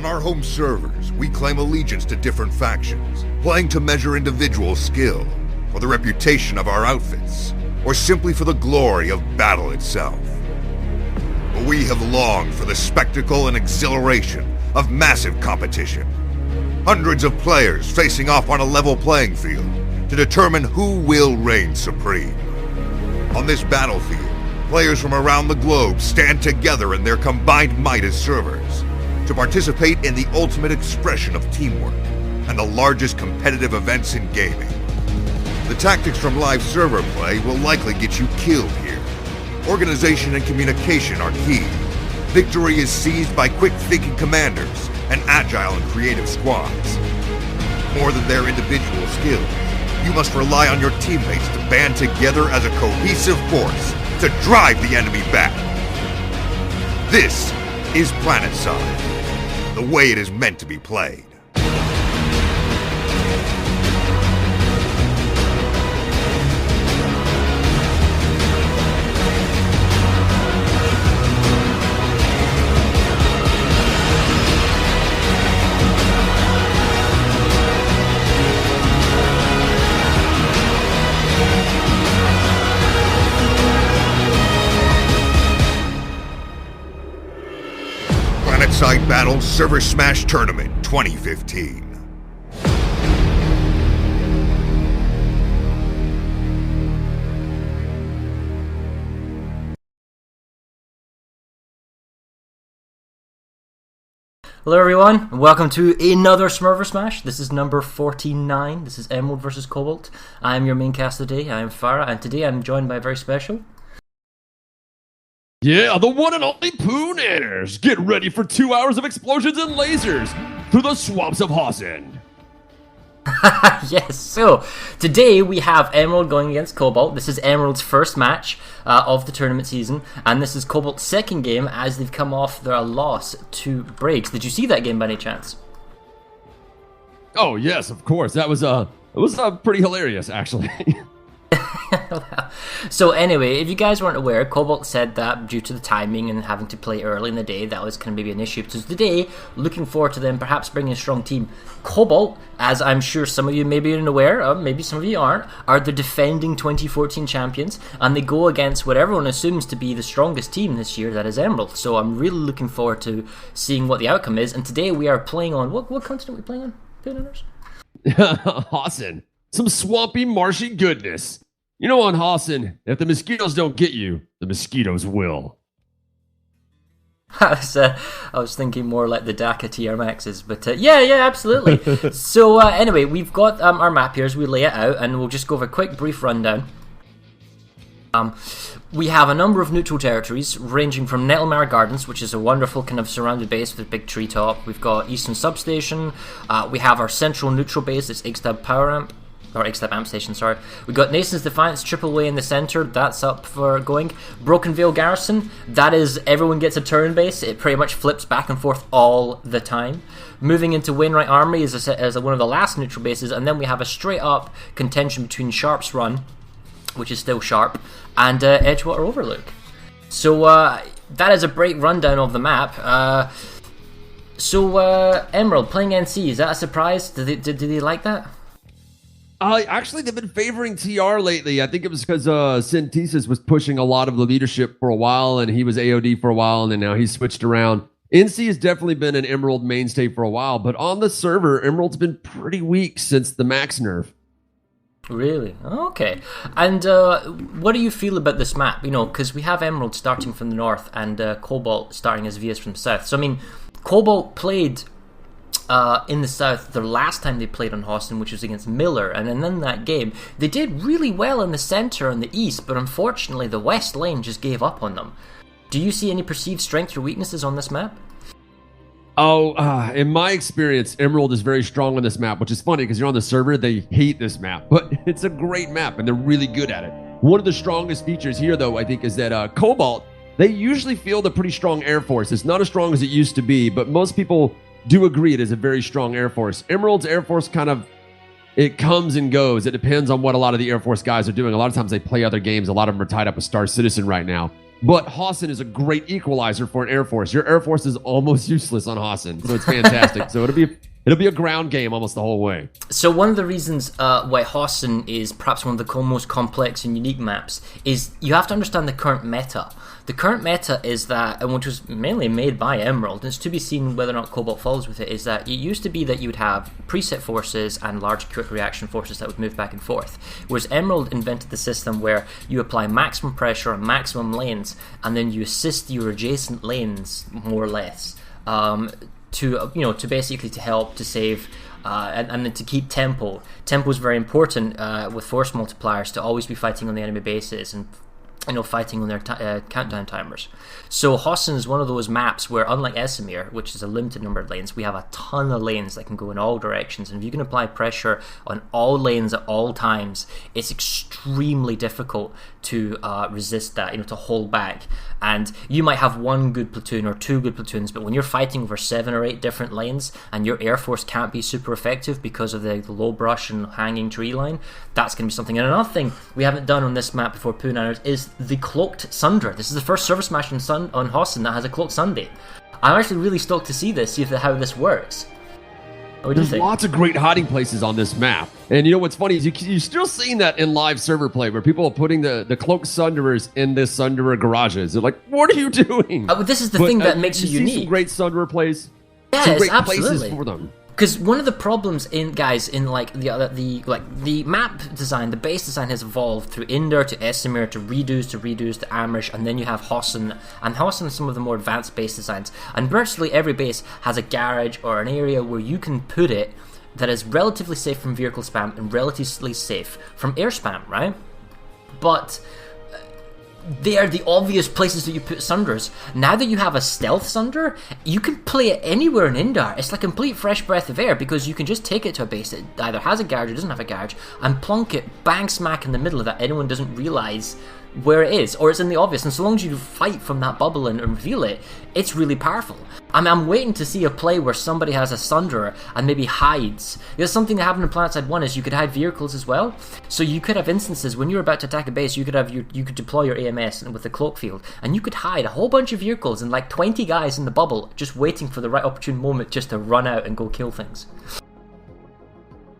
On our home servers, we claim allegiance to different factions, playing to measure individual skill, or the reputation of our outfits, or simply for the glory of battle itself. But we have longed for the spectacle and exhilaration of massive competition. Hundreds of players facing off on a level playing field to determine who will reign supreme. On this battlefield, players from around the globe stand together in their combined might as servers to participate in the ultimate expression of teamwork and the largest competitive events in gaming. The tactics from live server play will likely get you killed here. Organization and communication are key. Victory is seized by quick-thinking commanders and agile and creative squads. More than their individual skills, you must rely on your teammates to band together as a cohesive force to drive the enemy back. This is Planetside, the way it is meant to be played. Planetside Battle ServerSmash Tournament 2015. Hello everyone, and welcome to another ServerSmash. This is number 49. This is Emerald versus Cobalt. I am your main cast today. I am Farah, and today I'm joined by a very special... Yeah, the one and only Poonanners! Get ready for 2 hours of explosions and lasers through the swamps of Hossin! Yes, so today we have Emerald going against Cobalt. This is Emerald's first match of the tournament season, and this is Cobalt's second game as they've come off their loss to Breaks. Did you see that game by any chance? Oh yes, of course. It was pretty hilarious, actually. So anyway, if you guys weren't aware, Cobalt said that due to the timing and having to play early in the day, that was kind of maybe an issue. So today, looking forward to them perhaps bringing a strong team. Cobalt, as I'm sure some of you may be aware of, maybe some of you aren't, are the defending 2014 champions, and they go against what everyone assumes to be the strongest team this year, that is Emerald. So I'm really looking forward to seeing what the outcome is. And today we are playing on, what continent are we playing on, Poonanners? Hossin. Some swampy, marshy goodness. You know, on Hossin, if the mosquitoes don't get you, the mosquitoes will. I was thinking more like the DACA TR Maxes, but yeah, absolutely. So anyway, we've got our map here as we lay it out, and we'll just go over a quick, brief rundown. We have a number of neutral territories, ranging from Nettlemire Gardens, which is a wonderful kind of surrounded base with a big treetop. We've got Eastern Substation. We have our central neutral base, it's Ixtab Power Amp. Or Ixtab Amp Station, sorry. We've got Nason's Defiance Triple Way in the center, that's up for going. Broken Vale Garrison, that is everyone gets a turn base, it pretty much flips back and forth all the time. Moving into Wainwright Armory is one of the last neutral bases, and then we have a straight up contention between Sharp's Run, which is still Sharp, and Edgewater Overlook. So that is a break rundown of the map. Emerald playing NC, is that a surprise? Did they like that? Actually, they've been favoring TR lately. I think it was because Synthesis was pushing a lot of the leadership for a while, and he was AOD for a while, and then now he's switched around. NC has definitely been an Emerald mainstay for a while, but on the server, Emerald's been pretty weak since the max nerf. Really? Okay. And what do you feel about this map? You know, because we have Emerald starting from the north and Cobalt starting as VS from the south. So, I mean, Cobalt played... in the south, the last time they played on Hossin, which was against Miller, and in that game, they did really well in the center and the east, but unfortunately the west lane just gave up on them. Do you see any perceived strengths or weaknesses on this map? In my experience, Emerald is very strong on this map, which is funny because you're on the server, they hate this map, but it's a great map and they're really good at it. One of the strongest features here, though, I think, is that Cobalt, they usually field a pretty strong Air Force. It's not as strong as it used to be, but most people do agree it is a very strong Air Force. Emerald's Air Force it comes and goes. It depends on what a lot of the Air Force guys are doing. A lot of times they play other games. A lot of them are tied up with Star Citizen right now. But Hossin is a great equalizer for an Air Force. Your Air Force is almost useless on Hossin, so it's fantastic. So it'll be a ground game almost the whole way. So one of the reasons why Hossin is perhaps one of the most complex and unique maps is you have to understand the current meta. The current meta is that, and which was mainly made by Emerald, and it's to be seen whether or not Cobalt follows with it, is that it used to be that you would have preset forces and large quick reaction forces that would move back and forth. Whereas Emerald invented the system where you apply maximum pressure on maximum lanes, and then you assist your adjacent lanes, more or less, to basically to help to save and then to keep tempo. Tempo is very important with force multipliers to always be fighting on the enemy bases and fighting on their countdown timers. So Hossin is one of those maps where, unlike Esamir, which is a limited number of lanes, we have a ton of lanes that can go in all directions, and if you can apply pressure on all lanes at all times, it's extremely difficult to resist that, to hold back. And you might have one good platoon or two good platoons, but when you're fighting over 7 or 8 different lanes and your Air Force can't be super effective because of the low brush and hanging tree line, that's going to be something. And another thing we haven't done on this map before, Poonanners, is the Cloaked Sunder. This is the first ServerSmash on Hossin that has a Cloaked Sunday. I'm actually really stoked to see how this works. What do you There's think? lots of great hiding places on this map. And what's funny is you're still seeing that in live server play where people are putting the Cloaked Sunderers in the Sunderer garages. They're like, what are you doing? This is the thing that makes it you unique. See some great Sunderer plays. Yes, some great absolutely. places for them. Because one of the problems in the map design, the base design has evolved through Indar to Esamir to Reduce to Amrish, and then you have Hossin, and Hossin is some of the more advanced base designs. And virtually every base has a garage or an area where you can put it that is relatively safe from vehicle spam and relatively safe from air spam, right? But they are the obvious places that you put Sunders. Now that you have a stealth Sunder, you can play it anywhere in Indar. It's like a complete fresh breath of air because you can just take it to a base that either has a garage or doesn't have a garage and plunk it bang smack in the middle of that. Anyone doesn't realize where it is, or it's in the obvious, and so long as you fight from that bubble and reveal it, it's really powerful. I'm waiting to see a play where somebody has a Sunderer and maybe hides. There's something that happened in Planetside 1 is you could hide vehicles as well, so you could have instances when you're about to attack a base, you could deploy your AMS with the cloak field, and you could hide a whole bunch of vehicles and like 20 guys in the bubble just waiting for the right opportune moment just to run out and go kill things.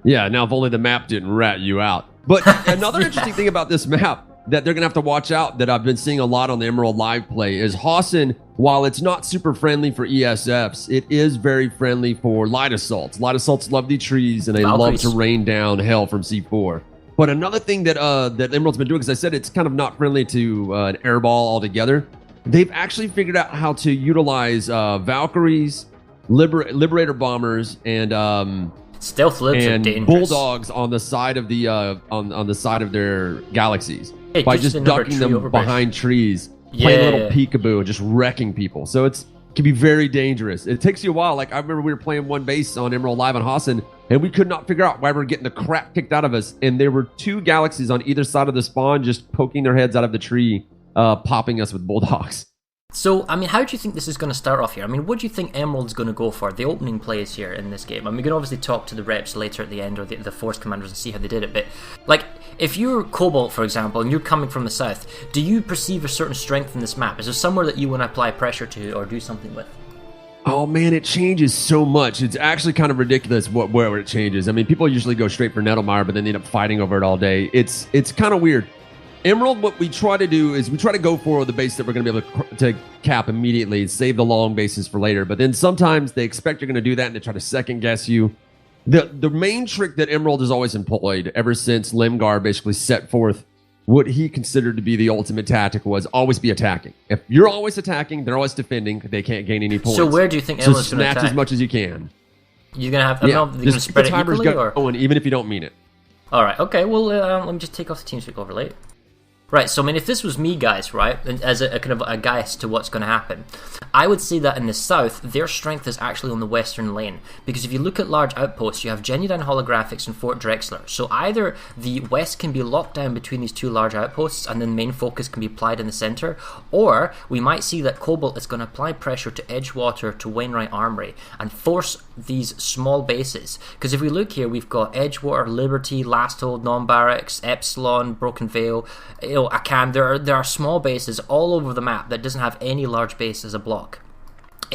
Yeah, now if only the map didn't rat you out. But another interesting thing about this map that they're going to have to watch out that I've been seeing a lot on the Emerald Live play is Hossin, while it's not super friendly for ESFs, it is very friendly for light assaults. Light assaults love the trees and they Valkyries. love to rain down hell from C4. But another thing that Emerald's been doing, because I said it's kind of not friendly to an airball altogether, they've actually figured out how to utilize Valkyries, Liberator bombers, and Stealth libs are dangerous. bulldogs on the side of the on the side of their galaxies Hey, by just just another ducking tree them overbridge. behind trees, playing a Yeah. little peekaboo and just wrecking people. So it can be very dangerous. It takes you a while. Like I remember we were playing one base on Emerald Live on Hossin, and we could not figure out why we were getting the crap kicked out of us. And there were 2 galaxies on either side of the spawn just poking their heads out of the tree, popping us with bulldogs. So, how do you think this is going to start off here? What do you think Emerald's going to go for? The opening plays here in this game. We can obviously talk to the reps later at the end, or the force commanders, and see how they did it. But, if you're Cobalt, for example, and you're coming from the south, do you perceive a certain strength in this map? Is there somewhere that you want to apply pressure to or do something with? Oh man, it changes so much. It's actually kind of ridiculous where it changes. People usually go straight for Nettlemire, but then they end up fighting over it all day. It's kind of weird. Emerald, what we try to do is we try to go for the base that we're going to be able to cap immediately and save the long bases for later. But then sometimes they expect you're going to do that and they try to second guess you. The main trick that Emerald has always employed ever since Limgar basically set forth what he considered to be the ultimate tactic was always be attacking. If you're always attacking, they're always defending. They can't gain any points. So where do you think So Emerald's going to snatch attack? as much as you can. You're going to have... Yeah, you're going to just keep spread the it timers equally, or...? going, even if you don't mean it. Alright, okay, well, let me just take off the TeamSpeak overlay. Right, so if this was me, guys, right, and as a kind of a guess to what's going to happen, I would say that in the south, their strength is actually on the western lane, because if you look at large outposts, you have Genuine Holographics and Fort Drexler, so either the west can be locked down between these 2 large outposts, and then main focus can be applied in the center, or we might see that Cobalt is going to apply pressure to Edgewater, to Wainwright Armory, and force these small bases, because if we look here, we've got Edgewater, Liberty, Last Hold, Non-Barracks, Epsilon, Broken Vale, there are small bases all over the map that doesn't have any large base as a block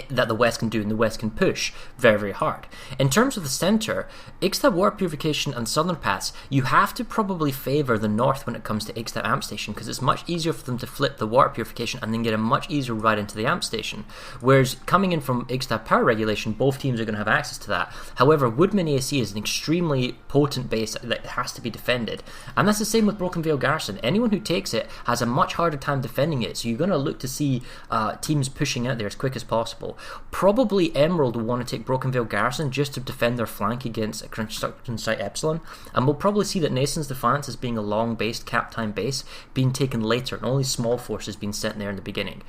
that the West can do, and the West can push very, very hard. In terms of the center, Ixtab Water Purification and Southern Paths, you have to probably favor the North when it comes to Ixtab Amp Station, because it's much easier for them to flip the Water Purification and then get a much easier ride into the Amp Station. Whereas coming in from Ixtab Power Regulation, both teams are going to have access to that. However, Woodman AC is an extremely potent base that has to be defended. And that's the same with Broken Vale Garrison. Anyone who takes it has a much harder time defending it, so you're going to look to see teams pushing out there as quick as possible. Probably Emerald will want to take Broken Vale Garrison just to defend their flank against a Construction Site Epsilon, and we'll probably see that Nason's Defiance as being a long-based cap time base being taken later, and only small forces being sent there in the beginning.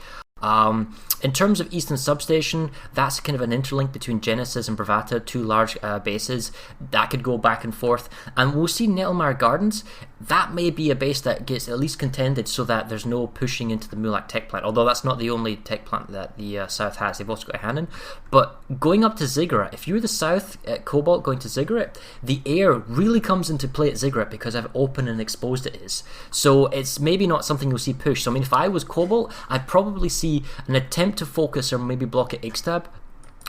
In terms of Eastern Substation, that's kind of an interlink between Genesis and Bravata, two large bases that could go back and forth. And we'll see Nettlemire Gardens. That may be a base that gets at least contended so that there's no pushing into the Mulak tech plant, although that's not the only tech plant that the South has. They've also got a hand in. But going up to Ziggurat, if you're the South at Cobalt going to Ziggurat, the air really comes into play at Ziggurat because of how open and exposed it is. So it's maybe not something you'll see push. So I mean, if I was Cobalt, I'd probably see an attempt to focus or maybe block at Ixtab,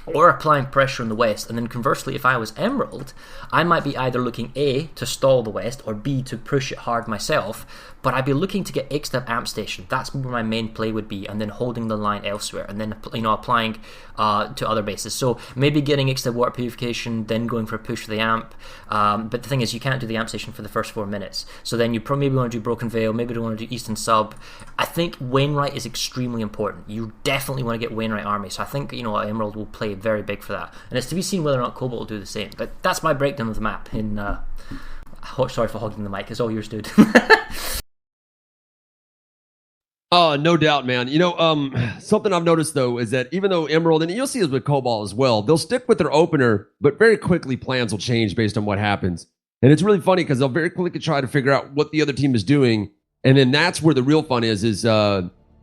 or applying pressure in the West. And then conversely, if I was Emerald, I might be either looking A, to stall the West, or B, to push it hard myself, but I'd be looking to get Ixtab Amp Station. That's where my main play would be, and then holding the line elsewhere, and then applying to other bases. So maybe getting Ixtab Water Purification, then going for a push for the Amp, but the thing is, you can't do the Amp Station for the first 4 minutes. So then you maybe want to do Broken Vale, maybe you want to do Eastern Sub. I think Wainwright is extremely important. You definitely want to get Wainwright Army, so I think Emerald will play very big for that, and it's to be seen whether or not Cobalt will do the same. But that's my breakdown of the map. Sorry for hogging the mic. It's all yours, dude. Oh, no doubt, man. Something I've noticed though is that even though Emerald, and you'll see this with Cobalt as well, they'll stick with their opener, but very quickly plans will change based on what happens. And it's really funny because they'll very quickly try to figure out what the other team is doing, and then that's where the real fun is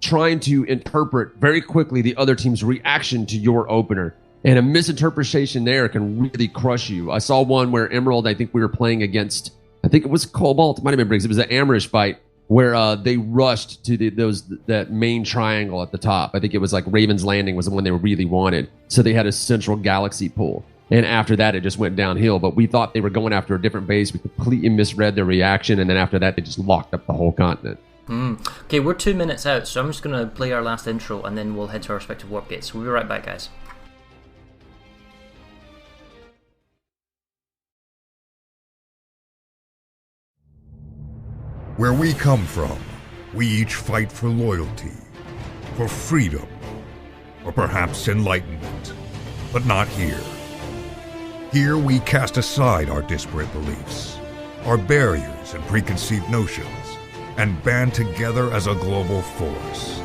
trying to interpret very quickly the other team's reaction to your opener. And a misinterpretation there can really crush you. I saw one where Emerald, I think we were playing against, I think it was Cobalt, it might have been Briggs. It was an Amrish fight where they rushed to that main triangle at the top. I think it was like Raven's Landing was the one they really wanted. So they had a central galaxy pull. And after that, it just went downhill. But we thought they were going after a different base. We completely misread their reaction. And then after that, they just locked up the whole continent. Okay, we're 2 minutes out, so I'm just going to play our last intro and then we'll head to our respective warp gates. We'll be right back, guys. Where we come from, we each fight for loyalty, for freedom, or perhaps enlightenment. But not here. Here we cast aside our disparate beliefs, our barriers and preconceived notions, and band together as a global force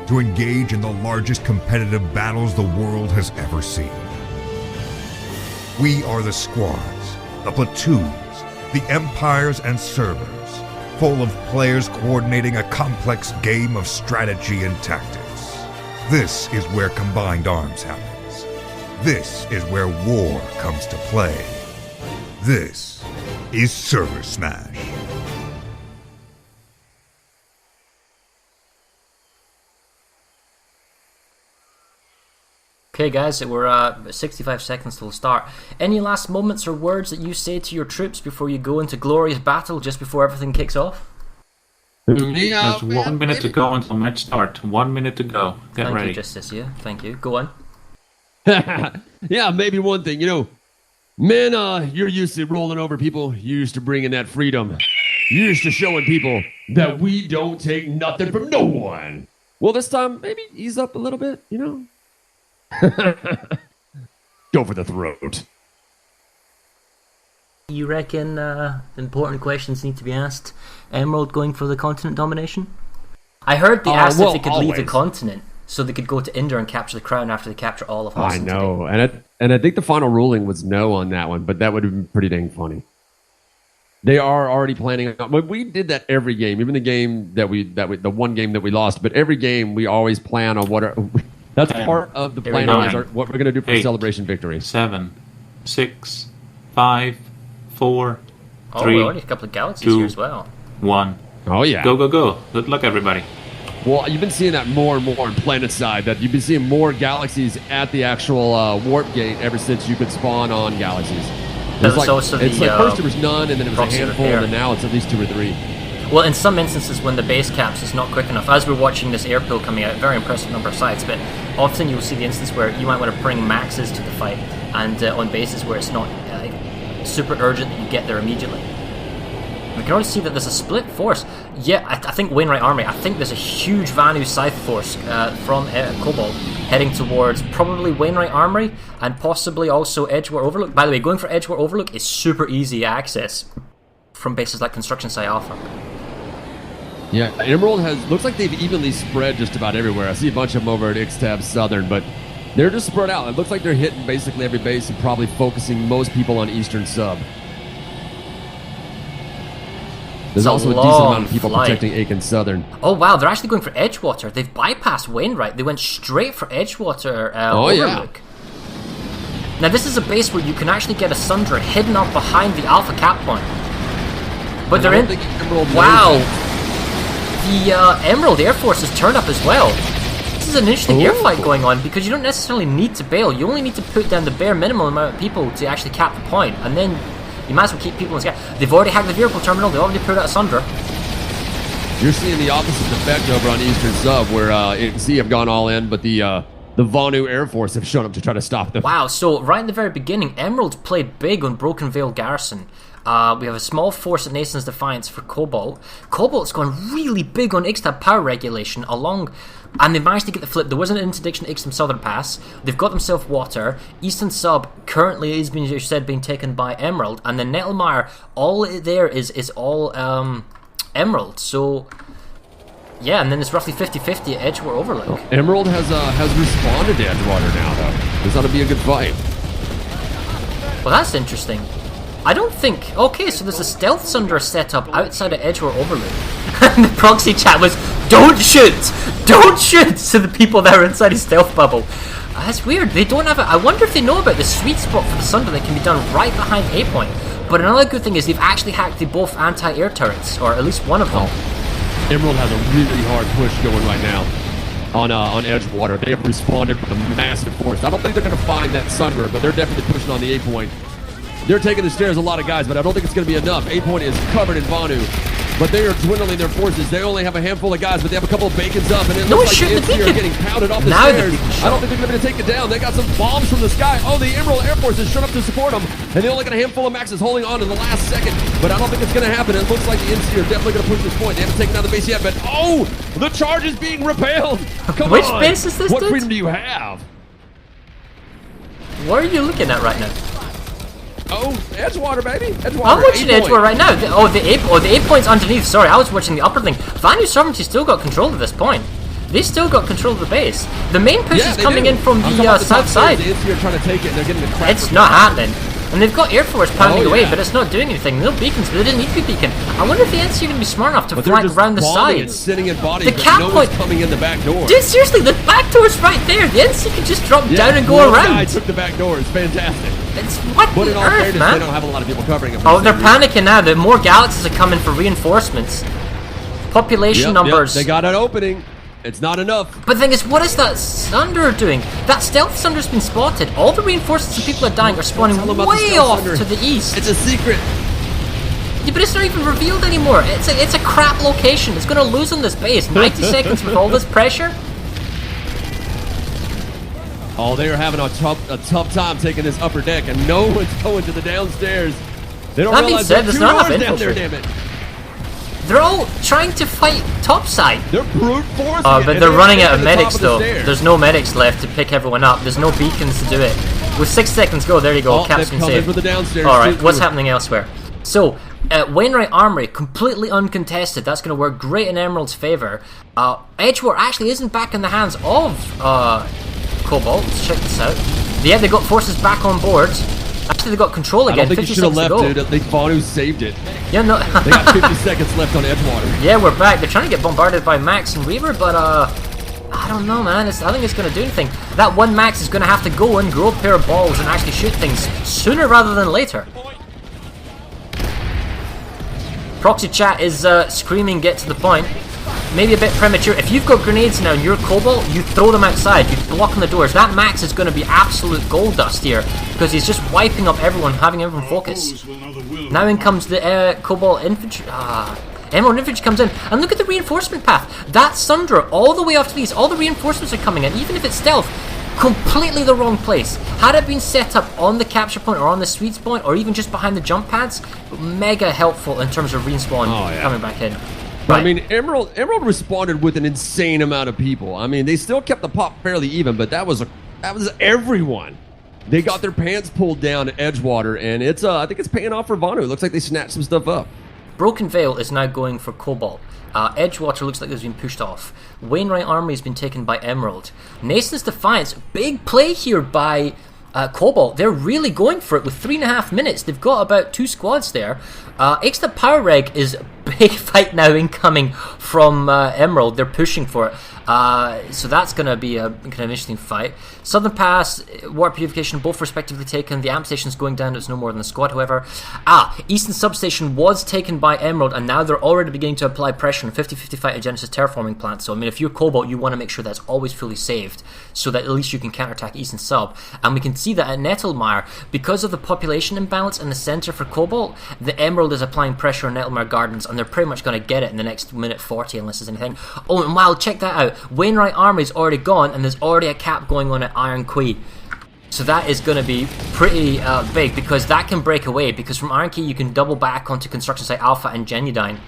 to engage in the largest competitive battles the world has ever seen. We are the squads, the platoons, the empires and servers, full of players coordinating a complex game of strategy and tactics. This is where combined arms happens. This is where war comes to play. This is ServerSmash. Okay guys, we're 65 seconds till the start. Any last moments or words that you say to your troops before you go into glorious battle just before everything kicks off? There's 1 minute to go until match start. 1 minute to go. Get ready. Thank you, Justice. Yeah, thank you. Go on. Yeah, maybe one thing. Men, you're used to rolling over people. You're used to bringing that freedom. You're used to showing people that we don't take nothing from no one. Well, this time, maybe ease up a little bit, Go for the throat. You reckon important questions need to be asked? Emerald going for the continent domination? I heard they asked if they could leave the continent so they could go to Indra and capture the crown after they capture all of Hossin. I know, and I think the final ruling was no on that one, but that would have been pretty dang funny. They are already planning on. But we did that every game, even the game the one game that we lost. But every game we always plan on what are. That's part of the plan. What we're going to do for celebration victory. 7, 6, 5, 4, 3. Oh, only a couple of galaxies here as well. 1. Oh, yeah. Go, go, go. Good luck, everybody. Well, you've been seeing that more and more in Planetside, that you've been seeing more galaxies at the actual warp gate ever since you could spawn on galaxies. There's also it's the, like first there was none, and then it was a proxy handful, repair. and then now it's at least 2 or 3. Well, in some instances, when the base caps is not quick enough, as we're watching this air pool coming out, very impressive number of sites, but often you'll see the instance where you might want to bring maxes to the fight, and on bases where it's not super urgent that you get there immediately. We can already see that there's a split force. Yeah, I think Wainwright Army, I think there's a huge Vanu Scythe force from Cobalt heading towards probably Wainwright Armory and possibly also Edgewater Overlook. By the way, going for Edgewater Overlook is super easy access from bases like Construction Site Alpha. Yeah, Emerald looks like they've evenly spread just about everywhere. I see a bunch of them over at Ixtab Southern, but they're just spread out. It looks like they're hitting basically every base and probably focusing most people on Eastern Sub. There's also a decent amount of people protecting Aiken Southern. Oh wow, they're actually going for Edgewater. They've bypassed Wainwright. They went straight for Edgewater Overlook. Yeah. Now this is a base where you can actually get a Sundra hidden up behind the Alpha cap point. But they're in... Wow! The Emerald Air Force has turned up as well. This is an interesting airfight going on because you don't necessarily need to bail. You only need to put down the bare minimum amount of people to actually cap the point, and then you might as well keep people in the sky. They've already hacked the vehicle terminal. They already put out a Sundra. You're seeing the opposite effect over on Eastern Sub, where NC have gone all in, but the Vanu Air Force have shown up to try to stop them. Wow, so right in the very beginning, Emerald played big on Broken Vale Garrison. We have a small force at Nason's Defiance for Cobalt. Cobalt's gone really big on Ixtab power regulation and they managed to get the flip. There wasn't an interdiction at Ixtab Southern Pass. They've got themselves water. Eastern Sub currently is being taken by Emerald, and then Nettlemire, all there is all Emerald. So yeah, and then it's roughly 50-50 at Edgewater Overlook. Emerald has responded to Edgewater now, though. This ought to be a good fight. Well, that's interesting. I don't think... Okay, so there's a stealth Sundra set up outside of Edgewater Overlook. And the proxy chat was, "Don't shoot! Don't shoot!" to the people that are inside his stealth bubble. That's weird. They don't have I wonder if they know about the sweet spot for the Sundra that can be done right behind A point. But another good thing is they've actually hacked the both anti-air turrets, or at least one of them. Emerald has a really hard push going right now on Edgewater. They have responded with a massive force. I don't think they're going to find that Sundra, but they're definitely pushing on the A point. They're taking the stairs, a lot of guys, but I don't think it's going to be enough. A point is covered in Vanu, but they are dwindling their forces. They only have a handful of guys, but they have a couple of bacons up, and it looks like the NC are getting pounded off the stairs. I don't think they're going to be able to take it down. They got some bombs from the sky. Oh, the Emerald Air Force has shown up to support them, and they only got a handful of maxes holding on in the last second, but I don't think it's going to happen. It looks like the NC are definitely going to push this point. They haven't taken down the base yet, but oh, the charge is being repelled. Come Which on. base is this, What dude? freedom do you have? What are you looking at right now? Oh, Edgewater, baby. Edgewater. I'm watching Edgewater right now. The 8 point's underneath. Sorry, I was watching the upper thing. Vanu Sovereignty still got control of this point. They still got control of the base. The main push is coming in from the south side. The NC are trying to take it, and they're getting the crap. It's not happening. And they've got Air Force pounding away, but it's not doing anything. No beacons, but they didn't need to be beacon. I wonder if the NC are going to be smart enough to flank around the sides. Sitting in bodies, the cap point coming in the back door. Dude, seriously, the back door's right there. The NC can just drop down and go around. Guy took the back door. It's fantastic. It's what But in the all earth, fairness, man? they don't have a lot of people covering it. Oh, they're panicking now. The more galaxies are coming for reinforcements. Population numbers. They got an opening. It's not enough. But the thing is, what is that Sunder doing? That stealth Sunder's been spotted. All the reinforcements and people are dying are spawning way off to the east. It's a secret. Yeah, but it's not even revealed anymore. It's a crap location. It's going to lose on this base. 90 seconds with all this pressure. Oh, they are having a tough time taking this upper deck, and no one's going to the downstairs. They don't realize there's two doors down there, damn it. They're all trying to fight topside. They're brute forcing but they're running out of medics, though. There's no medics left to pick everyone up. There's no beacons to do it. With 6 seconds go, there you go. Cap's been saved. For the downstairs. Alright, what's happening elsewhere? So, Wainwright Armory, completely uncontested. That's going to work great in Emerald's favour. Edgewater actually isn't back in the hands of Cobalt. Let's check this out. Yeah, they got forces back on board. Actually, they got control again. I don't think you should have left, dude. I think Vanu saved it. Yeah, no. They got 50 seconds left on Edgewater. Yeah, we're back. They're trying to get bombarded by Max and Reaver, but I don't know, man. I think it's going to do anything. That one Max is going to have to go and grow a pair of balls and actually shoot things sooner rather than later. Proxy chat is screaming, get to the point. Maybe a bit premature. If you've got grenades now and you're Cobalt, you throw them outside, you block on the doors. That Max is going to be absolute gold dust here because he's just wiping up everyone, having everyone focus. Now in comes the Cobalt infantry. Emerald infantry comes in, and look at the reinforcement path. That Sundra, all the way off to these, all the reinforcements are coming in, even if it's stealth. Completely the wrong place. Had it been set up on the capture point or on the sweet point or even just behind the jump pads, mega helpful in terms of respawn coming back in. Right. I mean, Emerald responded with an insane amount of people. I mean, they still kept the pop fairly even, but that was everyone. They got their pants pulled down at Edgewater, and it's I think it's paying off for Vanu. It looks like they snatched some stuff up. Broken Veil is now going for Cobalt. Edgewater looks like it's been pushed off. Wainwright Armory has been taken by Emerald. Nason's Defiance, big play here by Cobalt. They're really going for it with 3.5 minutes. They've got about 2 squads there. Extra Power Reg is big fight now incoming from Emerald. They're pushing for it. So that's going to be a kind of interesting fight. Southern Pass, Water Purification, both respectively taken. The amp station's going down. It's no more than a squad, however. Eastern Substation was taken by Emerald, and now they're already beginning to apply pressure on 50-50 fight at Genesis Terraforming Plant. So, I mean, if you're Cobalt, you want to make sure that's always fully saved, so that at least you can counterattack Eastern Sub. And we can see that at Nettlemire, because of the population imbalance in the center for Cobalt, the Emerald is applying pressure on Nettlemire Gardens, and they're pretty much going to get it in the next minute 40, unless there's anything. Oh, and wow, check that out. Wainwright Army's already gone, and there's already a cap going on at Iron Quay. So that is going to be pretty big, because that can break away, because from Iron Quay you can double back onto Construction Site Alpha and Genudyne.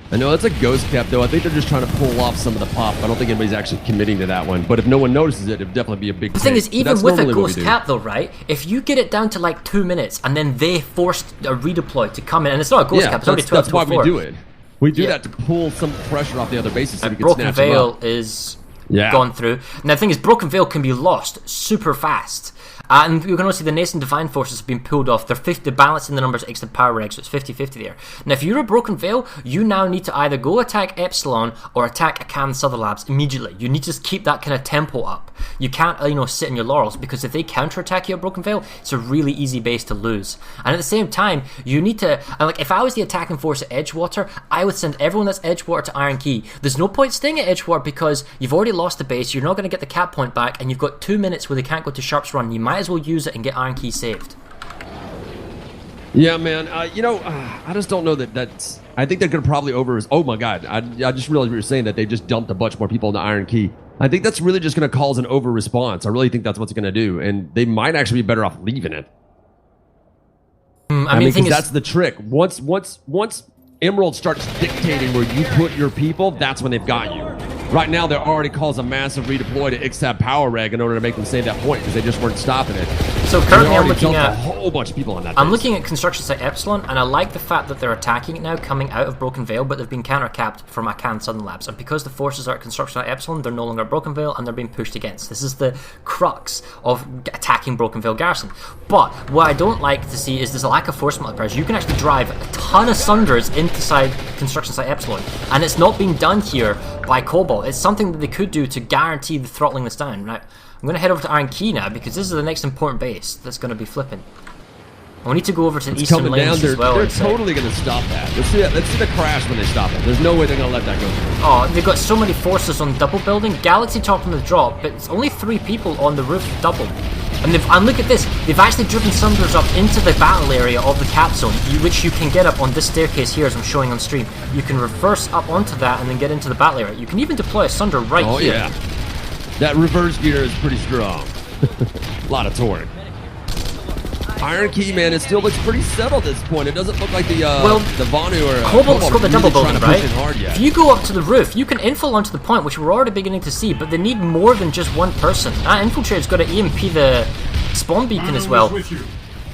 I know it's a ghost cap, though. I think they're just trying to pull off some of the pop. I don't think anybody's actually committing to that one. But if no one notices it, it'd definitely be a big The thing is, even with a ghost cap, though, right? If you get it down to like 2 minutes, and then they forced a redeploy to come in, and it's not a ghost cap, it's only 12 that's why we do it. We do that to pull some pressure off the other bases so we can Broken snatch them Veil up. is gone through. Now the thing is, Broken Veil can be lost super fast. And you can also see the Nascent Divine Forces have been pulled off. They're balancing the numbers extra power reg, so it's 50-50 there. Now if you're a Broken Veil, you now need to either go attack Epsilon or attack Akan Southern Labs immediately. You need to just keep that kind of tempo up. You can't, sit on your laurels, because if they counterattack you at Broken Veil, it's a really easy base to lose. And at the same time, you need to, if I was the attacking force at Edgewater, I would send everyone that's Edgewater to Iron Quay. There's no point staying at Edgewater because you've already lost the base, you're not going to get the cap point back, and you've got 2 minutes where they can't go to Sharp's Run. You might as well use it and get Iron Quay saved. Yeah, man. I just don't know that's. I think they're going to probably oh my god. I just realized we were saying that they just dumped a bunch more people into Iron Quay. I think that's really just going to cause an over response. I really think that's what's going to do, and they might actually be better off leaving it. I mean, because that's the trick. Once Emerald starts dictating where you put your people, that's when they've got you. Right now, they're already caused a massive redeploy to Ixtab Power Reg in order to make them save that point because they just weren't stopping it. So currently, I'm looking at a whole bunch of people on that. I'm looking at Construction Site Epsilon, and I like the fact that they're attacking it now, coming out of Broken Veil, but they've been counter-capped from Akan Southern Labs. And because the forces are at Construction Site Epsilon, they're no longer at Broken Veil, and they're being pushed against. This is the crux of attacking Broken Veil Garrison. But what I don't like to see is there's a lack of force multipliers. You can actually drive a ton of Sunders inside Construction Site Epsilon, and it's not being done here by Cobalt. It's something that they could do to guarantee the throttling this down. Right, I'm going to head over to Iron Quay now because this is the next important base that's going to be flipping. And we need to go over to the eastern lanes as well. They're totally going to stop that. Let's see the crash when they stop it. There's no way they're going to let that go through. Oh, they've got so many forces on double building. Galaxy top on the drop, but it's only 3 people on the roof double. And look at this, they've actually driven Sunders up into the battle area of the cap zone, which you can get up on this staircase here as I'm showing on stream. You can reverse up onto that and then get into the battle area. You can even deploy a Sunder right here. Oh yeah, that reverse gear is pretty strong. A lot of torque. Iron Quay, man, it still looks pretty settled at this point. It doesn't look like the Vanu or Cobalt's got the double building, right? If you go up to the roof, you can infill onto the point, which we're already beginning to see, but they need more than just one person. Infiltrator's got to EMP the spawn beacon as well.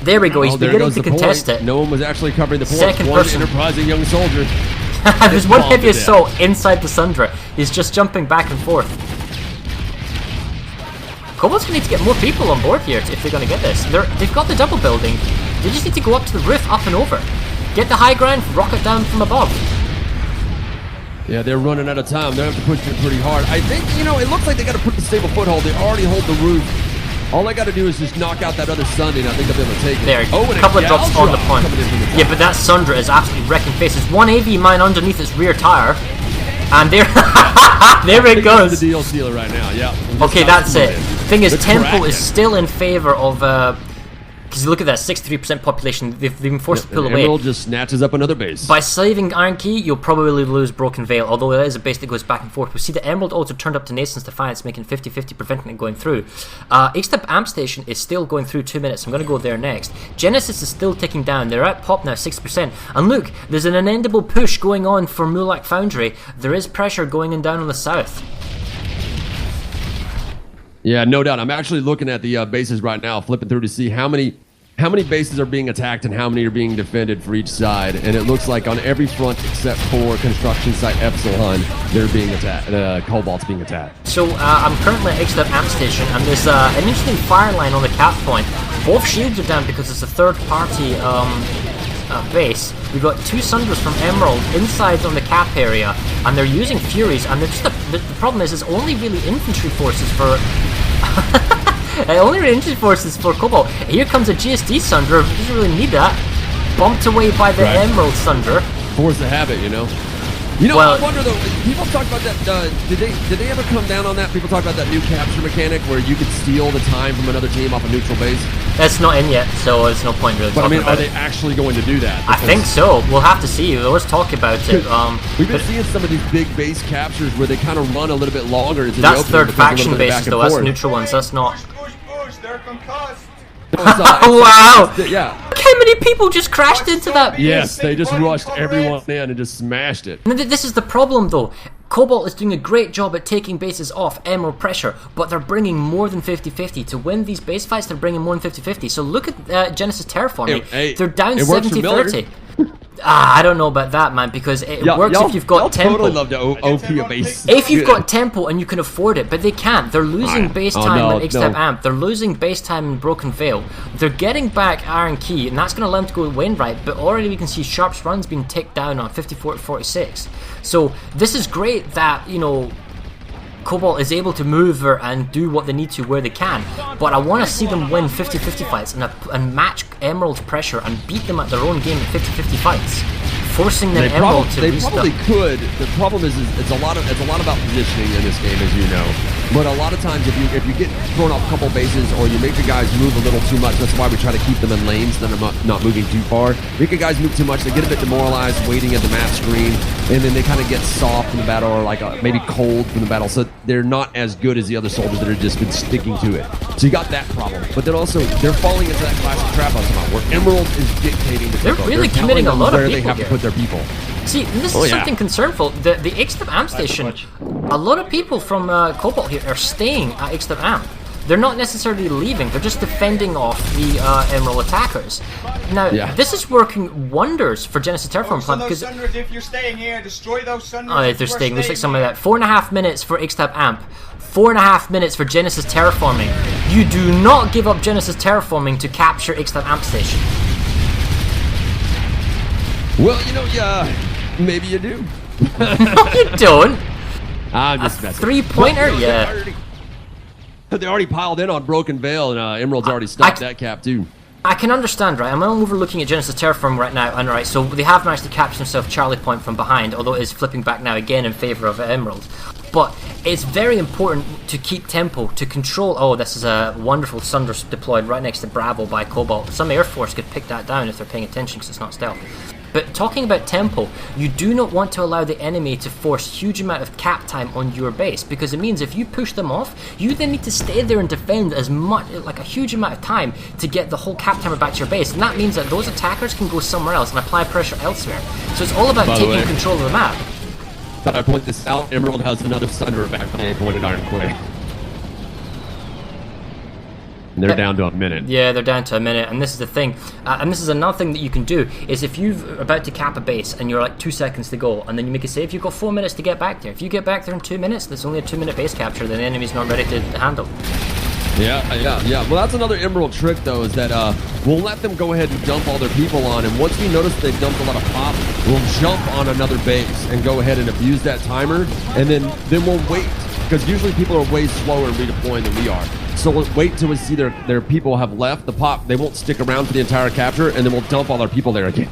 There we go, he's beginning to contest it. No one was actually covering the point. Second person. Enterprising young soldier. There's one heavy assault inside the Sundra. He's just jumping back and forth. Cobalt's going to need to get more people on board here if they're going to get this. They've got the double building. They just need to go up to the roof, up and over. Get the high ground, rocket down from above. Yeah, they're running out of time. They have to push it pretty hard. I think, it looks like they got to put the stable foothold. They already hold the roof All I got to do is just knock out that other Sunday, and I think I'll be able to take it. There, and a couple of drops on the point. coming in from the top. Yeah, but that Sundra is absolutely wrecking faces. One AV mine underneath its rear tire, and there, there it goes. The deal sealer right now, yeah. Okay, that's it. Thing is, The tempo Kraken. is still in favor of. Because you look at that 63% population, they've been forced to pull away. Emerald just snatches up another base. By saving Iron Key, you'll probably lose Broken Veil, although it is a base that goes back and forth. We see the Emerald also turned up to Nason's Defiance, making 50-50, preventing it going through. X-Step Amp Station is still going through 2 minutes. I'm going to go there next. Genesis is still ticking down. They're at pop now, 6%. And look, there's an unendable push going on for Mulak Foundry. There is pressure going in down on the south. Yeah, no doubt. I'm actually looking at the bases right now, flipping through to see how many bases are being attacked and how many are being defended for each side. And it looks like on every front except for construction site Epsilon, they're being attacked. Cobalt's being attacked. So I'm currently at X-Step Amp Station, and there's an interesting fire line on the cap point. Both shields are down because it's a third-party base. We've got 2 Sundras from Emerald inside on the cap area, and they're using Furies, and they're just the problem is it's only really infantry forces for only really infantry forces for Cobalt. Here comes a GSD Sundra, doesn't really need that. Bumped away by the Emerald Sundra. Force of habit, you know. You know, Well- I wonder though. People talk about that. Did they ever come down on that? People talk about that new capture mechanic where you could steal the time from another team off a neutral base. That's not in yet, so there's no point really But I talking mean, about are it. they actually going to do that? I think so. We'll have to see. We always talk about it. We've been but seeing some of these big base captures where they kind of run a little bit longer. Into that's the third opening because a faction little bit bases back and though. That's forth. neutral ones. That's not. Push, they're concussed. Wow! Yeah. Look how many people just crashed into that. Yes, they just rushed everyone in and just smashed it. And this is the problem though. Cobalt is doing a great job at taking bases off Emerald pressure, but they're bringing more than 50-50. To win these base fights, they're bringing more than 50-50. So look at Genesis Terraforming. Hey, they're down it works for 70-30. I don't know about that, man, because it works if you've got y'all tempo. totally love to OP a base. If you've got tempo and you can afford it, but they can't. They're losing base time no, with X-Step no. Amp. They're losing base time in Broken Veil. They're getting back Iron Key, and that's going to allow them to go with Wainwright, but already we can see Sharp's runs being ticked down on 54-46. So this is great that, you know, Cobalt is able to move and do what they need to where they can, but I want to see them win 50-50 fights and match Emerald's pressure and beat them at their own game in 50-50 fights, forcing them Emerald to They reach probably them. could. The problem is it's a lot about positioning in this game, as you know. But a lot of times, if you get thrown off a couple bases or you make the guys move a little too much, that's why we try to keep them in lanes that are not moving too far. Make the guys move too much, they get a bit demoralized, waiting at the map screen, and then they kind of get soft in the battle or like maybe cold from the battle. So they're not as good as the other soldiers that have just been sticking to it. So you got that problem. But then also they're falling into that classic trap I was talking about, where Emerald is dictating the They're tempo. really telling committing a them lot of where they people have here. to put their people. See, this Oh, is yeah. something concernful. The X-Step Amp Station, a lot of people from Cobalt here are staying at X-Step Amp. They're not necessarily leaving, they're just defending off the Emerald attackers. Now, this is working wonders for Genesis Terraform Plant because... If you're staying here, destroy those Sunders. Oh, they're staying. Looks like some of that. 4.5 minutes for X-Step Amp. 4.5 minutes for Genesis Terraforming. You do not give up Genesis Terraforming to capture X-Step Amp Station. Well, you know, yeah, maybe you do. No, you don't. I'm just messing. Three-pointer? Well, Yeah. They already piled in on Broken Veil, and Emerald's already stopped that cap too. I can understand, right? I'm overlooking at Genesis Terraform right now, and right, so they have managed to capture themselves Charlie Point from behind, although it is flipping back now again in favor of Emerald. But it's very important to keep tempo, to control... Oh, this is a wonderful Sunder deployed right next to Bravo by Cobalt. Some Air Force could pick that down if they're paying attention because it's not stealth. But talking about tempo, you do not want to allow the enemy to force huge amount of cap time on your base, because it means if you push them off, you then need to stay there and defend as much, like a huge amount of time to get the whole cap timer back to your base, and that means that those attackers can go somewhere else and apply pressure elsewhere. So it's all about By the taking way, control of the map. Thought I'd point this out. Emerald has another Sunder back home for an Iron Quay. And they're down to a minute. Yeah, they're down to a minute, and this is the thing. And this is another thing that you can do, is if you're about to cap a base and you're like 2 seconds to go, and then you make a save, you've got 4 minutes to get back there. If you get back there in 2 minutes, that's only a 2-minute base capture, then the enemy's not ready to handle. Yeah. Well, that's another Emerald trick, though, is that we'll let them go ahead and dump all their people on, and once we notice they've dumped a lot of pop, we'll jump on another base and go ahead and abuse that timer, and then we'll wait, because usually people are way slower in redeploying than we are. So wait till we see their people have left the pop. They won't stick around for the entire capture, and then we'll dump all our people there again.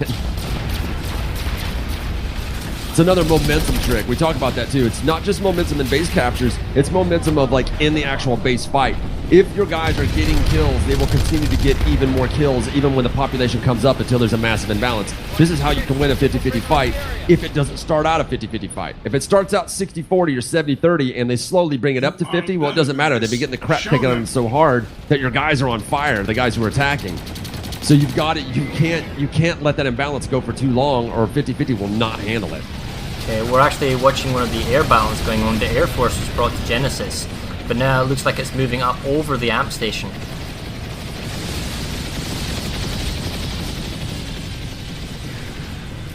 It's another momentum trick. We talk about that too. It's not just momentum in base captures, it's momentum of like in the actual base fight. If your guys are getting kills, they will continue to get even more kills even when the population comes up until there's a massive imbalance. This is how you can win a 50-50 fight if it doesn't start out a 50-50 fight. If it starts out 60-40 or 70-30 and they slowly bring it up to 50, well, it doesn't matter. They've been getting the crap taken on them so hard that your guys are on fire, the guys who are attacking. So you've got it. You can't let that imbalance go for too long, or 50-50 will not handle it. Okay, we're actually watching one of the air battles going on. The Air Force was brought to Genesis, but now it looks like it's moving up over the amp station.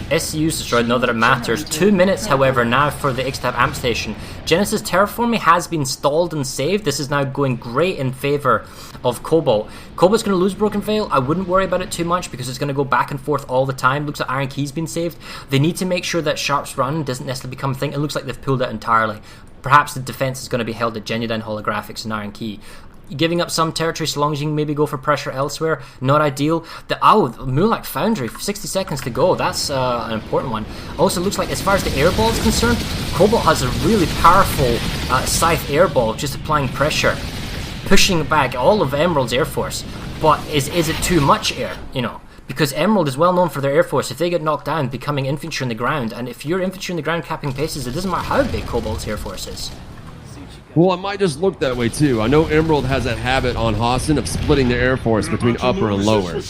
SCU's destroyed, not that it matters. 2 minutes, however, now for the Ixtab amp station. Genesis terraforming has been stalled and saved. This is now going great in favor of Cobalt. Cobalt's going to lose Broken Veil. I wouldn't worry about it too much because it's going to go back and forth all the time. Looks like Iron Key's been saved. They need to make sure that Sharp's run doesn't necessarily become a thing. It looks like they've pulled it entirely. Perhaps the defense is going to be held at Genudyne Holographics and Iron Key. Giving up some territory so long as you can maybe go for pressure elsewhere, not ideal. Mulak Foundry, 60 seconds to go, that's an important one. Also looks like as far as the airball is concerned, Cobalt has a really powerful Scythe airball just applying pressure, pushing back all of Emerald's Air Force. But is it too much air, you know? Because Emerald is well known for their Air Force. If they get knocked down, becoming infantry on the ground, and if you're infantry on the ground capping paces, it doesn't matter how big Cobalt's Air Force is. Well, it might just look that way too. I know Emerald has that habit on Hossin of splitting their Air Force between upper and lower.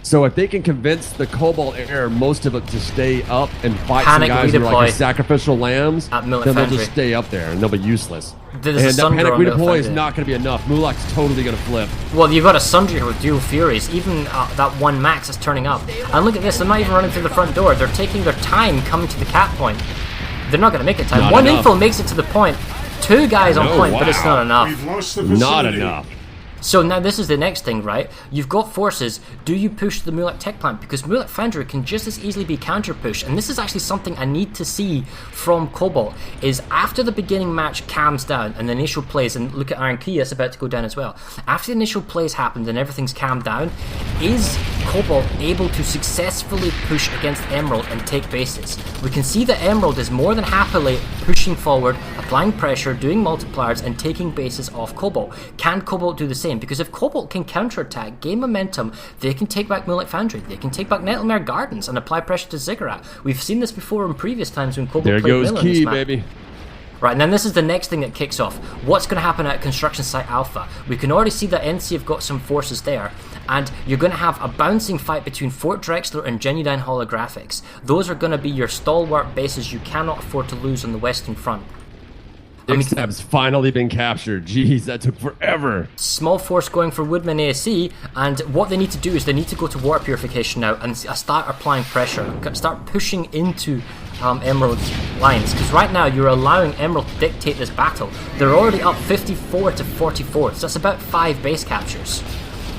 So if they can convince the Cobalt Air, most of it, to stay up and fight some guys who are like sacrificial lambs, then they'll just stay up there and they'll be useless. And that panic redeploy is not going to be enough. Mulak's totally going to flip. Well, you've got a Sundry here with dual Furies. Even that one Max is turning up. And look at this, they're not even running through the front door. They're taking their time coming to the cap point. They're not going to make it time. Not one enough. Info makes it to the point. 2 guys on point, but it's not enough. Not enough. So now this is the next thing, right? You've got forces. Do you push the Mulak tech plant? Because Mulak Foundry can just as easily be counter-pushed. And this is actually something I need to see from Cobalt, is after the beginning match calms down and the initial plays, and look at Iron Key, that's about to go down as well. After the initial plays happened and everything's calmed down, is Cobalt able to successfully push against Emerald and take bases? We can see that Emerald is more than happily pushing forward, applying pressure, doing multipliers, and taking bases off Cobalt. Can Cobalt do the same? Because if Cobalt can counterattack, gain momentum, they can take back Mulak Foundry, they can take back Nettlemare Gardens and apply pressure to Ziggurat. We've seen this before in previous times when Cobalt played There goes Mill Key, in this map. baby. Right, and then this is the next thing that kicks off. What's going to happen at Construction Site Alpha? We can already see that NC have got some forces there, and you're going to have a bouncing fight between Fort Drexler and Genudyne Holographics. Those are going to be your stalwart bases you cannot afford to lose on the Western Front. Ixtab's finally been captured. Jeez, that took forever. Small force going for Woodman ASC, and what they need to do is they need to go to water purification now and start applying pressure, start pushing into Emerald's lines, because right now you're allowing Emerald to dictate this battle. They're already up 54 to 44, so that's about 5 base captures.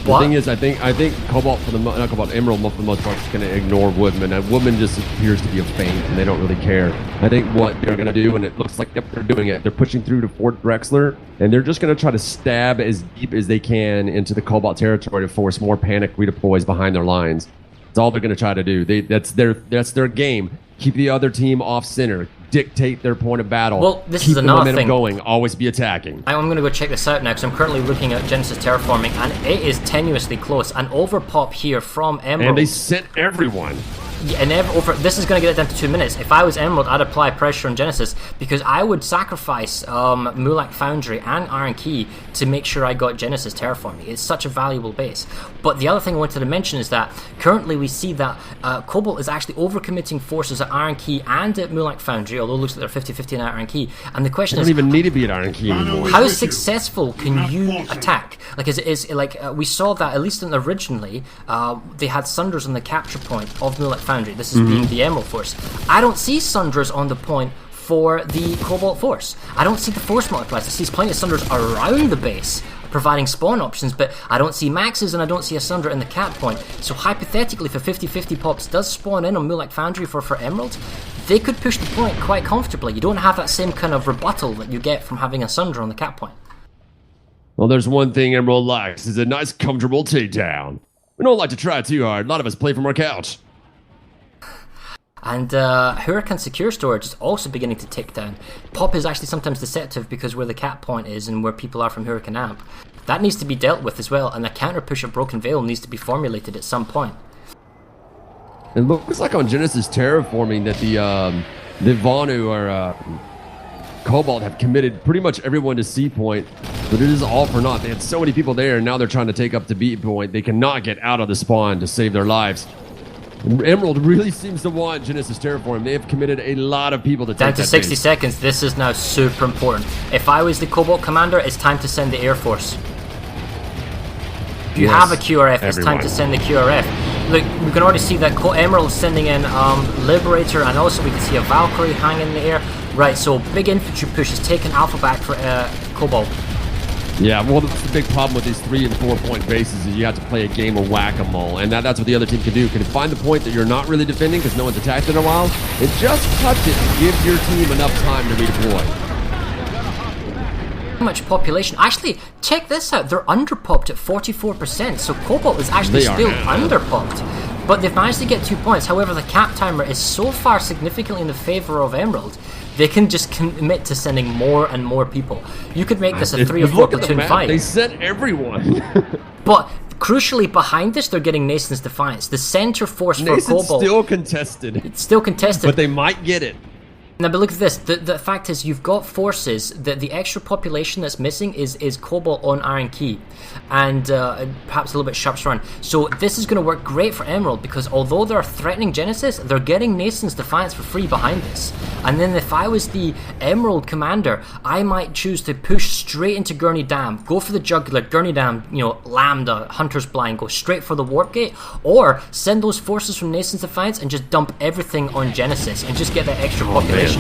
The thing is, I think Cobalt, not Cobalt, Emerald for the most part is going to ignore Woodman. And Woodman just appears to be a feint, and they don't really care. I think what they're going to do, and it looks like they're doing it, they're pushing through to Fort Drexler, and they're just going to try to stab as deep as they can into the Cobalt territory to force more panic redeploys behind their lines. That's all they're going to try to do. That's their game. Keep the other team off center. Dictate their point of battle. Well, this Keep is the another momentum thing. going. Always be attacking. I'm going to go check this out now because I'm currently looking at Genesis terraforming, and it is tenuously close. An overpop here from Emerald. And they sent everyone. Yeah, and this is going to get it down to 2 minutes. If I was Emerald, I'd apply pressure on Genesis because I would sacrifice Mulak Foundry and Iron Key to make sure I got Genesis terraforming. It's such a valuable base. But the other thing I wanted to mention is that currently we see that Cobalt is actually overcommitting forces at Iron Key and at Mulak Foundry, although it looks like they're 50-50 at Iron Key. And the question They is, don't even need to be at Iron Key anymore. how successful can you attack? Like, we saw that at least originally, they had Sunders on the capture point of Mulak Foundry. This is being the Emerald Force. I don't see Sunders on the point for the Cobalt Force. I don't see the Force multipliers. I see plenty of Sunders around the base, providing spawn options, but I don't see Maxes and I don't see a Sunder in the cap point. So hypothetically, if a 50-50 pops does spawn in on Mulak Foundry for Emerald, they could push the point quite comfortably. You don't have that same kind of rebuttal that you get from having a Sunder on the cap point. Well, there's one thing Emerald likes, is a nice, comfortable takedown. We don't like to try too hard. A lot of us play from our couch. And Huracan Secure Storage is also beginning to tick down. Pop is actually sometimes deceptive because where the cap point is and where people are from Huracan Amp. That needs to be dealt with as well, and the counter push of Broken Veil needs to be formulated at some point. It looks like on Genesis Terraforming that the Vanu or Cobalt have committed pretty much everyone to C point, but it is all for naught. They had so many people there, and now they're trying to take up to B point. They cannot get out of the spawn to save their lives. Emerald really seems to want Genesis Terraform. They have committed a lot of people to take down to that 60 base. seconds. This is now super important. If I was the Cobalt commander, it's time to send the Air Force. If you have a QRF, it's time to send the QRF. Look, we can already see that Emerald's sending in Liberator, and also we can see a Valkyrie hanging in the air. Right, so big infantry push is taking Alpha back for Cobalt. Yeah, well, that's the big problem with these 3 and 4 point bases is you have to play a game of whack-a-mole, and that's what the other team can do. Can find the point that you're not really defending because no one's attacked in a while, and just touch it and give your team enough time to redeploy. Much population. Actually, check this out. They're underpopped at 44%, so Cobalt is actually still underpopped. But they've managed to get 2 points. However, the cap timer is so far significantly in the favor of Emerald, they can just commit to sending more and more people. You could make this a 3 or 4 platoon fight. They sent everyone. But crucially, behind this, they're getting Nason's Defiance. The center force for Cobalt. Still contested. It's still contested. But they might get it. Now, but look at this. The fact is, you've got forces that the extra population that's missing is Cobalt on Iron Key, and perhaps a little bit Sharp's Run. So this is going to work great for Emerald because although they're threatening Genesis, they're getting Nason's Defiance for free behind this. And then if I was the Emerald commander, I might choose to push straight into Gurney Dam, go for the Jugular, Gurney Dam, Lambda, Hunter's Blind, go straight for the Warp Gate, or send those forces from Nason's Defiance and just dump everything on Genesis and just get that extra population.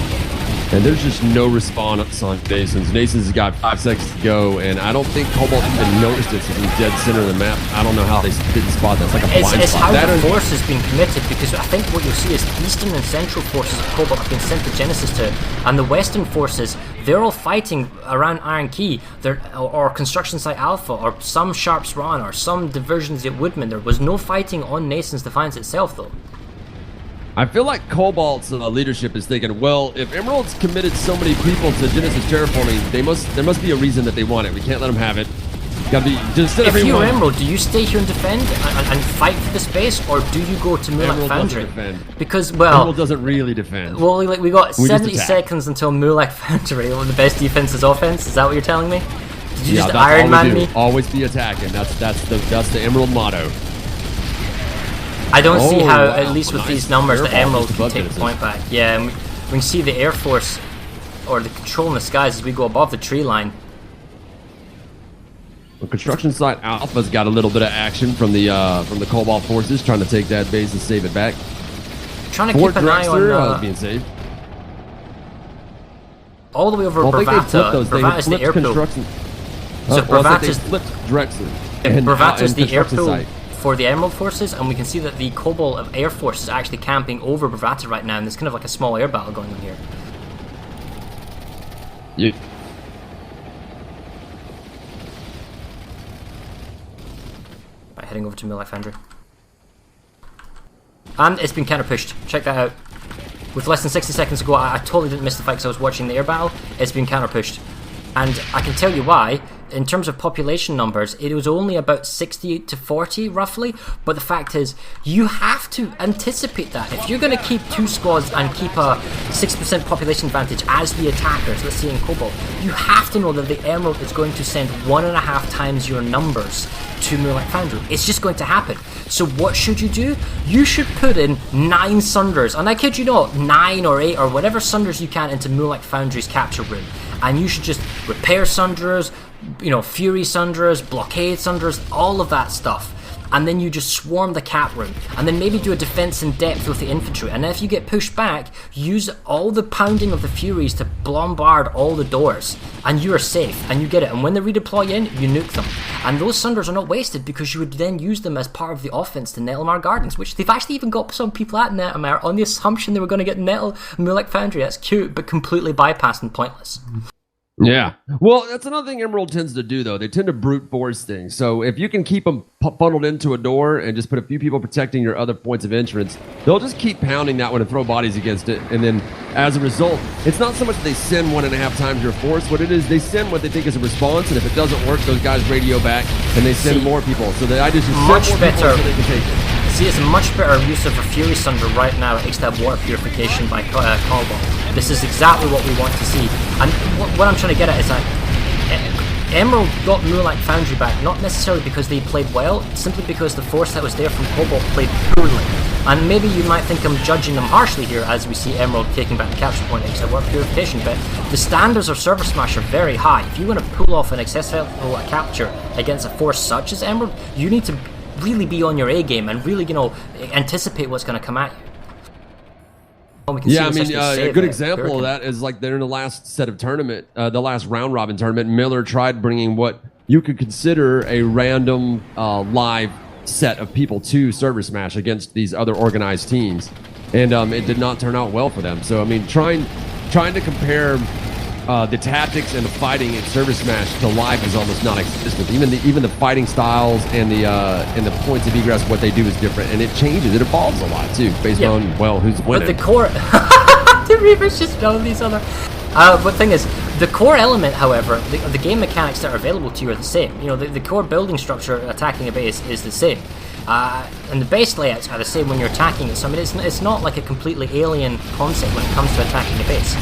And there's just no response on Nason's. Nason's has got 5 seconds to go, and I don't think Cobalt even noticed it since he's dead center of the map. I don't know how they didn't spot that. It's like a blind spot. It's how the force has been committed, because I think what you'll see is the eastern and central forces of Cobalt have been sent to Genesis to, and the western forces, they're all fighting around Iron Key, or Construction Site Alpha, or some Sharp's Run, or some diversions at Woodman. There was no fighting on Nason's Defiance itself, though. I feel like Cobalt's leadership is thinking, well, if Emerald's committed so many people to Genesis Terraforming, there must be a reason that they want it. We can't let them have it. Gotta be just if you're Emerald, do you stay here and defend and fight for the space, or do you go to Mulak Foundry? Because Emerald doesn't really defend. Well, we got 70 seconds until Mulak Foundry. Well, the best defense is offense. Is that what you're telling me? Did you just Iron Man me? Always be attacking. That's the Emerald motto. I don't see how, at least with these numbers, the Emerald can take the point back. Yeah, we can see the Air Force, or the control in the skies as we go above the tree line. Well, Construction Site Alpha's got a little bit of action from the Cobalt forces, trying to take that base and save it back. Trying to keep an eye on being saved. All the way over Bravata. Bravata's the air pool. So Bravata's flipped Drexler. Bravata's the air pool for the Emerald forces, and we can see that the Cobalt of Air Force is actually camping over Bravata right now, and there's kind of like a small air battle going on here. Yeah. Right, heading over to Mulak Foundry. And it's been counter pushed. Check that out. With less than 60 seconds to go, I totally didn't miss the fight because I was watching the air battle. It's been counter pushed. And I can tell you why. In terms of population numbers, it was only about 60 to 40 roughly, but the fact is, you have to anticipate that. If you're going to keep 2 squads and keep a 6% population advantage as the attackers, let's say in Cobalt, you have to know that the Emerald is going to send 1.5 times your numbers to Mulak Foundry. It's just going to happen. So what should you do? You should put in 9 Sunders, and I kid you not, 9 or 8 or whatever Sunders you can into Mulak Foundry's capture room. And you should just repair Sunders, Fury Sunders, Blockade Sunders, all of that stuff. And then you just swarm the cap room. And then maybe do a defense in depth with the infantry. And if you get pushed back, use all the pounding of the Furies to bombard all the doors. And you are safe, and you get it. And when they redeploy in, you nuke them. And those Sunders are not wasted because you would then use them as part of the offense to Nettlemar Gardens, which they've actually even got some people at Nettlemar on the assumption they were going to get Mulak Foundry. That's cute, but completely bypassed and pointless. Yeah. Well, that's another thing Emerald tends to do, though. They tend to brute force things. So if you can keep them funneled into a door and just put a few people protecting your other points of entrance, they'll just keep pounding that one and throw bodies against it. And then as a result, it's not so much that they send 1.5 times your force. What it is, they send what they think is a response. And if it doesn't work, those guys radio back and they send more people. So the idea is just much send more people better. so they can take it. See, it's a much better use of a Fury Sunder right now at Extab Water Purification by Cobalt. This is exactly what we want to see. And what I'm trying to get at is that Emerald got Moonlight Foundry back, not necessarily because they played well, simply because the force that was there from Cobalt played poorly. And maybe you might think I'm judging them harshly here as we see Emerald taking back the capture point at Extab Water Purification, but the standards of ServerSmash are very high. If you want to pull off an successful capture against a force such as Emerald, you need to really be on your A game and really, anticipate what's going to come at you. Yeah, I mean, a good example of that is like they're in the last set of tournament, the last round robin tournament. Miller tried bringing what you could consider a random live set of people to ServerSmash against these other organized teams, and it did not turn out well for them. So I mean, trying to compare the tactics and the fighting at ServerSmash to live is almost non-existent. Even the fighting styles and the points of egress, what they do is different, and it changes. It evolves a lot too, based on who's winning. But the core, the Reavers just know these other. But thing is, the core element, however, the game mechanics that are available to you are the same. The core building structure attacking a base is the same. And the base layouts are the same when you're attacking it. So I mean, it's not like a completely alien concept when it comes to attacking a base.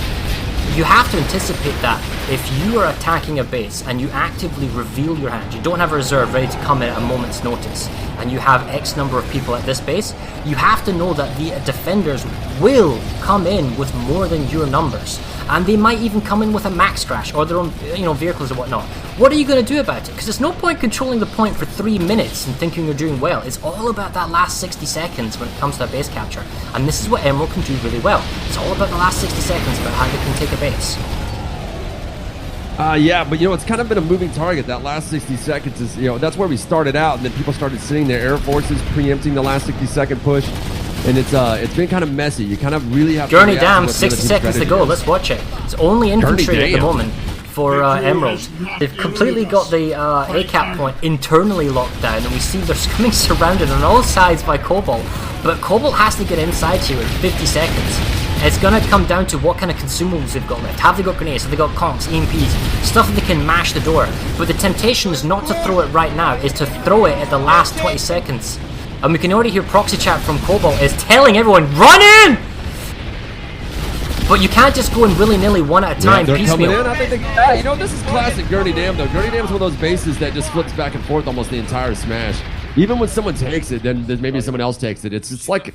You have to anticipate that if you are attacking a base and you actively reveal your hand, you don't have a reserve ready to come in at a moment's notice, and you have X number of people at this base, you have to know that the defenders will come in with more than your numbers. And they might even come in with a max crash or their own vehicles or whatnot. What are you going to do about it? Because there's no point controlling the point for 3 minutes and thinking you're doing well. It's all about that last 60 seconds when it comes to a base capture. And this is what Emerald can do really well. It's all about the last 60 seconds about how they can take a base. Yeah, but it's kind of been a moving target. That last 60 seconds is, that's where we started out, and then people started sitting there, Air Forces preempting the last 60-second push. And it's been kind of messy. You kind of really have Gurney to Dam, 60 seconds to go. Let's watch it. It's only infantry at the moment for Emerald. They've completely got the A-cap point internally locked down, and we see they're coming surrounded on all sides by Cobalt. But Cobalt has to get inside here in 50 seconds. It's going to come down to what kind of consumables they've got left. Have they got grenades? Have they got conks, EMPs? Stuff that they can mash the door. But the temptation is not to throw it right now, is to throw it at the last 20 seconds. And we can already hear proxy chat from Cobalt is telling everyone, run in! But you can't just go in willy-nilly one at a time, they're piecemeal. coming in. I think this is classic Gurney Dam, though. Gurney Dam's one of those bases that just flips back and forth almost the entire smash. Even when someone takes it, then maybe someone else takes it. It's like...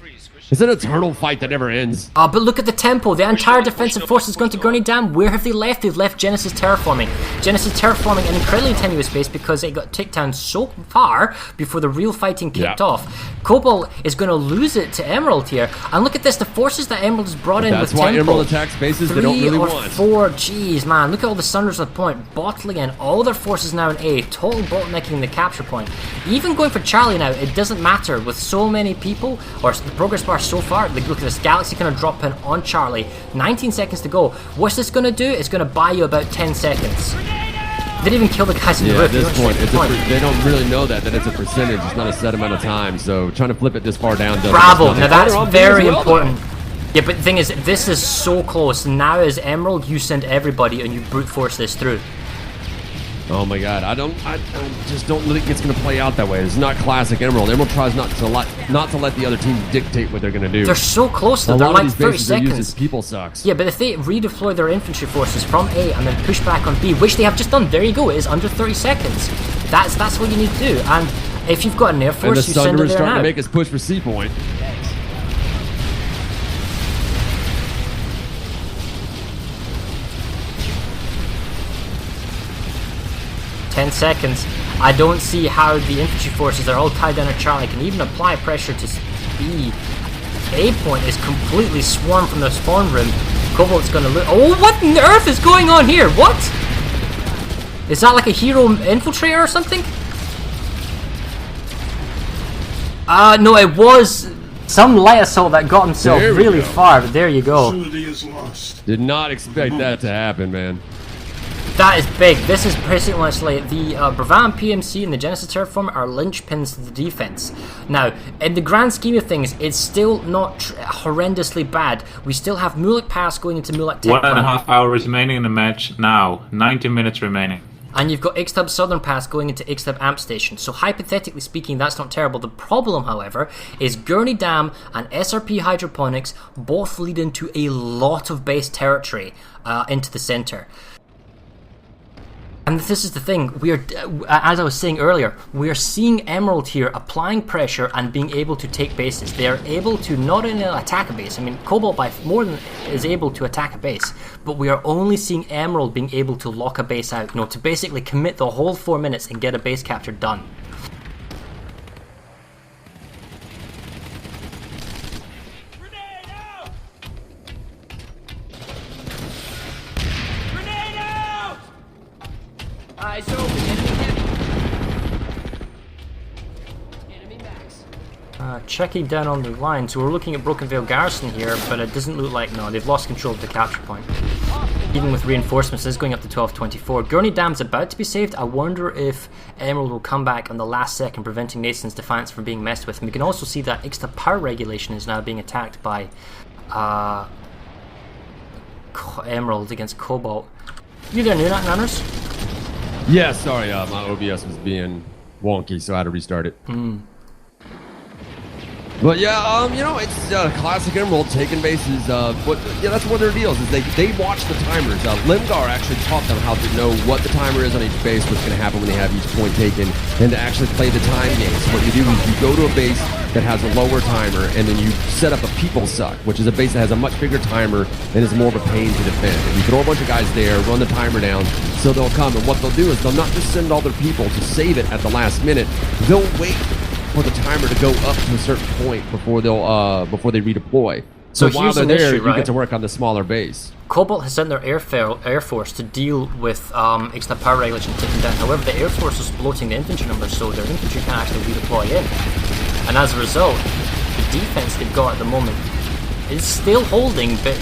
It's an eternal fight that never ends. But look at the tempo. The entire defensive force has gone to Gurney Dam. Where have they left? They've left Genesis terraforming. Genesis terraforming an incredibly tenuous base because it got ticked down so far before the real fighting kicked off. Cobalt is going to lose it to Emerald here. And look at this. The forces that Emerald has brought in with tempo. That's why Emerald attacks bases they don't really want. 3 or 4. Jeez, man. Look at all the Sunders on the point. Bottling in all their forces now in A. Total bottlenecking the capture point. Even going for Charlie now, it doesn't matter. With so many people, or the progress bar so far, look at this, Galaxy going to drop in on Charlie. 19 seconds to go. What's this going to do? It's going to buy you about 10 seconds. They didn't even kill the guys in the roof. At this point, they don't really know that it's a percentage. It's not a set amount of time. So trying to flip it this far down doesn't. Bravo. Now that's very important. Yeah, but the thing is, this is so close. Now as Emerald, you send everybody and you brute force this through. Oh my God! I just don't think it's going to play out that way. It's not classic Emerald. Emerald tries not to let the other team dictate what they're going to do. They're so close though. They're like 30 seconds. People sucks. Yeah, but if they redeploy their infantry forces from A and then push back on B, which they have just done, there you go. It is under 30 seconds. That's what you need to do. And if you've got an air force, you send it there now. And the Thunder is starting to make his push for C point. 10 seconds. I don't see how the infantry forces are all tied down at Charlie can even apply pressure to B. A point is completely swarmed from the spawn room. Cobalt's gonna lose. Oh, what on earth is going on here? What? Is that like a hero infiltrator or something? No, it was some light assault that got himself really far, but there you go. Did not expect that to happen, man. That is big. This is pretty much like the Bravain PMC and the Genesis Terraform are linchpins to the defense. Now, in the grand scheme of things, it's still not horrendously bad. We still have Mulek Pass going into Mulek Tech 1.5 hours remaining in the match now. 90 minutes remaining. And you've got Ixtab Southern Pass going into Ixtab Amp Station. So hypothetically speaking, that's not terrible. The problem, however, is Gurney Dam and SRP Hydroponics both lead into a lot of base territory into the center. And this is the thing, we are, as I was saying earlier, we are seeing Emerald here applying pressure and being able to take bases. They are able to not only attack a base, I mean, Cobalt by more than is able to attack a base, but we are only seeing Emerald being able to lock a base out, to basically commit the whole 4 minutes and get a base capture done. Eyes open, enemy heavy. Enemy max. Checking down on the line, so we're looking at Broken Vale Garrison here, but it doesn't look like, no, they've lost control of the capture point. Even with reinforcements, this is going up to 1224. Gurney Dam's about to be saved. I wonder if Emerald will come back on the last second, preventing Nathan's Defiance from being messed with. And we can also see that Ixtab Power Regulation is now being attacked by Emerald against Cobalt. You there, Nanners? Yeah, sorry, my OBS was being wonky, so I had to restart it. But yeah, it's classic Emerald taking bases. But yeah, that's one of their deals is they watch the timers. Limgar actually taught them how to know what the timer is on each base, what's going to happen when they have each point taken, and to actually play the time game. So what you do is you go to a base that has a lower timer, and then you set up a people suck, which is a base that has a much bigger timer and is more of a pain to defend. And you throw a bunch of guys there, run the timer down, so they'll come. And what they'll do is they'll not just send all their people to save it at the last minute. They'll wait for the timer to go up to a certain point before they redeploy. So while they're there, you get to work on the smaller base. Cobalt has sent their air force to deal with Ixtab Power Regulation taken down. However, the air force is bloating the infantry numbers, so their infantry can actually redeploy in. And as a result, the defense they've got at the moment is still holding, but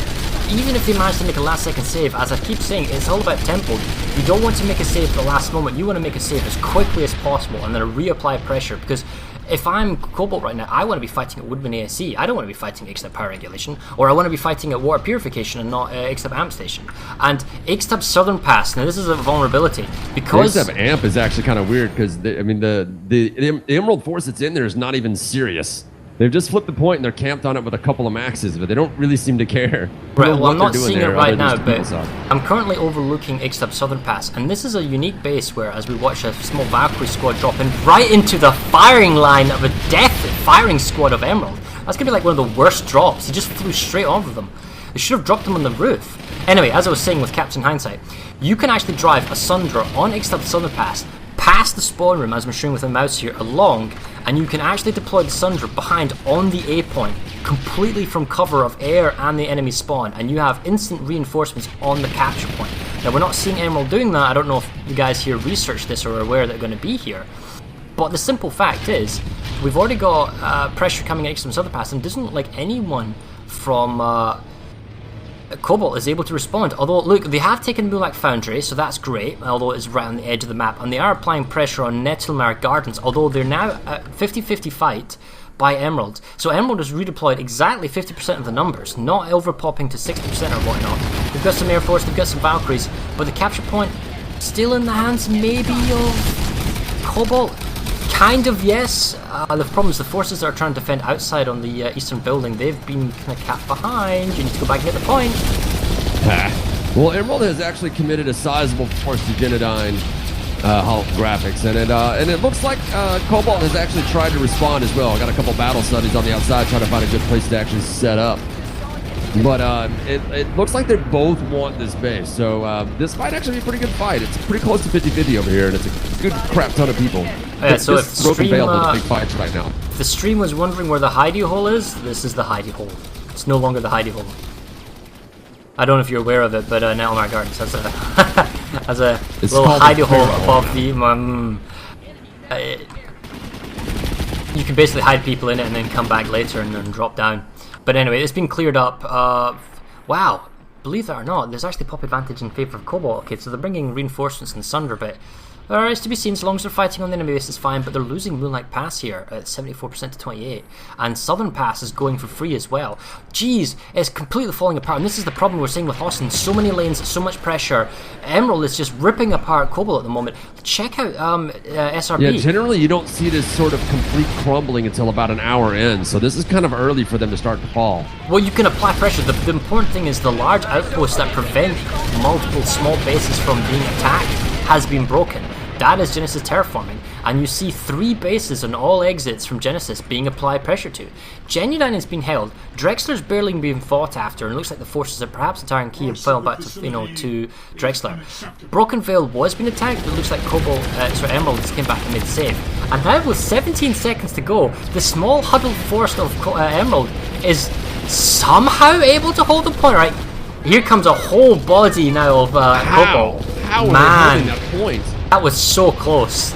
even if they manage to make a last second save, as I keep saying, it's all about tempo. You don't want to make a save at the last moment, you want to make a save as quickly as possible and then reapply pressure, because if I'm Cobalt right now, I want to be fighting at Woodman ASC. I don't want to be fighting Ixtab Power Regulation, or I want to be fighting at Water Purification and not Ixtab Amp Station. And Ixtab Southern Pass, now this is a vulnerability, because Ixtab Amp is actually kind of weird, because the Emerald Force that's in there is not even serious. They've just flipped the point and they're camped on it with a couple of maxes, but they don't really seem to care. Right, well, I'm not seeing it right now, but I'm currently overlooking Ixtab Southern Pass, and this is a unique base where, as we watch a small Valkyrie squad drop in right into the firing line of a death firing squad of Emerald. That's going to be like one of the worst drops. He just flew straight over them. They should have dropped him on the roof. Anyway, as I was saying with Captain Hindsight, you can actually drive a Sundra on Ixtab Southern Pass, past the spawn room, as I'm showing with a mouse here, along, and you can actually deploy the Sundra behind on the A point, completely from cover of air and the enemy spawn, and you have instant reinforcements on the capture point. Now, we're not seeing Emerald doing that. I don't know if you guys here researched this or are aware they're going to be here, but the simple fact is, we've already got pressure coming at Ixtab Southern Pass, and it doesn't look like anyone from Cobalt is able to respond. Although, look, they have taken Mulak Foundry, so that's great, although it's right on the edge of the map, and they are applying pressure on Nettlemar Gardens, although they're now at 50-50 fight by Emerald. So Emerald has redeployed exactly 50% of the numbers, not overpopping to 60% or whatnot. They've got some Air Force, they've got some Valkyries, but the capture point still in the hands maybe of Cobalt. Kind of, yes. The problem is the forces that are trying to defend outside on the eastern building, they've been kind of capped behind. You need to go back and get the point. Well, Emerald has actually committed a sizable force to Genodyne holographics, and it looks like Cobalt has actually tried to respond as well. I got a couple battle studies on the outside trying to find a good place to actually set up. But it looks like they both want this base, so this might actually be a pretty good fight. It's pretty close to 50-50 over here, and it's a good crap ton of people. Yeah, so if Broken Vale with big fights right now. If the stream was wondering where the hidey hole is, this is the hidey hole. It's no longer the hidey hole. I don't know if you're aware of it, but Nettlemar Gardens has a little hidey hole above the... you can basically hide people in it and then come back later and then drop down. But anyway, it's been cleared up. Wow. believe that or not, there's actually pop advantage in favour of Cobalt. Okay, so they're bringing reinforcements in Sunder, but it's to be seen. As long as they're fighting on the enemy base, it's fine, but they're losing Moonlight Pass here at 74% to 28, and Southern Pass is going for free as well. Jeez, it's completely falling apart, and this is the problem we're seeing with Hossin. So many lanes, so much pressure. Emerald is just ripping apart Cobalt at the moment. Check out SRP. Yeah, generally you don't see this sort of complete crumbling until about an hour in, so this is kind of early for them to start to fall. Well, you can apply pressure. The important thing is the large outposts that prevent multiple small bases from being attacked has been broken. That is Genesis terraforming, and you see 3 bases on all exits from Genesis being applied pressure to. Genuine is being held. Drexler's barely being fought after, and it looks like the forces of perhaps Iron Key have fell back to to Drexler. Broken Veil was being attacked, but it looks like Emerald just came back mid-save. And now with 17 seconds to go, the small huddled force of Emerald is somehow able to hold the point. Right, here comes a whole body now of Cobalt. How are Man, they holding that point? that was so close.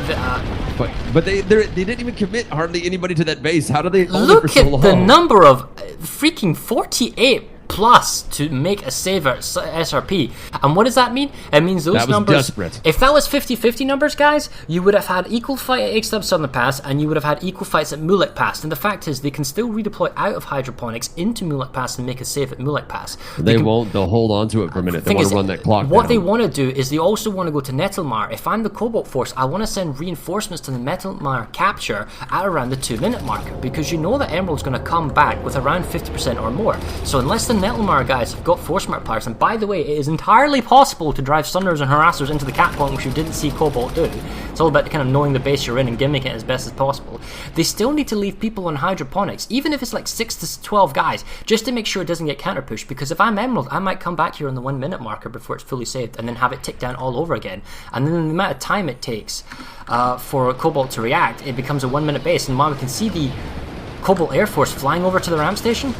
But they didn't even commit hardly anybody to that base. How do they hold it for Look so long? at the number of freaking 48 plus to make a save at SRP. And what does that mean? It means those That was numbers... desperate. If that was 50-50 numbers, guys, you would have had equal fight at Ixtab Southern Pass, and you would have had equal fights at Mulek Pass. And the fact is, they can still redeploy out of Hydroponics into Mulek Pass and make a save at Mulek Pass. They won't. They'll hold on to it for a minute. They want to run that clock What down. they want to do is they also want to go to Nettlemar. If I'm the Cobalt Force, I want to send reinforcements to the Nettlemar capture at around the 2-minute marker, because you know that Emerald's going to come back with around 50% or more. So unless the Nettlemar guys have got force multipliers, and by the way, it is entirely possible to drive Sunders and Harassers into the cap point, which you didn't see Cobalt do. It's all about kind of knowing the base you're in and gimmicking it as best as possible. They still need to leave people on Hydroponics, even if it's like 6 to 12 guys, just to make sure it doesn't get counter-pushed, because if I'm Emerald, I might come back here on the 1-minute marker before it's fully saved, and then have it tick down all over again. And then the amount of time it takes for Cobalt to react, it becomes a 1-minute base, and while we can see the Cobalt Air Force flying over to the ramp station...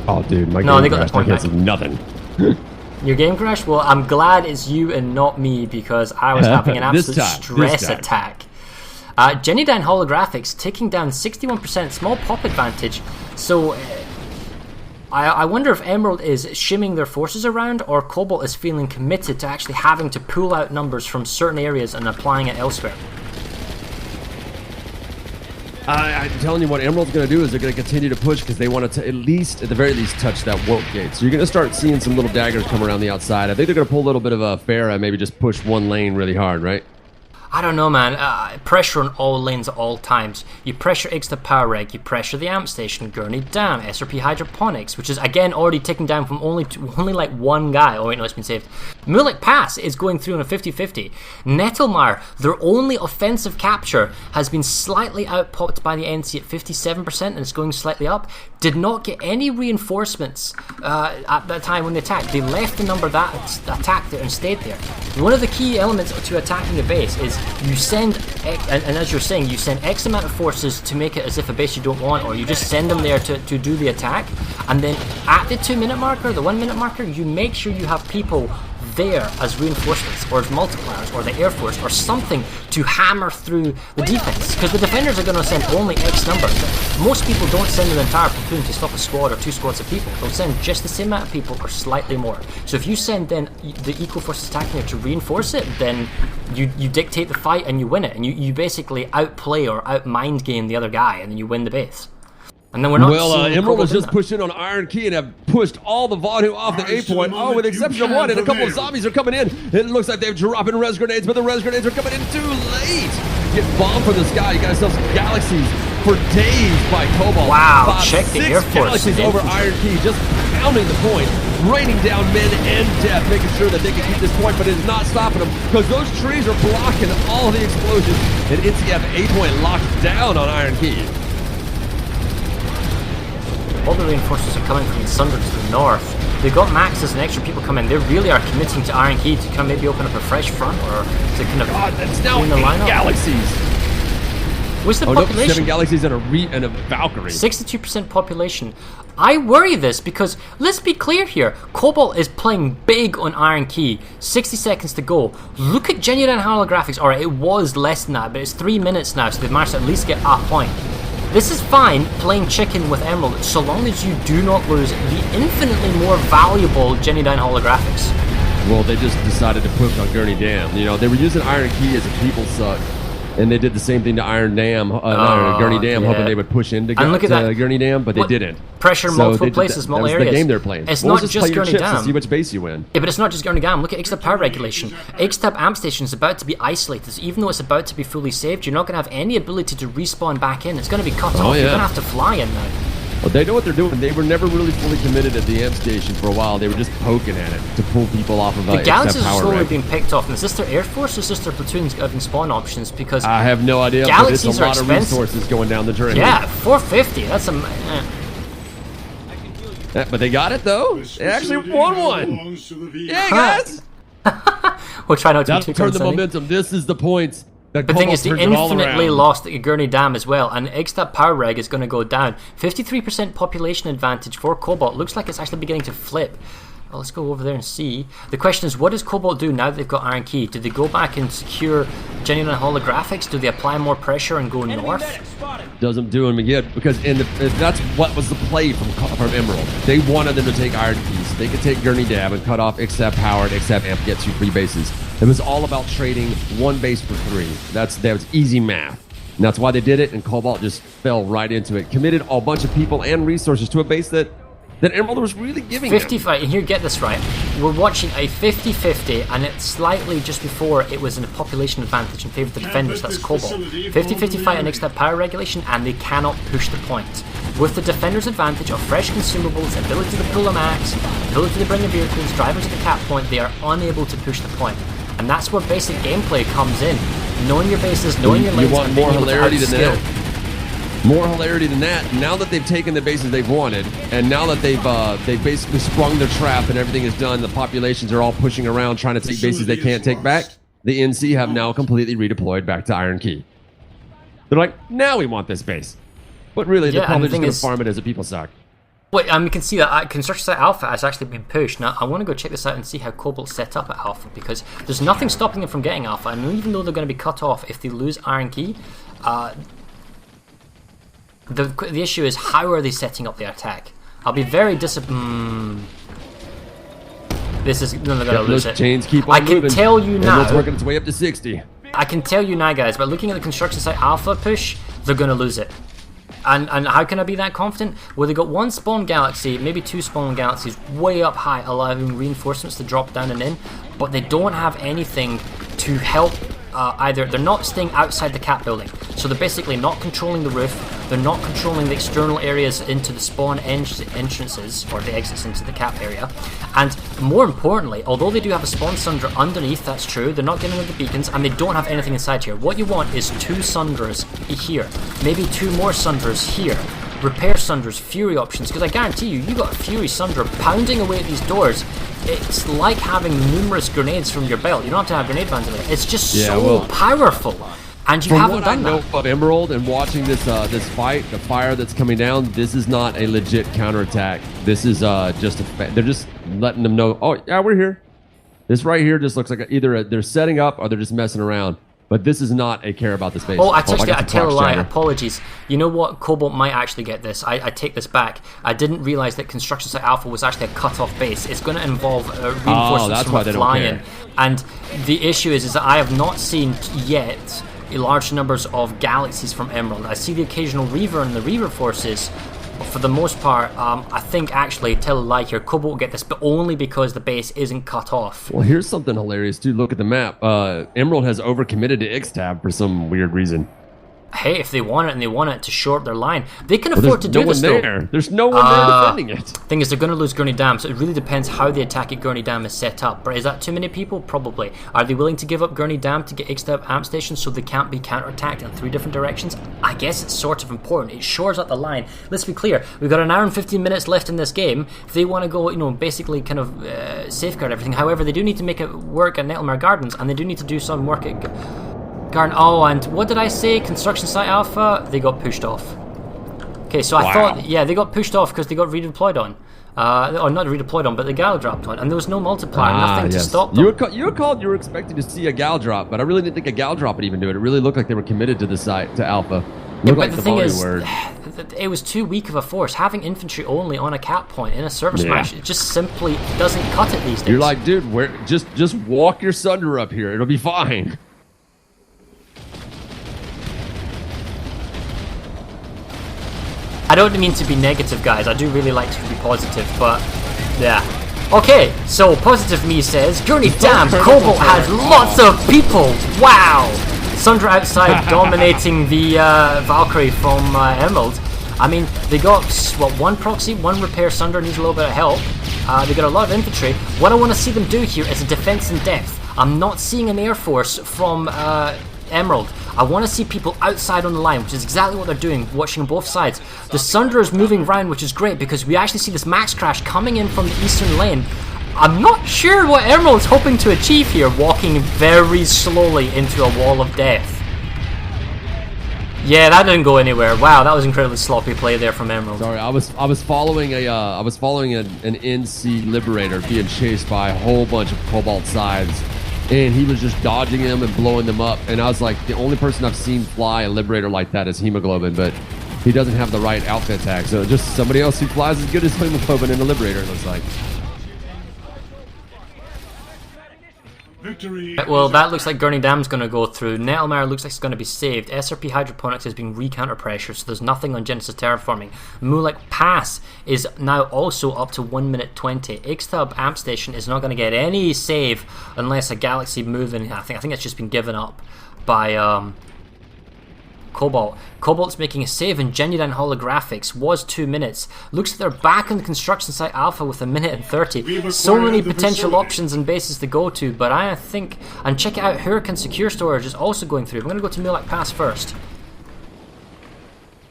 Oh, dude, my No, game they got the crashed. I point can't back. see nothing. Your game crashed? Well, I'm glad it's you and not me, because I was having an This absolute time, stress this time. attack. Genuine Holographics ticking down 61%, small pop advantage. So I wonder if Emerald is shimming their forces around, or Cobalt is feeling committed to actually having to pull out numbers from certain areas and applying it elsewhere. I'm telling you, what Emerald's going to do is they're going to continue to push, because they want to at the very least, touch that warp gate. So you're going to start seeing some little daggers come around the outside. I think they're going to pull a little bit of a Farah, maybe just push one lane really hard, right? I don't know, man. Pressure on all lanes at all times. You pressure Ixta Power Reg, you pressure the Amp Station, Gurney Dam, SRP Hydroponics, which is again already ticking down from only like one guy. Oh wait, no, it's been saved. Mulek Pass is going through on a 50-50. Nettlemar, their only offensive capture, has been slightly outpopped by the NC at 57%, and it's going slightly up. Did not get any reinforcements at that time when they attacked. They left the number that attacked it and stayed there. One of the key elements to attacking a base is you send, and as you're saying, you send X amount of forces to make it as if a base you don't want, or you just send them there to do the attack, and then at the 2-minute marker, the 1-minute marker, you make sure you have people there as reinforcements, or as multipliers, or the Air Force, or something to hammer through the defense, because the defenders are going to send only X number. Most people don't send an entire platoon to stop a squad or 2 squads of people. They'll send just the same amount of people or slightly more. So if you send then the equal forces attacking there to reinforce it, then you dictate the fight and you win it, and you basically outplay or out-mind game the other guy, and then you win the base. And then we're not seeing Emerald has Cobalt just in pushed in on Iron Key and have pushed all the Vadu off the A point. Oh, with the exception of one, and a couple of zombies are coming in. It looks like they're dropping res grenades, but the res grenades are coming in too late. Get bombed from the sky. You got yourself some galaxies for days by Cobalt. Wow, About check the 6 Air Force. galaxies over Iron Key, just pounding the point, raining down men and death, making sure that they can keep this point, but it is not stopping them, because those trees are blocking all the explosions, and NCF A point locked down on Iron Key. All the reinforcements are coming from Sunder to the north. They've got Maxes and extra people coming. They really are committing to Iron Key to kind of maybe open up a fresh front, or to kind of That's now clean the 8 lineup. galaxies. What's the Oh, no, population? 7 galaxies and a Valkyrie. 62% population. I worry this because, let's be clear here, Cobalt is playing big on Iron Key. 60 seconds to go. Look at Genuine Holographics. Alright, it was less than that, but it's 3 minutes now, so they've managed to at least get a point. This is fine playing chicken with Emerald, so long as you do not lose the infinitely more valuable Genuine holographics. Well, they just decided to put on Gurney Dam. You know, they were using Iron Key as a people suck, and they did the same thing to Gurney Dam, hoping they would push into Gurney Dam, but they didn't. Pressure multiple places, multiple areas. That's the game they're playing. It's not just Gurney Dam. To see which base you win. Yeah, but it's not just Gurney Dam. Look at X-Tab power regulation. X-Tab amp station is about to be isolated. So even though it's about to be fully saved, you're not going to have any ability to respawn back in. It's going to be cut off. You're going to have to fly in now. Well, they know what they're doing. They were never really fully committed at the amp station for a while. They were just poking at it to pull people off of the galaxies are slowly being picked off. And is this their Air Force or is this their platoons having spawn options? Because I have no idea. Galaxies but it's a lot of resources going down the drain. Yeah, 450. That's a. But they got it though. They actually won one. Yeah, guys. We'll try not to That'll turn the momentum. This is the points. But the thing is, they infinitely lost at Gurney Dam as well, and X-Tab power reg is going to go down. 53% population advantage for Cobalt. Looks like it's actually beginning to flip. Well, let's go over there and see. The question is, what does Cobalt do now that they've got Iron Key? Do they go back and secure Genuine holographics? Do they apply more pressure and go north? Doesn't do them yet, because that's what was the play from Emerald. They wanted them to take Iron Keys. So they could take Gurney Dam and cut off X-Tab power and X-Tab amp, get 2 free bases. It was all about trading 1 base for 3. That was easy math. And that's why they did it, and Cobalt just fell right into it. Committed a bunch of people and resources to a base that Emerald was really giving 55, and here, get this right. We're watching a 50-50, and it's slightly just before it was in a population advantage in favor of the defenders. That's Cobalt. 50-50 fight against that power regulation, and they cannot push the point. With the defenders' advantage of fresh consumables, ability to pull a max, ability to bring the vehicles, drivers to the cap point, they are unable to push the point. And that's where basic gameplay comes in. Knowing your bases, knowing your lanes, and more hilarity than that. More hilarity than that. Now that they've taken the bases they've wanted, and now that they've basically sprung their trap and everything is done, the populations are all pushing around trying to take bases they can't take back. The NC have now completely redeployed back to Iron Key. They're like, now we want this base, but really they're probably just going to farm it as a people suck. Wait, you can see that Construction Site Alpha has actually been pushed. Now, I want to go check this out and see how Cobalt's set up at Alpha, because there's nothing stopping them from getting Alpha, and even though they're going to be cut off if they lose Iron Key, the issue is, how are they setting up the attack? I'll be very disappointed. This is, no, they're going to lose it. Chains keep on I can moving. tell you now. It's working its way up to 60. I can tell you now, guys, by looking at the Construction Site Alpha push, they're going to lose it. And how can I be that confident? Well, they got 1 spawn galaxy, maybe 2 spawn galaxies way up high, allowing reinforcements to drop down and in, but they don't have anything to help either. They're not staying outside the cap building, so they're basically not controlling the roof, they're not controlling the external areas into the spawn entrances, or the exits into the cap area, and more importantly, although they do have a spawn sunder underneath, that's true, they're not getting rid of the beacons, and they don't have anything inside here. What you want is 2 sunders here, maybe 2 more sunders here, repair sunders, fury options, because I guarantee you got a fury sunder pounding away at these doors. It's like having numerous grenades from your belt. You don't have to have grenade bands in it. It's just so powerful, and you haven't done that. From what I know of Emerald and watching this fight, the fire that's coming down, this is not a legit counterattack. This is just they're just letting them know, oh yeah, we're here. This right here just looks like either they're setting up or they're just messing around. But this is not a care about the space. Oh, I touched it. I tell a lie. Apologies. You know what? Cobalt might actually get this. I take this back. I didn't realize that Construction Site Alpha was actually a cut-off base. It's going to involve reinforcements from a fly-in. And the issue is that I have not seen yet large numbers of galaxies from Emerald. I see the occasional Reaver and the Reaver forces. But for the most part, I think actually, tell a lie here, Cobalt will get this, but only because the base isn't cut off. Well, here's something hilarious, too. Look at the map. Emerald has overcommitted to X-Tab for some weird reason. Hey, if they want it and they want it to short their line, they can afford to do this, though. There's no one there defending it. Thing is, they're going to lose Gurney Dam, so it really depends how the attack at Gurney Dam is set up. But is that too many people? Probably. Are they willing to give up Gurney Dam to get X-Tab amp stations so they can't be counterattacked in 3 different directions? I guess it's sort of important. It shores up the line. Let's be clear. We've got an hour and 15 minutes left in this game. If they want to go, basically kind of safeguard everything. However, they do need to make it work at Nettlemere Gardens, and they do need to do some work at Garden. Oh, and what did I say? Construction Site Alpha? They got pushed off. Okay, so I thought, yeah, they got pushed off because they got redeployed on. Or not redeployed on, but the gal dropped on, and there was no multiplier, nothing to stop them. You were expecting to see a gal drop, but I really didn't think a gal drop would even do it. It really looked like they were committed to the site, to Alpha. Yeah, Looked but like the the thing volume is, word. it was too weak of a force. Having infantry only on a cap point in a ServerSmash, it just simply doesn't cut it these days. You're like, dude, just walk your Sunder up here. It'll be fine. I don't mean to be negative, guys. I do really like to be positive, but yeah. Okay, so positive me says, Gurney damn, Cobalt has lots of people. Wow. Sunder outside dominating the Valkyrie from Emerald. I mean, they got, what, one proxy, one repair. Sunder needs a little bit of help. They got a lot of infantry. What I want to see them do here is a defense in depth. I'm not seeing an air force from Emerald. I want to see people outside on the line, which is exactly what they're doing, watching both sides. The Sunder is moving around, which is great, because we actually see this max crash coming in from the eastern lane. I'm not sure what Emerald's hoping to achieve here, walking very slowly into a wall of death. Yeah, that didn't go anywhere. Wow, that was incredibly sloppy play there from Emerald. Sorry, I was following an NC Liberator being chased by a whole bunch of Cobalt sides, and he was just dodging them and blowing them up. And I was like, the only person I've seen fly a Liberator like that is Hemoglobin, but he doesn't have the right outfit tag. So just somebody else who flies as good as Hemoglobin in a Liberator, it looks like. Victory. Well, that looks like Gurney Dam's going to go through. Nettlemire looks like it's going to be saved. SRP Hydroponics is being re-counter pressure, so there's nothing on Genesis Terraforming. Mulek Pass is now also up to 1 minute 20. Ixtab Amp Station is not going to get any save unless a Galaxy moving. I think it's just been given up by Cobalt. Cobalt's making a save, and Genuine Holographics was 2 minutes. Looks like they're back in the construction site alpha with 1 minute and 30. So many potential options and bases to go to, but I think, and check it out, Hurricane Secure Storage is also going through. I'm going to go to Mulek Pass first.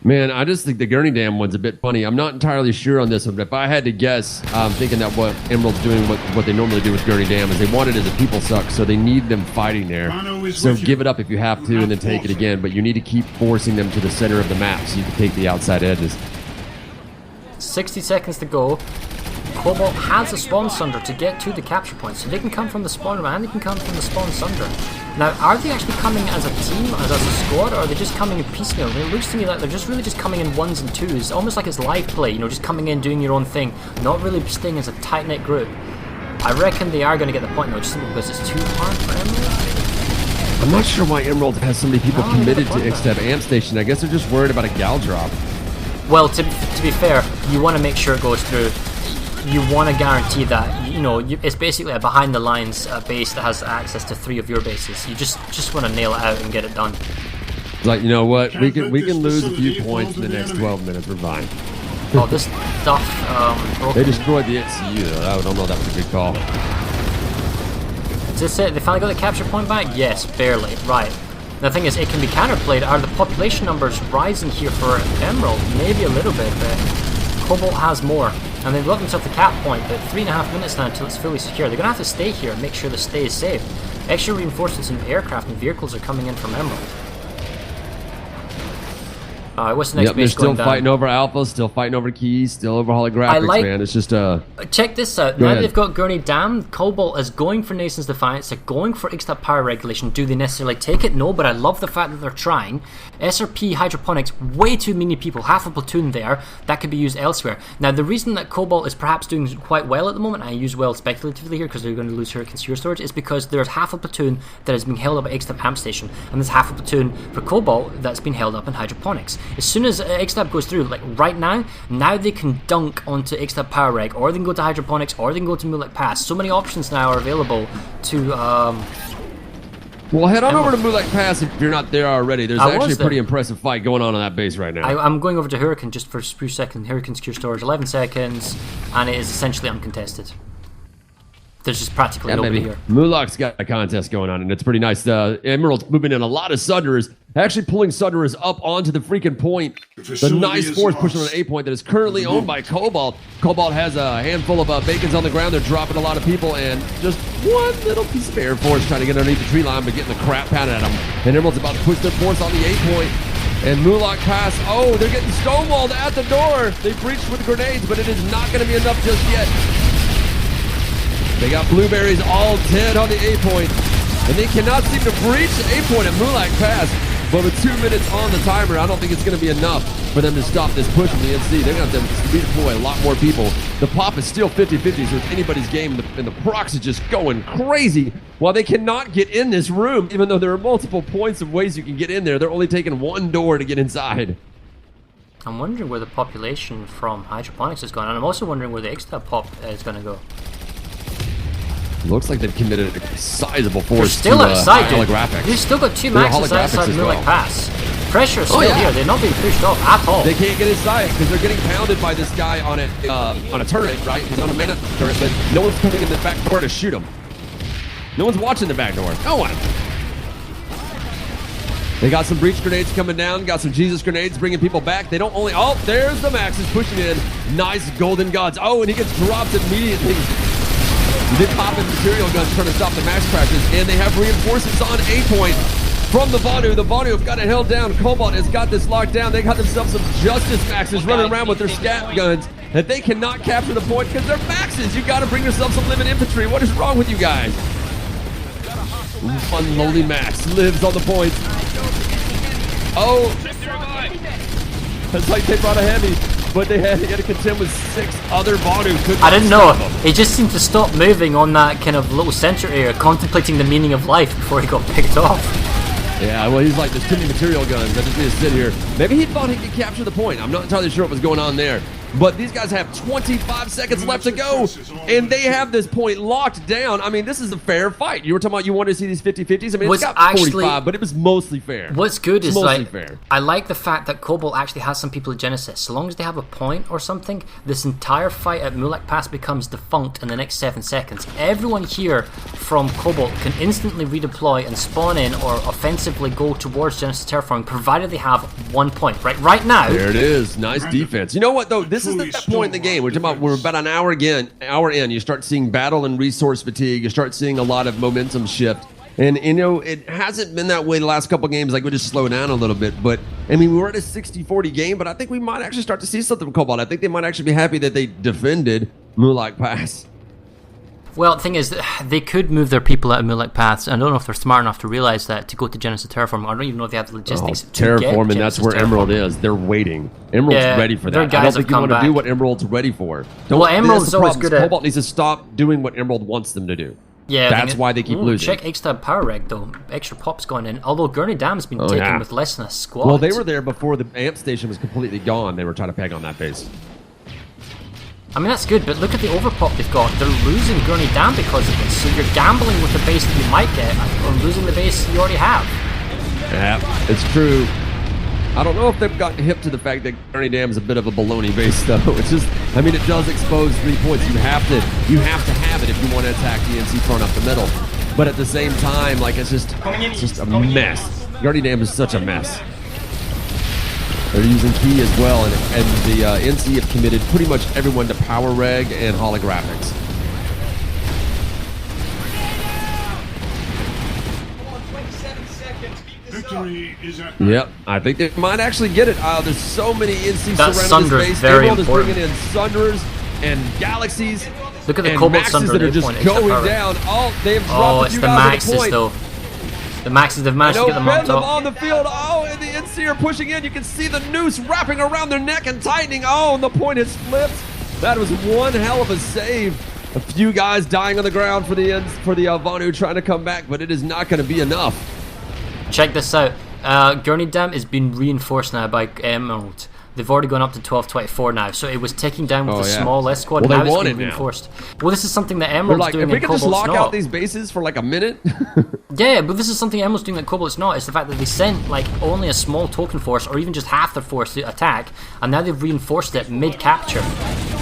Man, I just think the Gurney Dam one's a bit funny. I'm not entirely sure on this one, but if I had to guess, I'm thinking that what Emerald's doing, what they normally do with Gurney Dam, is they want it as a people suck, so they need them fighting there. So give it up if you have to, and then take it again, but you need to keep forcing them to the center of the map so you can take the outside edges. 60 seconds to go. Cobalt has a spawn Sunder to get to the capture point, so they can come from the spawn room and they can come from the spawn Sunder. Now, are they actually coming as a team, as a squad, or are they just coming in piecemeal? It looks to me like they're just really just coming in ones and twos, almost like it's live play, you know, just coming in, doing your own thing, not really staying as a tight-knit group. I reckon they are going to get the point though, just simply because it's too hard for Emerald. I'm not sure why Emerald has so many people committed to Ixtab Amp Station. I guess they're just worried about a gal drop. Well, to be fair, you want to make sure it goes through. You want to guarantee that, you know, it's basically a behind the lines base that has access to 3 of your bases. You just want to nail it out and get it done. Like, you know what, we can lose a few points in the next 12 minutes. We're fine. Oh, this stuff broken. They destroyed the HCU though. I don't know, that was a good call. Is this it? They finally got the capture point back? Yes, barely. Right. The thing is, it can be counterplayed. Are the population numbers rising here for Emerald? Maybe a little bit, but Cobalt has more. And they've got themselves the cap point, but 3.5 minutes now until it's fully secure. They're going to have to stay here and make sure the stay is safe. Extra reinforcements and aircraft and vehicles are coming in from Emerald. What's the next base they're still going down? fighting over Alpha, still fighting over Keys, still over Holographics, man. It's just Check this out. Now that they've got Gurney Dam, Cobalt is going for Nation's Defiance. They're going for Ixtab Power Regulation. Do they necessarily take it? No, but I love the fact that they're trying. SRP Hydroponics, way too many people, half a platoon there. That could be used elsewhere. Now, the reason that Cobalt is perhaps doing quite well at the moment, I use well speculatively here because they're going to lose Hurricane Secure Storage, is because there's half a platoon that is being held up at Ixtab Amp Station, and there's half a platoon for Cobalt that's been held up in Hydroponics. As soon as Ixtab goes through, like right now they can dunk onto Ixtab Power Reg, or they can go to Hydroponics, or they can go to Mulek Pass. So many options now are available to well, head on over to Mulek Pass if you're not there already. There's actually a pretty impressive fight going on that base right now. I'm going over to Hurricane just for a few seconds. Hurricane Secure Storage, 11 seconds, and it is essentially uncontested. There's just practically nobody here. Mulek's got a contest going on, and it's pretty nice. Emerald's moving in a lot of Sunderers, actually pulling Sunderers up onto the freaking point. The nice force pushing on an A point that is currently owned by Cobalt. Cobalt has a handful of bacons on the ground. They're dropping a lot of people, and just one little piece of air force trying to get underneath the tree line, but getting the crap pounded at them. And Emerald's about to push their force on the A point. And Mulek Pass, oh, they're getting stonewalled at the door. They breached with grenades, but it is not going to be enough just yet. They got blueberries all dead on the A point, and they cannot seem to breach the A point at Mulek Pass. But with 2 minutes on the timer, I don't think it's going to be enough for them to stop this push from the NC. They're going to have to redeploy a lot more people. The pop is still 50-50, so it's anybody's game, and the procs is just going crazy while they cannot get in this room, even though there are multiple points of ways you can get in there. They're only taking one door to get inside. I'm wondering where the population from hydroponics is going, and I'm also wondering where the extra pop is going to go. Looks like they've committed a sizable force They're still to outside, dude. holographics. They've still got 2 There are maxes holographics outside as Mulek well. Pass. Pressure is still yeah. here. They're not being pushed off at all. They can't get inside because they're getting pounded by this guy on a turret, right? He's on a mana turret, but no one's coming in the back door to shoot him. No one's watching the back door. No one. They got some breach grenades coming down, got some Jesus grenades bringing people back. They don't only... Oh, there's the Maxes pushing in. Nice golden gods. Oh, and he gets dropped immediately. They pop in material guns trying to stop the Max crashes, and they have reinforcements on A point from the Vanu. The Vanu have got it held down. Cobalt has got this locked down. They got themselves some Justice Maxes running around with their scat guns that they cannot capture the point because they're Maxes. You got to bring yourself some living infantry. What is wrong with you guys? Unloading Max lives on the point. Oh, that's like they brought a heavy, but they had to contend with 6 other Vanu. I didn't know. He just seemed to stop moving on that kind of little center area, contemplating the meaning of life before he got picked off. Yeah, well, he's like, there's too many material guns. I just need to sit here. Maybe he thought he could capture the point. I'm not entirely sure what was going on there. But these guys have 25 seconds left to go, and they have this point locked down. I mean, this is a fair fight. You were talking about you wanted to see these 50-50s. I mean, it's got 45, but it was mostly fair. What's good is, mostly like, fair. I like the fact that Cobalt actually has some people at Genesis. So long as they have a point or something, this entire fight at Mulek Pass becomes defunct in the next 7 seconds. Everyone here from Cobalt can instantly redeploy and spawn in or offensively go towards Genesis terraforming, provided they have 1 point. Right now. There it is. Nice defense. You know what, though? This is the point in the game. We're talking about, we're about an hour in. You start seeing battle and resource fatigue. You start seeing a lot of momentum shift. And, you know, it hasn't been that way the last couple games. Like, we just slow down a little bit. But, I mean, we were at a 60-40 game, but I think we might actually start to see something from Cobalt. I think they might actually be happy that they defended Mulek Pass. Well, the thing is, they could move their people out of Mulek Paths. I don't know if they're smart enough to realize that to go to Genesis Terraform. I don't even know if they have the logistics to Terraform, get and that's Genesis where Terraform. Emerald is. They're waiting. Emerald's ready for their that. guys I don't have think you come want to back. do what Emerald's ready for. Well, Emerald's always good at... Cobalt needs to stop doing what Emerald wants them to do. Yeah, that's why they keep losing. Check extra power reg though. Extra pop's going in. Although Gurney Dam's been taken with less than a squad. Well, they were there before the amp station was completely gone. They were trying to peg on that base. I mean, that's good, but look at the overpop they've got. They're losing Gurney Dam because of this. So you're gambling with the base that you might get or losing the base you already have. Yeah, it's true. I don't know if they've gotten hip to the fact that Gurney Dam is a bit of a baloney base, though. It's just, I mean, it does expose 3 points. You have to have it if you want to attack the NC front up the middle. But at the same time, like, it's just a mess. Gurney Dam is such a mess. They're using key as well, and the NC have committed pretty much everyone to power reg and holographics. Yep, I think they might actually get it. There's so many NC surrounding this base. Emerald is bringing in Sunders and Galaxies. Look at the and Cobalt Maxes Sunder that are just going down. Oh, they've dropped it's the Maxes though. The Maxes have managed to get them on top. On the field. Oh, and the NC are pushing in. You can see the noose wrapping around their neck and tightening. Oh, and the point has flipped. That was one hell of a save. A few guys dying on the ground for the Vanu trying to come back, but it is not going to be enough. Check this out. Gurney Dam is being reinforced now by Emerald. They've already gone up to 1224 now, so it was taking down with a small less squad. Well, now they it's want being it reinforced. Well, this is something that Emerald's doing. If we could just Cobalt's lock not. out these bases for like a minute. Yeah, but this is something Emerald's doing that Cobalt's not. It's the fact that they sent like only a small token force, or even just half their force to attack, and now they've reinforced it mid-capture.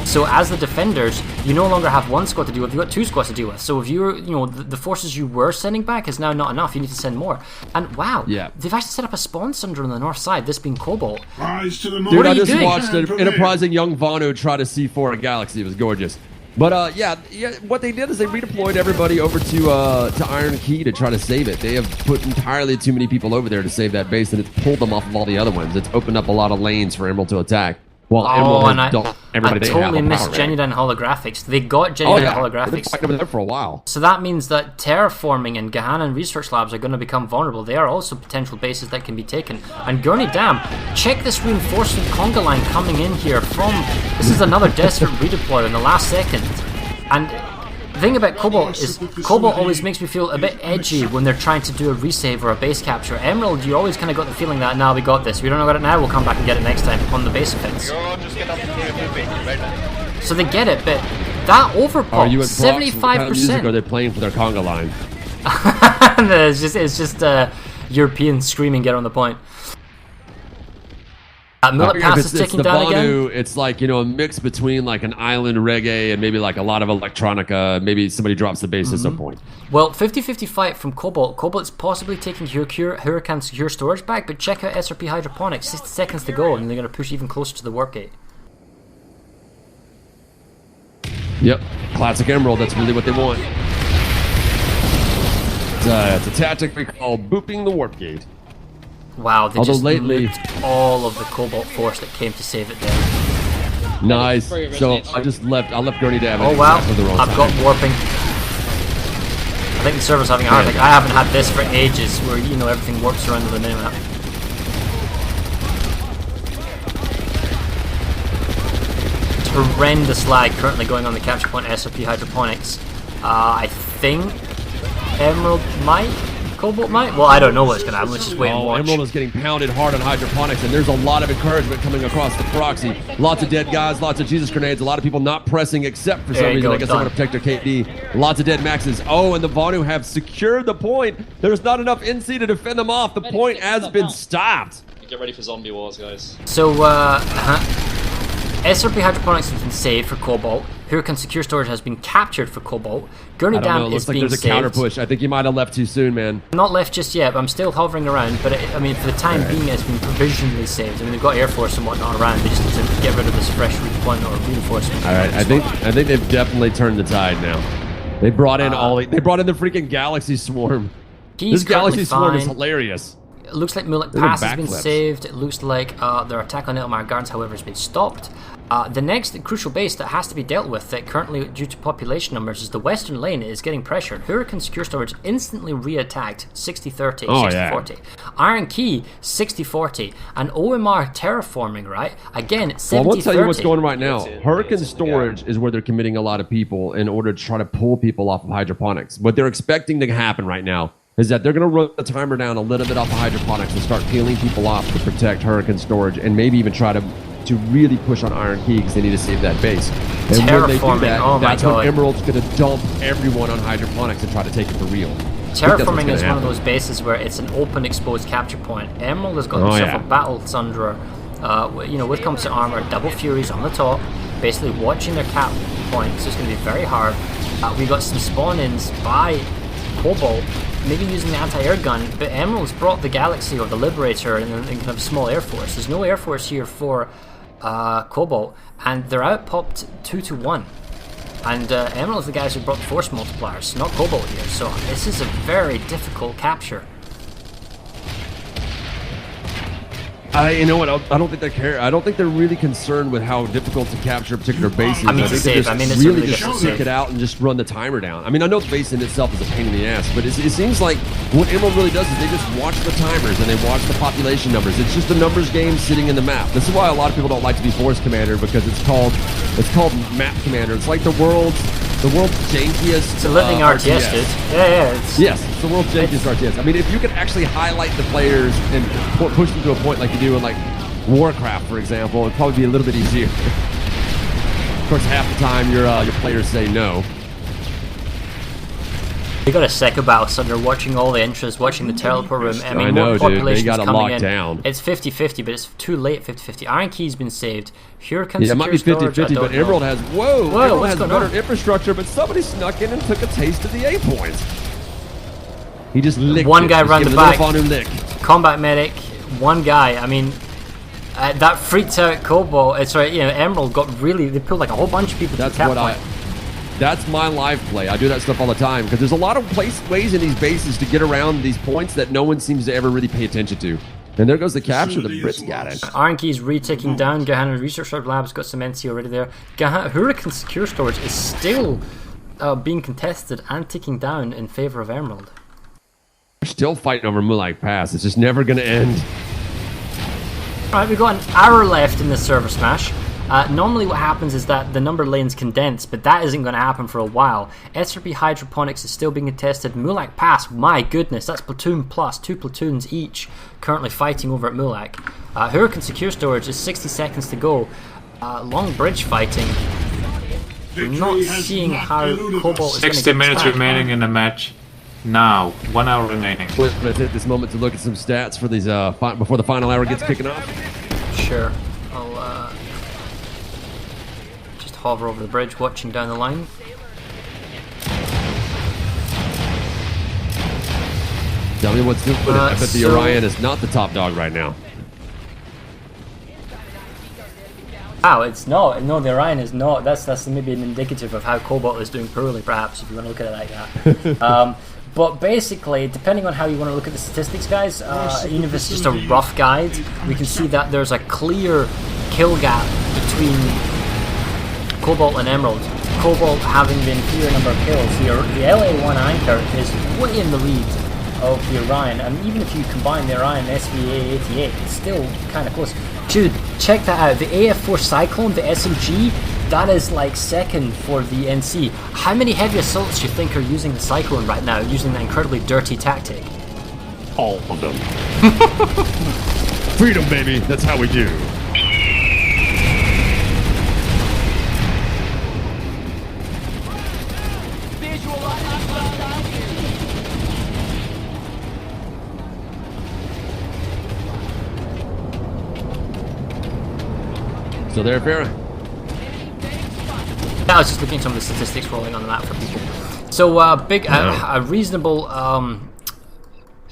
So as the defenders, you no longer have one squad to deal with, you've got 2 squads to deal with. So if you're, the forces you were sending back is now not enough, you need to send more. And wow, they've actually set up a spawn sunder on the north side, this being Cobalt. Rise to the Dude, I just watched an enterprising young Vanu try to C4 a Galaxy. It was gorgeous. But yeah, what they did is they redeployed everybody over to Iron Key to try to save it. They have put entirely too many people over there to save that base, and it's pulled them off of all the other ones. It's opened up a lot of lanes for Emerald to attack. Well, Emerald Oh, and has dumped I everybody they totally have on missed power rank. Genuine Holographics. They got Oh, Genuine yeah. They've been Holographics. fighting over there for a while. So that means that Terraforming and Gahanan Research Labs are going to become vulnerable. They are also potential bases that can be taken. And Gurney Dam, check this reinforcement conga line coming in here from... This is another desperate redeploy in the last second. And the thing about Cobalt is Cobalt always makes me feel a bit edgy when they're trying to do a resave or a base capture. Emerald, you always kind of got the feeling that, now we got this. We don't know about it now, we'll come back and get it next time on the base offense. So they get it, but that overpop, Are you in What kind of 75%. music are they playing for their conga line? it's just European screaming, get on the point. Millet Pass is ticking the down again. Vanu, it's like, you know, a mix between like an island reggae and maybe like a lot of electronica. Maybe somebody drops the bass at some point. Well, 50-50 fight from Cobalt. Cobalt's possibly taking Hurricane Secure Storage back, but check out SRP Hydroponics. 60 seconds to go, and they're going to push even closer to the work gate. Yep, classic Emerald. That's really what they want. It's a tactic we call booping the warp gate. Wow, they Although just lately- nuked all of the Cobalt force that came to save it there. Nice. So I left Gurney Dam. Oh wow, for the wrong I've got time. warping. I think the server's having a hard time. I haven't had this for ages, where, you know, everything warps around the minimap. Horrendous lag currently going on the capture point SRP Hydroponics. I think Emerald might, Cobalt might. Well, I don't know what's going to happen. Let's just wait and watch. Emerald is getting pounded hard on hydroponics, and there's a lot of encouragement coming across the proxy. Lots of dead guys, lots of Jesus grenades, a lot of people not pressing except for some There you reason. go, I guess they want done. to protect their KD. Lots of dead maxes. Oh, and the Vanu have secured the point. There's not enough NC to defend them off. The point has been stopped. Get ready for zombie wars, guys. So, SRP Hydroponics has been saved for Cobalt. Hurricane Secure Storage has been captured for Cobalt. Gurney I don't know. Dam It is looks like being there's a counter saved. push. I think you might have left too soon, man. Not left just yet, but I'm still hovering around. But I mean, for the time being, it's been provisionally saved. I mean, they've got Air Force and whatnot around. They just need to get rid of this fresh redeployment or reinforcement. All right, I think they've definitely turned the tide now. They brought in they brought in the freaking Galaxy Swarm. He's This Galaxy currently Swarm is fine. hilarious. It looks like Mulek They're doing Pass has been backflips. saved. It looks like their attack on Elmar Gardens, however, has been stopped. The next crucial base that has to be dealt with, that currently, due to population numbers, is the Western Lane. Is getting pressured. Hurricane Secure Storage instantly re-attacked 60-30, Oh, 60-40. Iron Key 60-40, and OMR terraforming, right? Again, 70-30. Well, I will tell you what's going on right now. That's it. Hurricane That's it. Storage is where they're committing a lot of people in order to try to pull people off of hydroponics. What they're expecting to happen right now is that they're going to run the timer down a little bit off of hydroponics and start peeling people off to protect Hurricane Storage, and maybe even try to really push on Iron Key because they need to save that base. And when they do Terraforming, that, oh my that's when God. Emerald's going to dump everyone on hydroponics and try to take it for real. Terraforming is one of happen. those bases where it's an open exposed capture point. Emerald has got Oh, himself yeah. a Battle Thunderer, you know, with composite armor, double Furies on the top, basically watching their cap point, so it's going to be very hard. We got some spawn-ins by Cobalt, maybe using the anti-air gun, but Emerald's brought the Galaxy or the Liberator and kind of a small air force. There's no air force here for Cobalt, and they're outpopped 2-1. And Emerald's the guys who brought the force multipliers, not Cobalt here, so this is a very difficult capture. You know what? I don't think they care. I don't think they're really concerned with how difficult to capture a particular base is. I mean, I to think they save. just I mean, it's a really really just difficult stick save. it out and just run the timer down. I mean, I know the base in itself is a pain in the ass, but it seems like what Emerald really does is they just watch the timers and they watch the population numbers. It's just a numbers game sitting in the map. This is why a lot of people don't like to be Force Commander, because it's called Map Commander. It's like the world's jankiest. It's a living RTS, dude. Yeah, it's... Yes, it's the world's jankiest RTS. I mean, if you could actually highlight the players and push them to a point like you do in like Warcraft, for example, it'd probably be a little bit easier. Of course, half the time your players say no. They got a second battle, so they're watching all the entries, watching the teleport room. I mean, I know, more dude. population They is got it coming locked in. down. It's 50-50, but it's too late 50-50. Iron Key's been saved. Hurricane Yeah, it might be Secure Storage, 50-50, I but don't know. Emerald has Emerald what's has going better on? infrastructure, but somebody snuck in and took a taste of the A points. He just licked One it. guy Just ran gave the it a little back. Vanu lick. Combat medic, one guy. I mean, that freaked out Cobalt. It's right, you know, Emerald got really. They pulled like a whole bunch of people to That's the cap what point. That's my live play. I do that stuff all the time because there's a lot of ways in these bases to get around these points that no one seems to ever really pay attention to. And there goes the capture. The Brits got it. Iron Key's re-ticking down. Gahan Research Lab's got some NC already there. Hurricane Secure Storage is still being contested and ticking down in favor of Emerald. We're still fighting over Mulak Pass. It's just never going to end. Alright, we've got an hour left in this ServerSmash. Normally what happens is that the number lanes condense, but that isn't going to happen for a while. SRP Hydroponics is still being contested. Mulak Pass, my goodness, that's platoon plus, 2 platoons each currently fighting over at Mulak. Hurricane Secure Storage is 60 seconds to go. Long bridge fighting. I'm not seeing how Cobalt is 60 minutes remaining in the match. Now, 1 hour remaining. Let's take this moment to look at some stats for these before the final hour gets kicking off. Sure. I'll just hover over the bridge, watching down the line. Tell me what's doing with it. I bet the Orion is not the top dog right now. Wow, it's not. No, the Orion is not. That's maybe an indicative of how Cobalt is doing poorly, perhaps, if you want to look at it like that. But basically, depending on how you want to look at the statistics, guys, even if it's just a rough guide, we can see that there's a clear kill gap between Cobalt and Emerald. Cobalt having the inferior number of kills. The LA1 anchor is way in the lead of the Orion, and even if you combine the Orion and SVA-88, it's still kind of close. Dude, check that out. The AF4 Cyclone, the SMG, that is like second for the NC. How many heavy assaults do you think are using the Cyclone right now, using that incredibly dirty tactic? All of them. Freedom, baby. That's how we do. Still there, Farrah? I was just looking at some of the statistics rolling on the map for people. So, a reasonable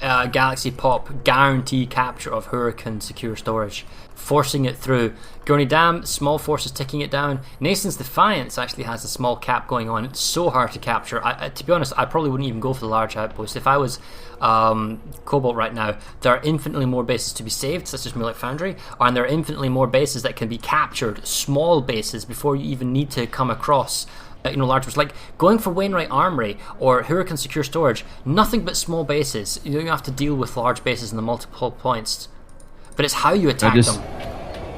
Galaxy Pop guarantee capture of Hurricane Secure Storage, forcing it through. Gurney Dam, small forces ticking it down. Nason's Defiance actually has a small cap going on. It's so hard to capture. To be honest, I probably wouldn't even go for the large outpost. If I was Cobalt right now, there are infinitely more bases to be saved, such as Mulak Foundry, and there are infinitely more bases that can be captured, small bases, before you even need to come across large ones. Like going for Wainwright Armory or Hurricane Secure Storage, nothing but small bases. You don't have to deal with large bases in the multiple points. But it's how you attack them.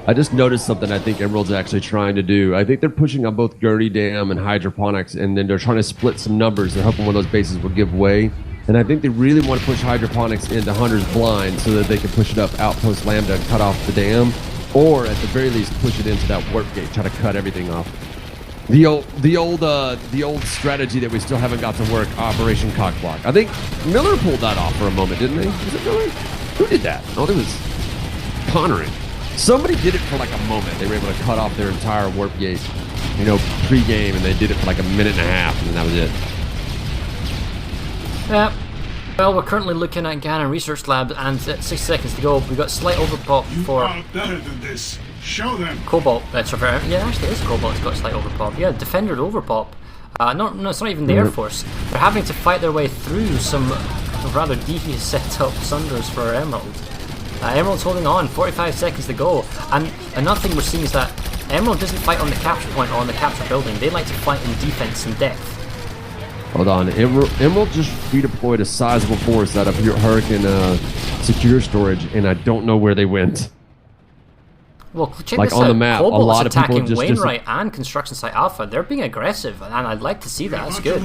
I just noticed something I think Emerald's actually trying to do. I think they're pushing on both Gurney Dam and Hydroponics, and then they're trying to split some numbers. They're hoping one of those bases will give way. And I think they really want to push Hydroponics into Hunter's Blind so that they can push it up Outpost Lambda and cut off the dam. Or at the very least push it into that warp gate, try to cut everything off. The old strategy that we still haven't got to work, Operation Cockblock. I think Miller pulled that off for a moment, didn't they? Was it Miller? Who did that? Oh, it was Connery. Somebody did it for like a moment. They were able to cut off their entire warp gate, pre-game, and they did it for like a minute and a half, and that was it. Yeah. Well, we're currently looking at Gannon Research Lab, and 6 seconds to go. We've got slight overpop for better than this. Show them. Cobalt. Yeah, actually, it is Cobalt. It's got slight overpop. Yeah, Defender overpop. No, it's not even the Air Force. They're having to fight their way through some rather devious set-up Sunders for Emerald. Emerald's holding on, 45 seconds to go. And another thing we're seeing is that Emerald doesn't fight on the capture point or on the capture building. They like to fight in defense and depth. Hold on, Emerald just redeployed a sizable force out of Hurricane Secure Storage, and I don't know where they went. Well, check like this on out. the map, Cobalt's a lot of people attacking just Wainwright and Construction Site Alpha. They're being aggressive, and I'd like to see that. That's good.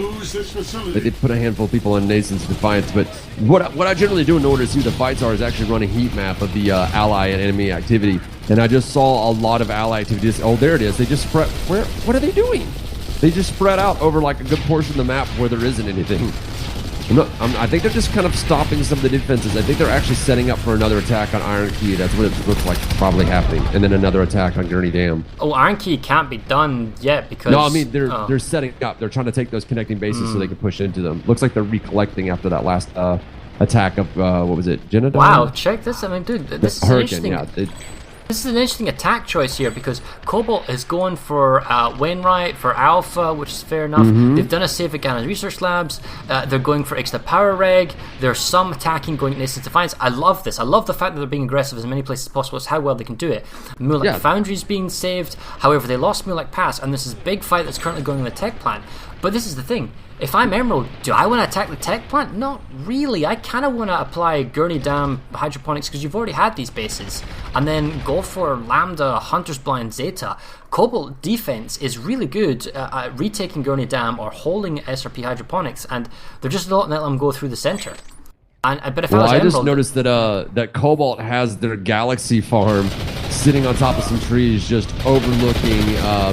They did put a handful of people on Nason's Defiance, but what I generally do in order to see what the fights are is actually run a heat map of the ally and enemy activity, and I just saw a lot of ally activity. Oh, there it is. They just spread. What are they doing? They just spread out over like a good portion of the map where there isn't anything. I think they're just kind of stopping some of the defenses. I think they're actually setting up for another attack on Iron Key. That's what it looks like probably happening. And then another attack on Gurney Dam. Oh, Iron Key can't be done yet because... No, I mean, they're setting up. They're trying to take those connecting bases so they can push into them. Looks like they're recollecting after that last attack of, what was it, Genodon? Wow, check this. I mean, dude, this is Hurricane, interesting. yeah. This is an interesting attack choice here because Cobalt is going for Wainwright, for Alpha, which is fair enough. They've done a save at Gannon Research Labs. They're going for Extra Power Reg. There's some attacking going at Nascent Defiance. I love this. I love the fact that they're being aggressive as many places as possible. It's how well they can do it. Mulak Foundry is being saved. However, they lost Mulak Pass, and this is a big fight that's currently going on the tech plant. But this is the thing. If I'm Emerald, do I want to attack the tech plant? Not really. I kind of want to apply Gurney Dam Hydroponics because you've already had these bases. And then go for Lambda, Hunter's Blind, Zeta. Cobalt defense is really good at retaking Gurney Dam or holding SRP Hydroponics, and they're just not letting them go through the center. But if I Emerald, just noticed that that Cobalt has their Galaxy farm sitting on top of some trees, just overlooking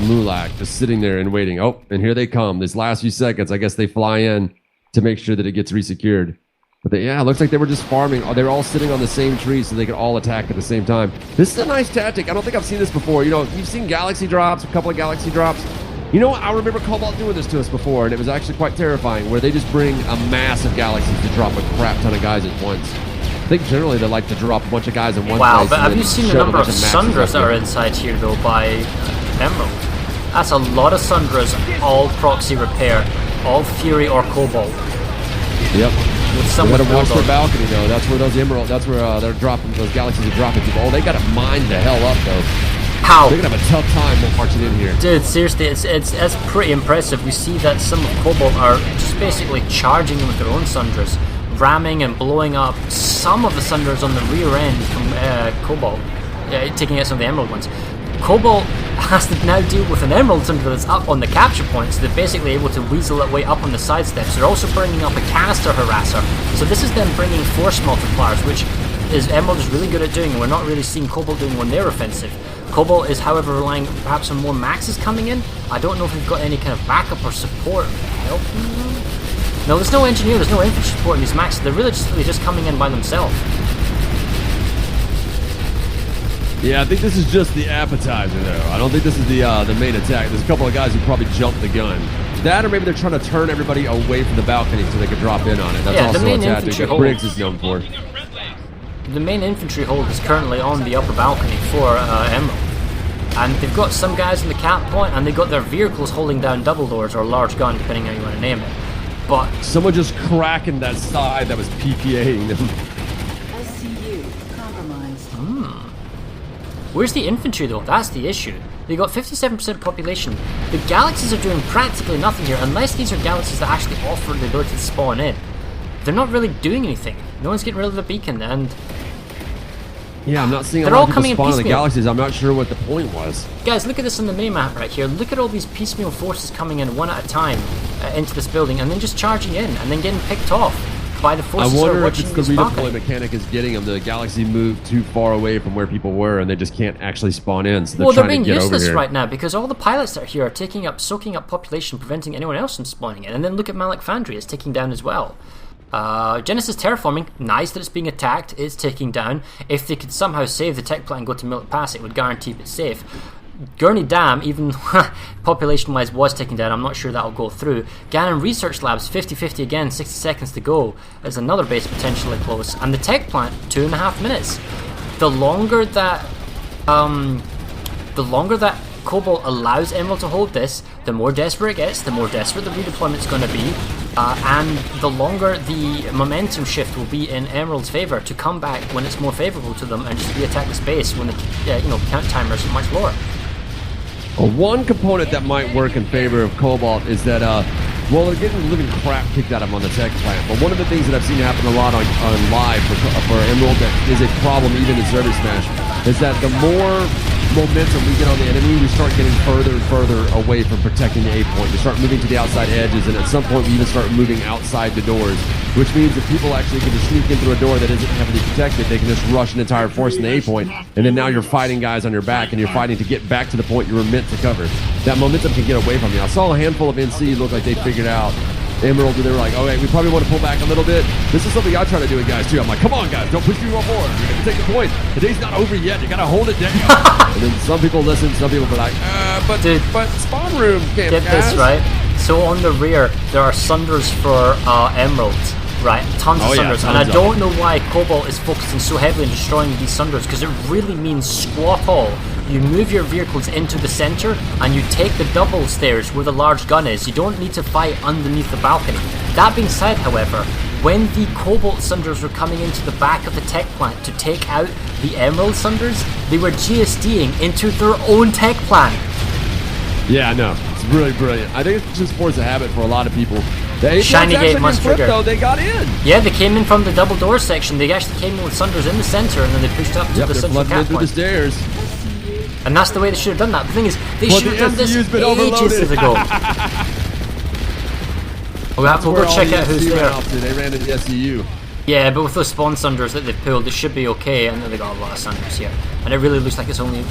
Mulak, just sitting there and waiting. Oh, and here they come. This last few seconds, I guess they fly in to make sure that it gets resecured. But it looks like they were just farming. They were all sitting on the same tree so they could all attack at the same time. This is a nice tactic. I don't think I've seen this before. You know, you've seen Galaxy drops, a couple of Galaxy drops. You know what? I remember Cobalt doing this to us before, and it was actually quite terrifying, where they just bring a mass of Galaxies to drop a crap ton of guys at once. I think generally they like to drop a bunch of guys in one place. Wow, but have you seen the number of Sundras that are inside here, though, by Emerald? That's a lot of Sundras, all proxy repair, all Fury or Cobalt. Yep. With They gotta watch their balcony, though. That's where those Emerald, that's where they're dropping, those Galaxies are dropping people. Oh, they gotta mine the hell up, though. How? They're gonna have a tough time marching in here. Dude, seriously, it's pretty impressive. We see that some of Cobalt are just basically charging them with their own Sundras, ramming and blowing up some of the Sundras on the rear end from Cobalt, taking out some of the Emerald ones. Cobalt has to now deal with an Emerald Sundra that's up on the capture point, so they're basically able to weasel that way up on the side steps. They're also bringing up a canister harasser, so this is them bringing force multipliers, which Emerald is really good at doing, and we're not really seeing Cobalt doing when they're offensive. Cobalt is, however, relying perhaps on more maxes coming in. I don't know if we've got any kind of backup or support helping them. No, there's no engineer, there's no infantry support in these maxes. They're really just coming in by themselves. Yeah, I think this is just the appetizer, though. I don't think this is the main attack. There's a couple of guys who probably jumped the gun. That, or maybe they're trying to turn everybody away from the balcony so they can drop in on it. That's also a tactic that Briggs is known for. The main infantry hold is currently on the upper balcony for Emerald. And they've got some guys in the cap point, and they've got their vehicles holding down double doors or large gun, depending how you want to name it. But someone just cracking that side that was PPAing them. SCU compromised. Where's the infantry, though? That's the issue. They got 57% population. The Galaxies are doing practically nothing here, unless these are Galaxies that actually offer the ability to spawn in. They're not really doing anything. No one's getting rid of the beacon, and yeah, I'm not seeing a lot of people spawn on the Galaxies. I'm not sure what the point was. Guys, look at this on the minimap right here. Look at all these piecemeal forces coming in one at a time into this building, and then just charging in, and then getting picked off by the forces. I wonder if it's the redeploy mechanic is getting them. The Galaxy moved too far away from where people were, and they just can't actually spawn in. So they're being useless right now because all the pilots that are here are soaking up population, preventing anyone else from spawning in. And then look at Malak Foundry; it's taking down as well. Genesis terraforming, nice that it's being attacked, it's taking down. If they could somehow save the tech plant and go to Millet Pass, it would guarantee it's safe. Gurney Dam, even population-wise, was taken down. I'm not sure that'll go through. Gannon Research Labs, 50-50 again, 60 seconds to go. There's another base potentially close. And the tech plant, 2.5 minutes. The longer that Cobalt allows Emerald to hold this, the more desperate it gets, the more desperate the redeployment's going to be, and the longer the momentum shift will be in Emerald's favor to come back when it's more favorable to them and just re-attack the space when the count timers are much lower. Well, one component that might work in favor of Cobalt is that, they're getting living crap kicked out of them on the tech plant. But one of the things that I've seen happen a lot on live for Emerald that is a problem even in ServerSmash is that the more momentum we get on the enemy, we start getting further and further away from protecting the A point. We start moving to the outside edges, and at some point we even start moving outside the doors, which means if people actually can just sneak in through a door that isn't heavily protected, they can just rush an entire force in the A point, and then now you're fighting guys on your back, and you're fighting to get back to the point you were meant to cover. That momentum can get away from you. I saw a handful of NC look like they figured out Emerald, and they were like, okay, we probably want to pull back a little bit. This is something I try to do with guys, too. I'm like, come on, guys, don't push me one more. You're going to take the point. The day's not over yet. You got to hold it down. And then some people listen, some people be like, but spawn room can't, get guys. This right. So on the rear, there are Sunders for Emerald. right? Tons of Oh, yeah, Sunders, and tons I of don't know why Cobalt is focusing so heavily on destroying these Sunders, because it really means squat all. You move your vehicles into the center, and you take the double stairs where the large gun is. You don't need to fight underneath the balcony. That being said, however, when the Cobalt Sunders were coming into the back of the tech plant to take out the Emerald Sunders, they were GSDing into their own tech plant. Yeah, I know. It's really brilliant. I think it's just force a habit for a lot of people. The Shiny gate must trigger. Though, they got in. Yeah, they came in from the double door section. They actually came in with Sunders in the center, and then they pushed up to the central cap through the point. stairs. And that's the way they should have done that. The thing is, they Well, should have the done this SCU's been ages overloaded. ago. We'll go check out who's there. They ran into the SCU. Yeah, but with those spawn Sunders that they've pulled, they should be okay. I know they got a lot of Sunders here. And it really looks like it's only...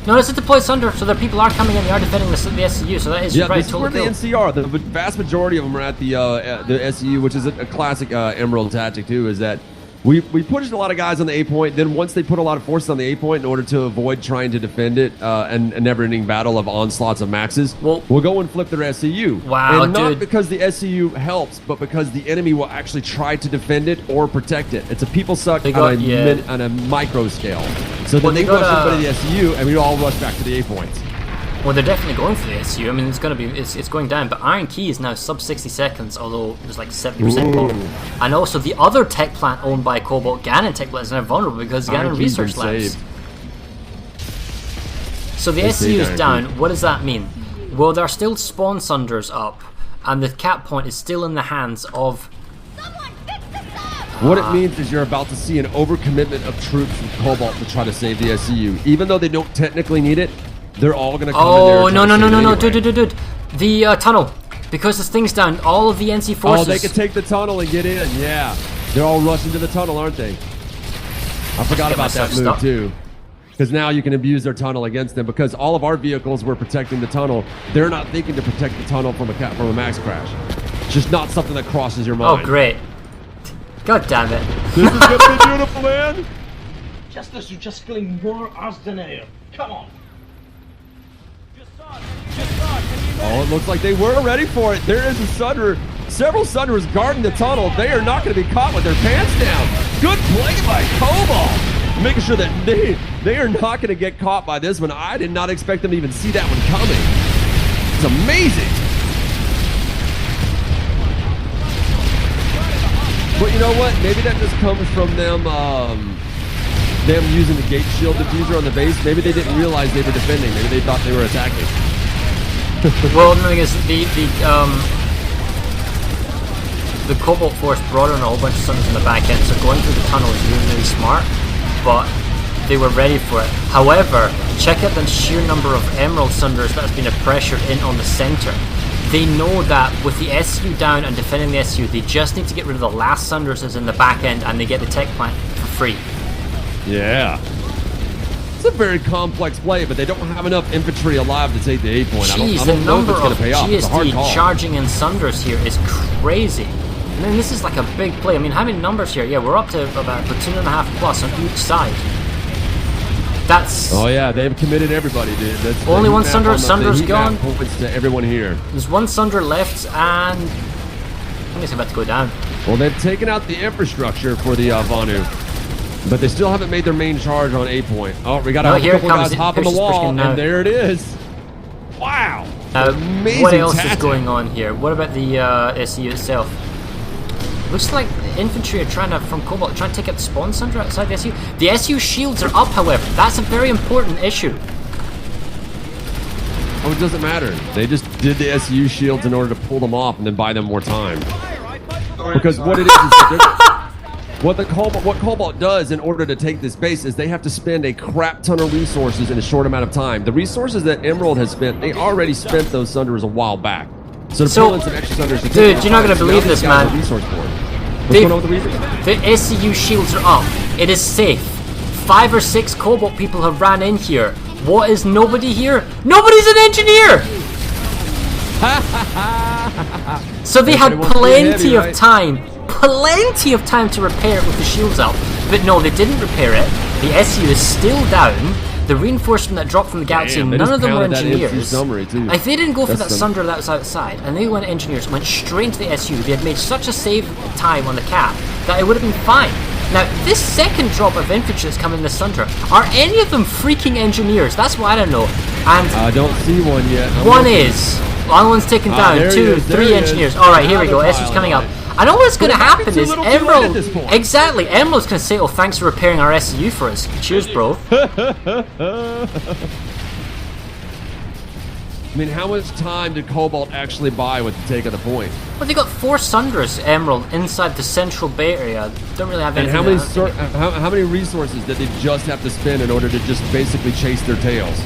No, it's a deployed Sunder, so their people are coming in, they are defending the SCU, so that is Yeah, right, this is where totally the NCR, the vast majority of them are at the SCU, which is a classic Emerald tactic too, is that we pushed a lot of guys on the A point, then once they put a lot of forces on the A point in order to avoid trying to defend it, and a never-ending battle of onslaughts of maxes, we'll go and flip their SCU. Wow, and not dude. because the SCU helps, but because the enemy will actually try to defend it or protect it. It's a people suck on a micro scale. So then they rush everybody to the SCU, and we all rush back to the A points. Well, they're definitely going for the SU. I mean, it's going to be it's going down. But Iron Key is now sub 60 seconds, although there's like 70% bottom. And also the other tech plant owned by Cobalt, Ganon tech plant, is now vulnerable because Ganon Research Labs. So the SU is down. What does that mean? Well, there are still spawn Sunders up, and the cap point is still in the hands of... What it means is you're about to see an overcommitment of troops from Cobalt to try to save the SCU. Even though they don't technically need it, they're all going to come in there. Oh, no, dude. The tunnel. Because this thing's down, all of the NC forces... Oh, they can take the tunnel and get in, yeah. They're all rushing to the tunnel, aren't they? I forgot about that move, too. Because now you can abuse their tunnel against them. Because all of our vehicles were protecting the tunnel. They're not thinking to protect the tunnel from a max crash. It's just not something that crosses your mind. Oh, great. God damn it. This is going to be beautiful, man. Just as you're just feeling more as than air. Come on. Oh, it looks like they were ready for it. There is a Sunder. Several Sunders guarding the tunnel. They are not going to be caught with their pants down. Good play by Cobalt. Making sure that they are not going to get caught by this one. I did not expect them to even see that one coming. It's amazing. But you know what? Maybe that just comes from them using the gate shield diffuser on the base. Maybe they didn't realize they were defending. Maybe they thought they were attacking. Well, the thing is, the Cobalt Force brought in a whole bunch of Sunders in the back end, so going through the tunnel is really, really smart, but they were ready for it. However, check out the sheer number of Emerald Sunders that has been pressured in on the center. They know that with the SU down and defending the SU, they just need to get rid of the last Sunders that's in the back end, and they get the tech plant for free. Yeah. It's a very complex play, but they don't have enough infantry alive to take the A point. I don't know if it's going to pay off. It's a hard call. Charging in Sunders here is crazy. I mean, this is like a big play. I mean, how many numbers here? Yeah, we're up to about 2.5 plus on each side. That's... Oh yeah, they've committed everybody, dude. That's only one Sunder. Sunder's gone. Points to everyone here. There's one Sunder left, and I think it's about to go down. Well, they've taken out the infrastructure for the Vanu, but they still haven't made their main charge on A point. Oh, we got a couple guys hop on the wall, and there it is. Wow. Amazing. What else is going on here? What about the SU itself? Looks like infantry are trying to, from Cobalt, trying to take out the spawn Sunder outside the SU. The SU shields are up, however. That's a very important issue. Oh, it doesn't matter. They just did the SU shields in order to pull them off and then buy them more time. Because what it is what Cobalt does in order to take this base is they have to spend a crap ton of resources in a short amount of time. The resources that Emerald has spent, they already spent those Sunders a while back. So to pull in some extra Sunders, dude, you're not gonna believe this, man. What's going on with the resource? The SCU shields are up. It is safe. 5 or 6 Cobalt people have ran in here. What is nobody here? Nobody's an engineer! So they had plenty of time to repair it with the shields up. But no, they didn't repair it. The SU is still down. The reinforcement that dropped from the Galaxy, Damn, they none just of them were pounded that MC engineers. summary, too. If they didn't go for That's that some- Sunder that was outside, and they went engineers, went straight into the SU, they had made such a save time on the cap that it would have been fine. Now, this second drop of infantry that's coming in the Sunder, are any of them freaking engineers? That's what I don't know. And I don't see one yet. I'm one looking. is. One one's taken down. there he 2, is, there 3 he is. engineers. Alright, here we go. Another SU's pile coming on up. it. I know what's going to But it might be happen too is little too late at Emerald. this point. Exactly. Emerald's going to say, oh, thanks for repairing our SU for us. Cheers, bro. I mean, how much time did Cobalt actually buy with the take of the point? Well, they got 4 Sunders, Emerald, inside the central bay area. Don't really have And anything. how many resources did they just have to spend in order to just basically chase their tails?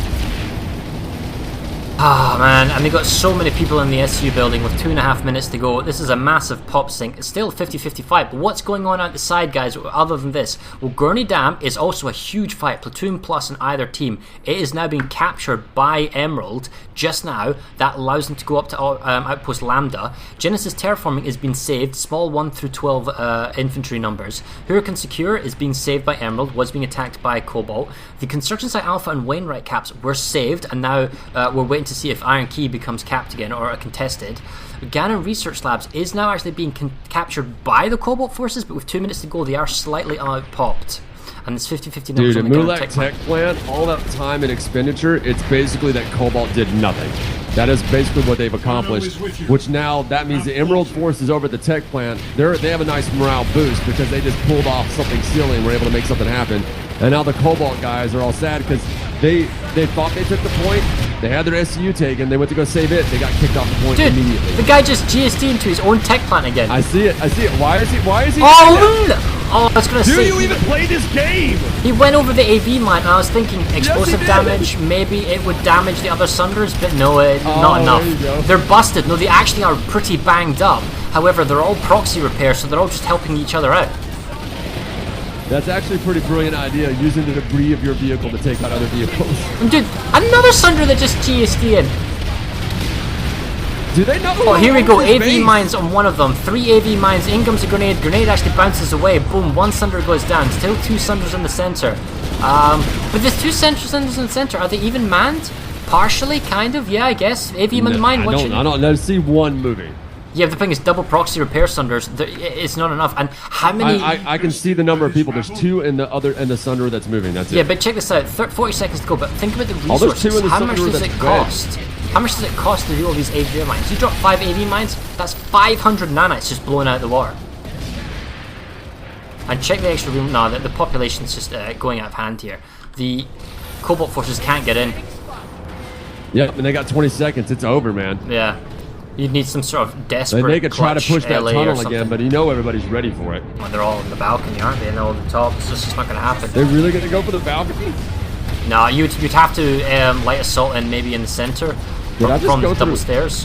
Ah, man, and they got so many people in the SU building with 2.5 minutes to go. This is a massive pop sink. It's still 50-55, but what's going on out the side, guys, other than this? Well, Gurney Dam is also a huge fight, platoon plus in either team. It is now being captured by Emerald just now. That allows them to go up to Outpost Lambda. Genesis Terraforming is being saved, small 1 through 12 infantry numbers. Hurricane Secure is being saved by Emerald, was being attacked by Cobalt. The Consurgency Alpha and Wainwright caps were saved, and now we're waiting to see if Iron Key becomes capped again or contested. Gannon Research Labs is now actually being captured by the Cobalt forces, but with 2 minutes to go, they are slightly out-popped. And it's 50-50 numbers Dude, on at the Gannon Mulak Tech Plant, all that time and expenditure, it's basically that Cobalt did nothing. That is basically what they've accomplished, which now that means the Emerald forces over at the tech plant, they have a nice morale boost because they just pulled off something silly and were able to make something happen. And now the Cobalt guys are all sad because they thought they took the point, they had their SCU taken, they went to go save it, they got kicked off the point Dude, immediately. the guy just GSD into his own tech plant again. I see it. Why is he doing that? I was gonna Do say, you even play this game? he went over the AV mine, and I was thinking explosive did. damage, maybe it would damage the other Sunders, but no, not Oh, enough. there you go. They're busted. No, they actually are pretty banged up. However, they're all proxy repairs, so they're all just helping each other out. That's actually a pretty brilliant idea, using the debris of your vehicle to take out other vehicles. And dude, another Sunder that just GSD in. Do they know? Oh, here we go. This AV base? mines on one of them. 3 AV mines. In comes a grenade. Grenade actually bounces away. Boom. 1 Sunder goes down. Still 2 Sunders in the center. But there's 2 Sunders in the center. Are they even manned? Partially, kind of. Yeah, I guess. AV in the mine. I don't see one moving. Yeah, the thing is, double proxy repair Sunders. It's not enough. And how many? I can see the number of people. There's 2 in the Sunder that's moving. That's it. Yeah, but check this out. 40 seconds to go. But think about the Oh, there's 2 resources. in the How much Sunder does that's it red. cost? How much does it cost to do all these AV mines? You drop 5 AV mines, that's 500 nanites just blowing out the water. And check the extra room. No, the population's just going out of hand here. The Cobalt forces can't get in. Yep, and they got 20 seconds. It's over, man. Yeah. You'd need some sort of desperate They could try to clutch push that LA or tunnel something. again, but you know everybody's ready for it. Well, they're all on the balcony, aren't they? And they're all on the top. It's just not going to happen. They're really going to go for the balcony? No, you'd have to light assault in maybe in the center Did I just from go the double through- stairs.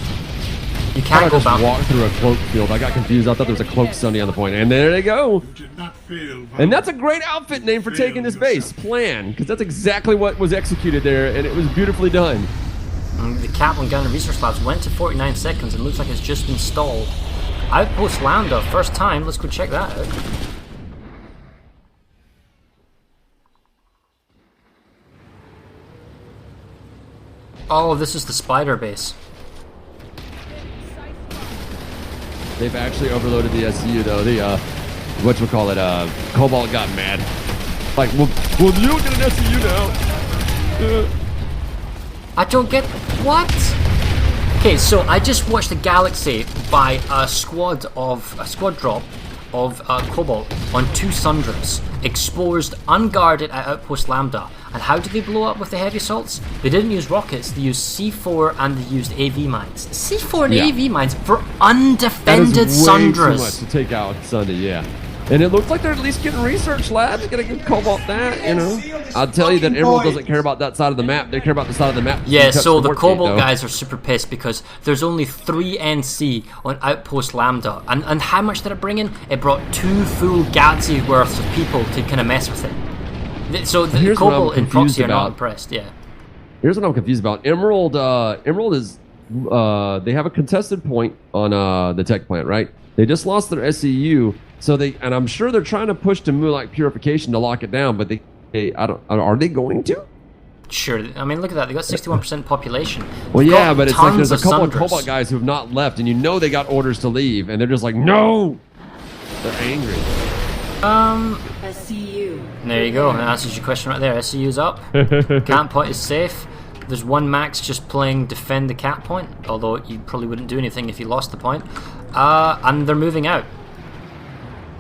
You I can't go just balcony. walk through a cloak field. I got confused. I thought there was a cloak Sunday on the point, and there they go. Did not fail. And that's a great outfit name for taking this base. Plan, because that's exactly what was executed there, and it was beautifully done. The Kaplan Gun and Research Labs went to 49 seconds and looks like it's just been stalled. Outpost Lambda, first time. Let's go check that out. Oh, this is the spider base. They've actually overloaded the SCU though. The Cobalt got mad. Like, well, you get an SCU now. I don't get what? Okay, so I just watched the Galaxy by a squad drop of Cobalt on 2 Sunders, exposed, unguarded at Outpost Lambda. And how did they blow up with the heavy assaults? They didn't use rockets, they used C4 and they used AV mines. C4 and Yeah. AV mines for That undefended is way too Sunders. much to take out Sunday, yeah. And it looks like they're at least getting research labs. Gonna give Cobalt that, you know. I'll tell you that Emerald doesn't care about that side of the map. They care about the side of the map. Yeah, you touch so the work Cobalt gate, though. guys are super pissed because there's only 3 NC on Outpost Lambda. And how much did it bring in? It brought 2 full Galaxy worths of people to kind of mess with it. So the Here's what I'm Cobalt and confused Proxy are not about. impressed, yeah. Here's what I'm confused about. Emerald is they have a contested point on the tech plant, right? They just lost their SCU, so and I'm sure they're trying to push to Moonlight Purification to lock it down, but are they going to? Sure. I mean, look at that. They got 61% population. Well, They've yeah, got but it's like tons there's a couple of Sunders. Cobalt guys who have not left, and you know they got orders to leave, and they're just like, no! They're angry. SCU. There you go. That answers your question right there. SCU's up. Camp point is safe. There's one Max just playing defend the cap point, although you probably wouldn't do anything if you lost the point. And they're moving out.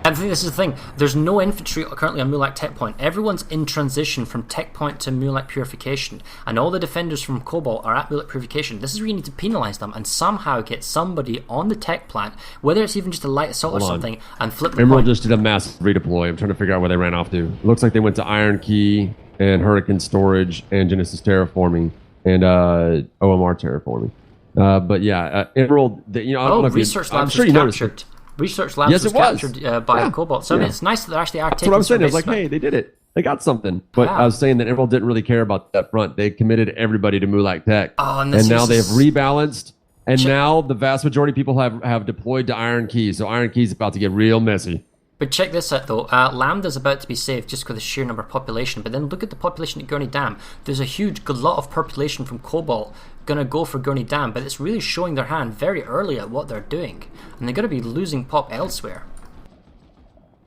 I think this is the thing. There's no infantry currently on Mulak Tech Point. Everyone's in transition from Tech Point to Mulak Purification, and all the defenders from Cobalt are at Mulak Purification. This is where you need to penalize them and somehow get somebody on the tech plant, whether it's even just a light assault or something, and flip the Emerald point. just did a massive redeploy. I'm trying to figure out where they ran off to. It looks like they went to Iron Key and Hurricane Storage and Genesis Terraforming and OMR Terraforming. But yeah, Emerald. I don't know if Research I'm Labs sure was you noticed. captured. Research Labs Yes, was it was. captured by Cobalt. So I mean, it's nice that they actually are That's taking what I'm saying. I was surveys like, back. hey, they did it. They got something. But Wow. I was saying that Emerald didn't really care about that front. They committed everybody to Mulak Tech. Oh, and now they've is- rebalanced. And now the vast majority of people have deployed to Iron Key. So Iron Key's about to get real messy. But check this out though, Lambda's about to be saved just because of the sheer number of population, but then look at the population at Gurney Dam. There's a huge lot of population from Cobalt gonna go for Gurney Dam, but it's really showing their hand very early at what they're doing, and they're gonna be losing pop elsewhere.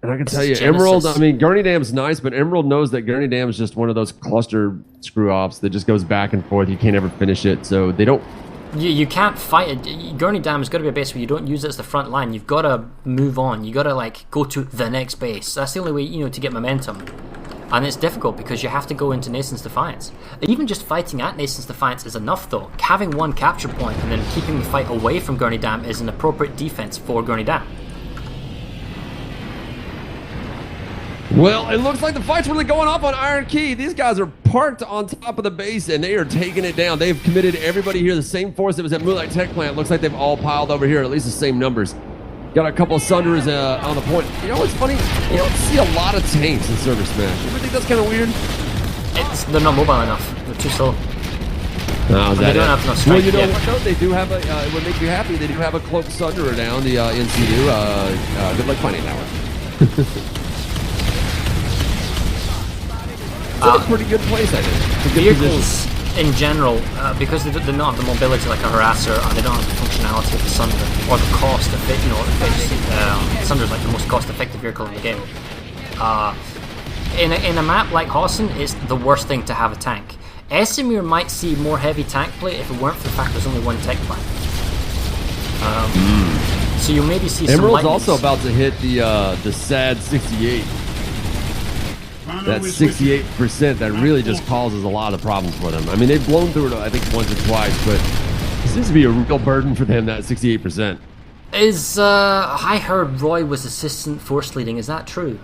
And I can tell you, Genesis. Emerald, I mean, Gurney Dam's nice, but Emerald knows that Gurney Dam is just one of those cluster screw-offs that just goes back and forth. You can't ever finish it, so they don't... You can't fight it. Gurney Dam has got to be a base where you don't use it as the front line. You've got to move on. You got to like go to the next base. That's the only way to get momentum. And it's difficult because you have to go into Nason's Defiance. Even just fighting at Nason's Defiance is enough though. Having one capture point and then keeping the fight away from Gurney Dam is an appropriate defense for Gurney Dam. Well, it looks like the fight's really going off on Iron Key. These guys are parked on top of the base, and they are taking it down. They've committed everybody here. The same force that was at Moonlight Tech Plant. Looks like they've all piled over here, at least the same numbers. Got a couple of Sunders on the point. You know what's funny? You don't see a lot of tanks in ServerSmash. You ever think that's kind of weird? They're not mobile enough. They're too slow. No, is They that don't it? have enough strength Well, you know yet. what, though? They do have a, it would make you happy, they do have a Cloaked Sunderer down, the NCU. Good luck finding that one. It's in a pretty good place, I think. It's a good Vehicles in general, because they don't have the mobility like a harasser, and they don't have the functionality of the Sunder, or the cost of it. Sunder's like the most cost-effective vehicle in the game. In a map like Hossin, it's the worst thing to have a tank. Esamir might see more heavy tank play if it weren't for the fact there's only one tech plant. So you'll maybe see some Emerald's lightnings. also about to hit the sad 68. That's 68% that really just causes a lot of problems for them. I mean, they've blown through it, I think, once or twice, but it seems to be a real burden for them, that 68%. I heard Roy was assistant force leading. Is that true?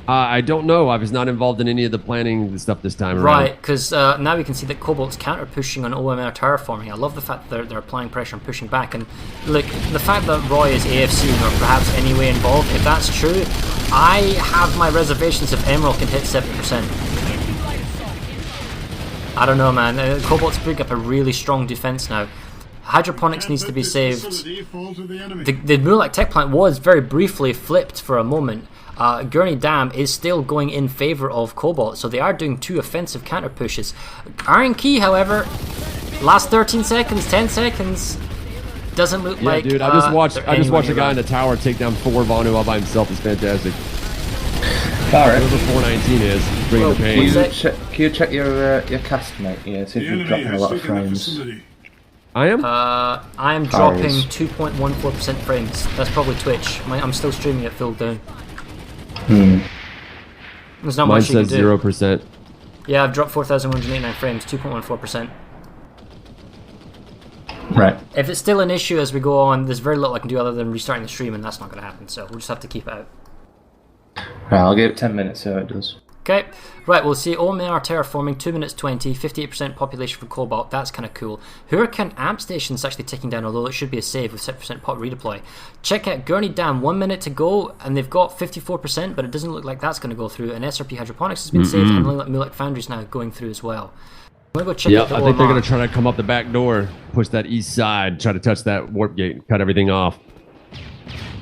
I don't know. I was not involved in any of the planning stuff this time around. Right, because now we can see that Cobalt's counter-pushing on OMR terraforming. I love the fact that they're applying pressure and pushing back. And look, the fact that Roy is AFC or perhaps any way involved, if that's true, I have my reservations if Emerald can hit 70%. I don't know, man. Cobalt's putting up a really strong defense now. Hydroponics needs to be saved. The Mulak Tech Plant was very briefly flipped for a moment. Gurney Dam is still going in favor of Cobalt, so they are doing two offensive counter pushes. Iron Key, however, last 13 seconds, 10 seconds, doesn't look Yeah, like. dude, I just watched a guy in the the tower take down 4 Vanu all by himself. It's fantastic. Alright. Whatever 419 is, bringing the pain. Can you check your cast, mate? Yeah, see if you're dropping a lot of frames. I am? I am dropping 2.14% frames. That's probably Twitch. I'm still streaming at full down. There's not Mine much you can says do. 0%. Yeah, I've dropped 4,189 frames, 2.14%. Right. If it's still an issue as we go on, there's very little I can do other than restarting the stream, and that's not going to happen, so we'll just have to keep it out. Right, I'll give it 10 minutes so it does. Okay, right, we'll see OMR terraforming, 2 minutes 20, 58% population for Cobalt, that's kind of cool. Hurricane Amp Station's actually ticking down, although it should be a save with 6% pop redeploy. Check out Gurney Dam, 1 minute to go, and they've got 54%, but it doesn't look like that's going to go through, and SRP Hydroponics has been saved, and Mulak Foundry's now going through as well. I'm going to go check out the I think they're OMR. going to try to come up the back door, push that east side, try to touch that warp gate, cut everything off.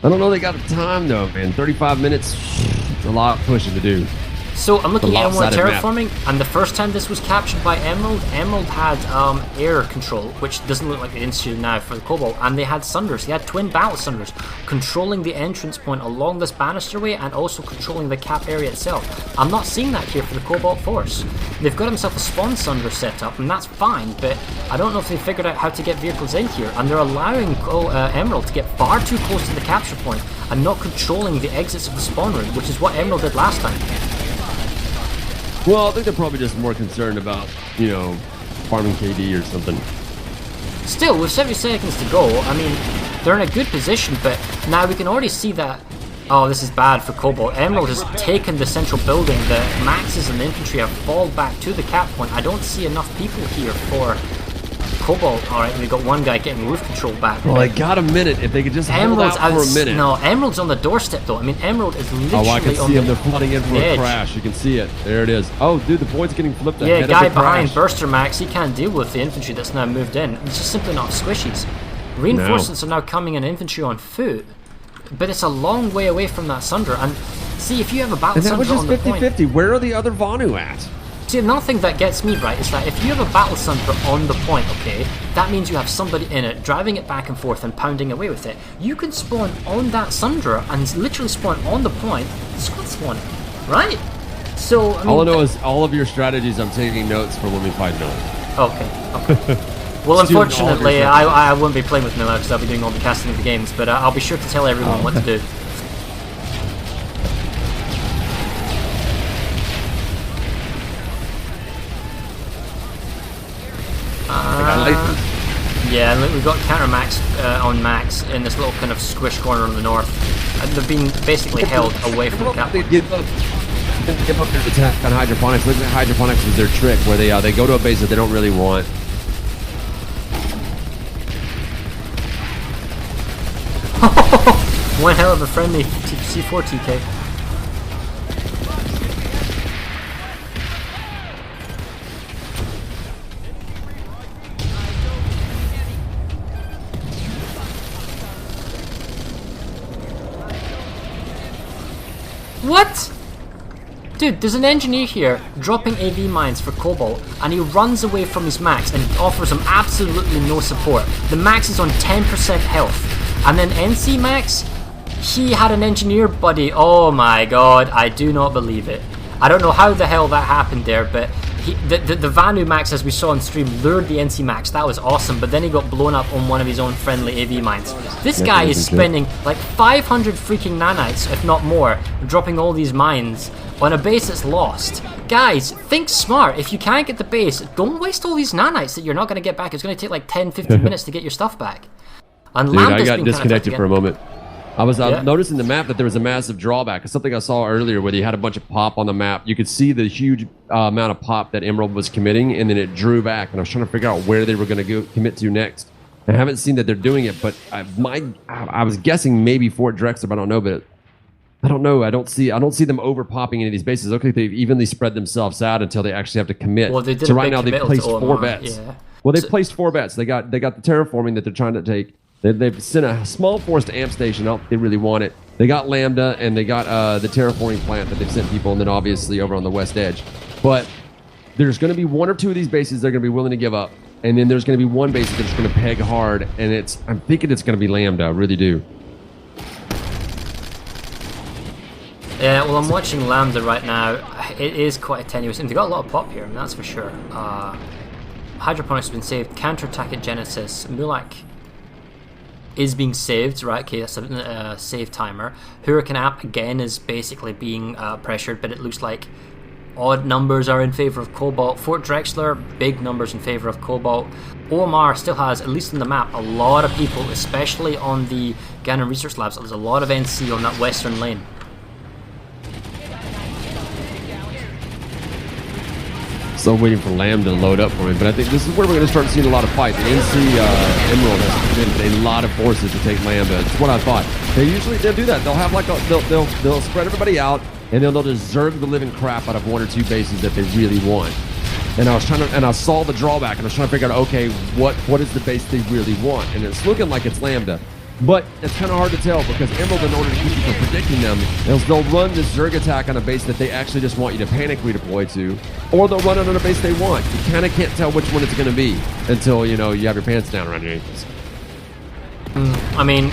I don't know they got the time though, man. 35 minutes, it's a lot of pushing to do. So I'm looking at Emerald lopsided map. terraforming, and the first time this was captured by Emerald, Emerald had air control, which doesn't look like it instituted now for the Cobalt, and they had Sunders. They had twin battle Sunders, controlling the entrance point along this banisterway and also controlling the cap area itself. I'm not seeing that here for the Cobalt Force. They've got themselves a spawn Sunder set up, and that's fine, but I don't know if they figured out how to get vehicles in here, and they're allowing Emerald to get far too close to the capture point and not controlling the exits of the spawn room, which is what Emerald did last time. Well, I think they're probably just more concerned about, you know, farming KD or something. Still, with 70 seconds to go, I mean, they're in a good position, but now we can already see that, oh, this is bad for Cobalt. Emerald has taken the central building, the Maxes and the infantry have fallen back to the cap point. I don't see enough people here for Cobalt. Alright, we've got one guy getting roof control back. Well, I got a minute. If they could just Emerald's hold out for a minute. No, Emerald's on the doorstep though. I mean, Emerald is literally I can see him. They're flooding in for a edge. crash. You can see it. There it is. Oh, dude, the point's getting flipped Yeah, ahead guy of the behind crash. Burster Max, he can't deal with the infantry that's now moved in. It's just simply not squishies. Reinforcements are now coming in infantry on foot, but it's a long way away from that Sunder. And see, if you have a battle And that was Sunder just on the point... 50-50. Where are the other Vanu at? See, another thing that gets me right is that if you have a battle Sunder on the point, okay, that means you have somebody in it, driving it back and forth and pounding away with it. You can spawn on that Sunder and literally spawn on the point, squad spawning, right? So, I mean... All I know is all of your strategies, I'm taking notes for when we fight Miller. Okay. Well, unfortunately, I won't be playing with Miller because I'll be doing all the casting of the games, but I'll be sure to tell everyone what to do. Yeah, look, we've got counter Max on Max in this little kind of squish corner on the north. They've been basically held away from the cap. They give up their attack on hydroponics. Look at hydroponics is their trick, where they go to a base that they don't really want. One hell of a friendly C4 TK. What? Dude, there's an engineer here dropping AV mines for Cobalt, and he runs away from his Max and offers him absolutely no support. The Max is on 10% health. And then NC Max, he had an engineer buddy. Oh my god, I do not believe it. I don't know how the hell that happened there, but the Vanu Max, as we saw on stream, lured the NC Max. That was awesome, but then he got blown up on one of his own friendly AV mines. This guy is spending like 500 freaking nanites, if not more, dropping all these mines on a base that's lost. Guys, think smart. If you can't get the base, don't waste all these nanites that you're not going to get back. It's going to take like 10-15 minutes to get your stuff back. And Dude, I got disconnected for a moment. I was noticing the map that there was a massive drawback. It's something I saw earlier where they had a bunch of pop on the map. You could see the huge amount of pop that Emerald was committing, and then it drew back. And I was trying to figure out where they were going to commit to next. I haven't seen that they're doing it, but I was guessing maybe Fort Drexler, but I don't know. But I don't know. I don't see them over popping any of these bases. Look like they've evenly spread themselves out until they actually have to commit. Well, they did so right now they've placed 4 bets. Yeah. Well, they've placed 4 bets. They got the terraforming that they're trying to take. They've sent a small force to Amp Station. I don't think they really want it. They got Lambda, and they got the terraforming plant that they've sent people, and then obviously over on the west edge. But there's going to be 1 or 2 of these bases they're going to be willing to give up, and then there's going to be 1 base that's going to peg hard, and I'm thinking it's going to be Lambda. I really do. Yeah, well, I'm watching Lambda right now. It is quite tenuous, and they got a lot of pop here, that's for sure. Hydroponics has been saved. Counterattack at Genesis. Mulak is being saved, right? Okay, that's a save timer. Hurricane App again is basically being pressured, but it looks like odd numbers are in favor of Cobalt. Fort Drexler, big numbers in favor of Cobalt. OMR still has, at least on the map, a lot of people, especially on the Ganon Research Labs. There's a lot of NC on that western lane. Still waiting for Lambda to load up for me, but I think this is where we're going to start seeing a lot of fights. The NC Emerald has committed a lot of forces to take Lambda. It's what I thought. They'll do that. They'll have like they'll spread everybody out, and then they'll deserve the living crap out of 1 or 2 bases that they really want. And I saw the drawback, and I was trying to figure out, okay, what is the base they really want? And it's looking like it's Lambda. But it's kind of hard to tell because Emerald, in order to keep you from predicting them, they'll run this Zerg attack on a base that they actually just want you to panic redeploy to, or they'll run it on a base they want. You kind of can't tell which one it's going to be until, you know, you have your pants down around your ankles. I mean,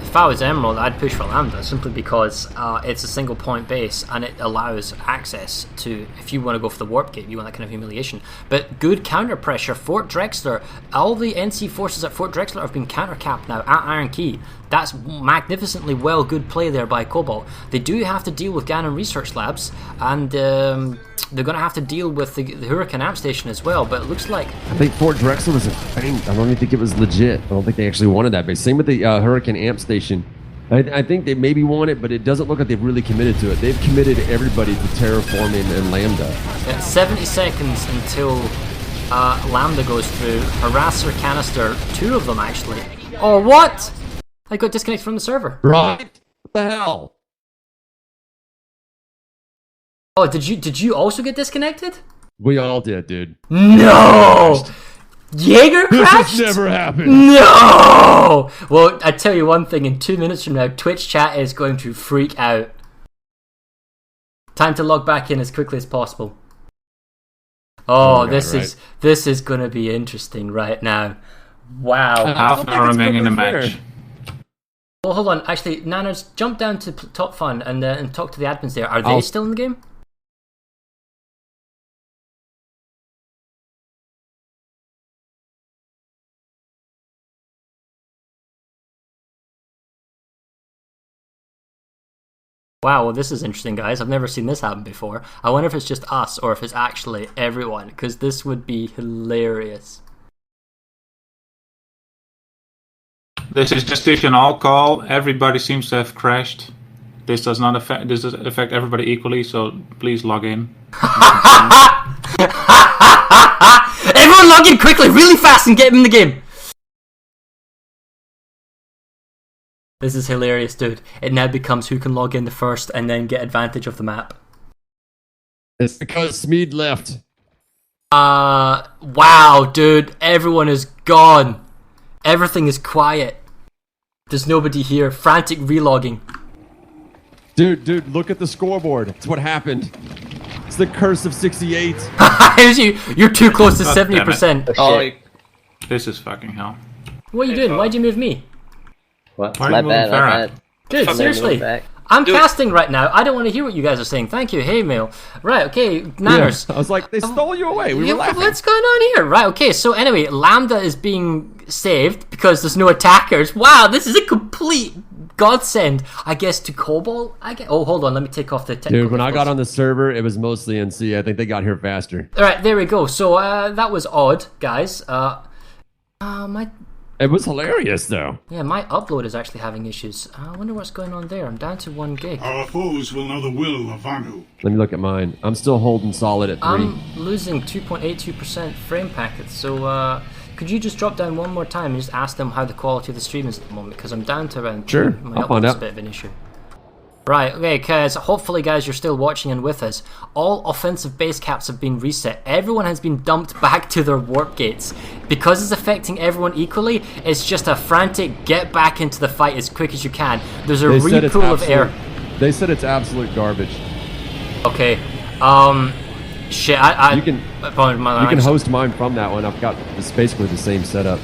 if I was Emerald, I'd push for Lambda simply because it's a single point base and it allows access to, if you want to go for the warp gate, you want that kind of humiliation. But good counter pressure. Fort Drexler, all the NC forces at Fort Drexler have been counter capped now at Iron Key. That's magnificently well good play there by Cobalt. They do have to deal with Ganon Research Labs, and they're going to have to deal with the Hurricane Amp Station as well, but it looks like... I think Fort Drexler was a thing. I don't even think it was legit. I don't think they actually wanted that base. Same with the Hurricane Amp Station. I think they maybe want it, but it doesn't look like they've really committed to it. They've committed everybody to terraforming and Lambda. 70 seconds until Lambda goes through. Harasser, Canister, 2 of them actually. Oh, what? I got disconnected from the server. Right? What the hell? Oh, did you also get disconnected? We all did, dude. No! Jaeger crashed? This has never happened. No! Well, I tell you one thing, in 2 minutes from now, Twitch chat is going to freak out. Time to log back in as quickly as possible. Oh, this is going to be interesting right now. Wow. Half an hour remaining in the match. Well, hold on. Actually, Nanners, jump down to Top Fun and talk to the admins there. Are they still in the game? Wow, well this is interesting, guys. I've never seen this happen before. I wonder if it's just us or if it's actually everyone, because this would be hilarious. This is just an all call. Everybody seems to have crashed. This does not affect. This does affect everybody equally. So please log in. Everyone log in quickly, really fast, and get him in the game. This is hilarious, dude. It now becomes who can log in the first and then get advantage of the map. It's because Smeed left. Wow, dude. Everyone is gone. Everything is quiet. There's nobody here. Frantic relogging. Dude, look at the scoreboard. It's what happened. It's the curse of 68. You're too close to 70%. Oh, this is fucking hell. What are you doing? Why'd you move me? what? Why are My you moving bad, my Farah? bad. Dude, I'm seriously. back. I'm casting right now. I don't want to hear what you guys are saying. Thank you. Hey, Mail. Right, okay. Nanners. Yeah, I was like, they stole you away. We were laughing. What's going on here? Right, okay. So anyway, Lambda is being saved because there's no attackers. Wow, this is a complete godsend, I guess, to Cobalt. Oh, hold on. Let me take off the technical. Dude, when I got on the server, it was mostly NC. I think they got here faster. All right, there we go. So that was odd, guys. It was hilarious, though. Yeah, my upload is actually having issues. I wonder what's going on there. I'm down to 1 gig. Our foes will know the will of Vanu. Let me look at mine. I'm still holding solid at 3. I'm losing 2.82% frame packets. So could you just drop down one more time and just ask them how the quality of the stream is at the moment? Because I'm down to around 2. Sure, My I'll find upload's out. a bit of an issue. Right, okay, guys, hopefully, guys, you're still watching and with us. All offensive base caps have been reset. Everyone has been dumped back to their warp gates. Because it's affecting everyone equally, it's just a frantic get back into the fight as quick as you can. There's a repool of air. They said it's absolute garbage. Okay, shit, You can host mine from that one. I've got it's basically the same setup.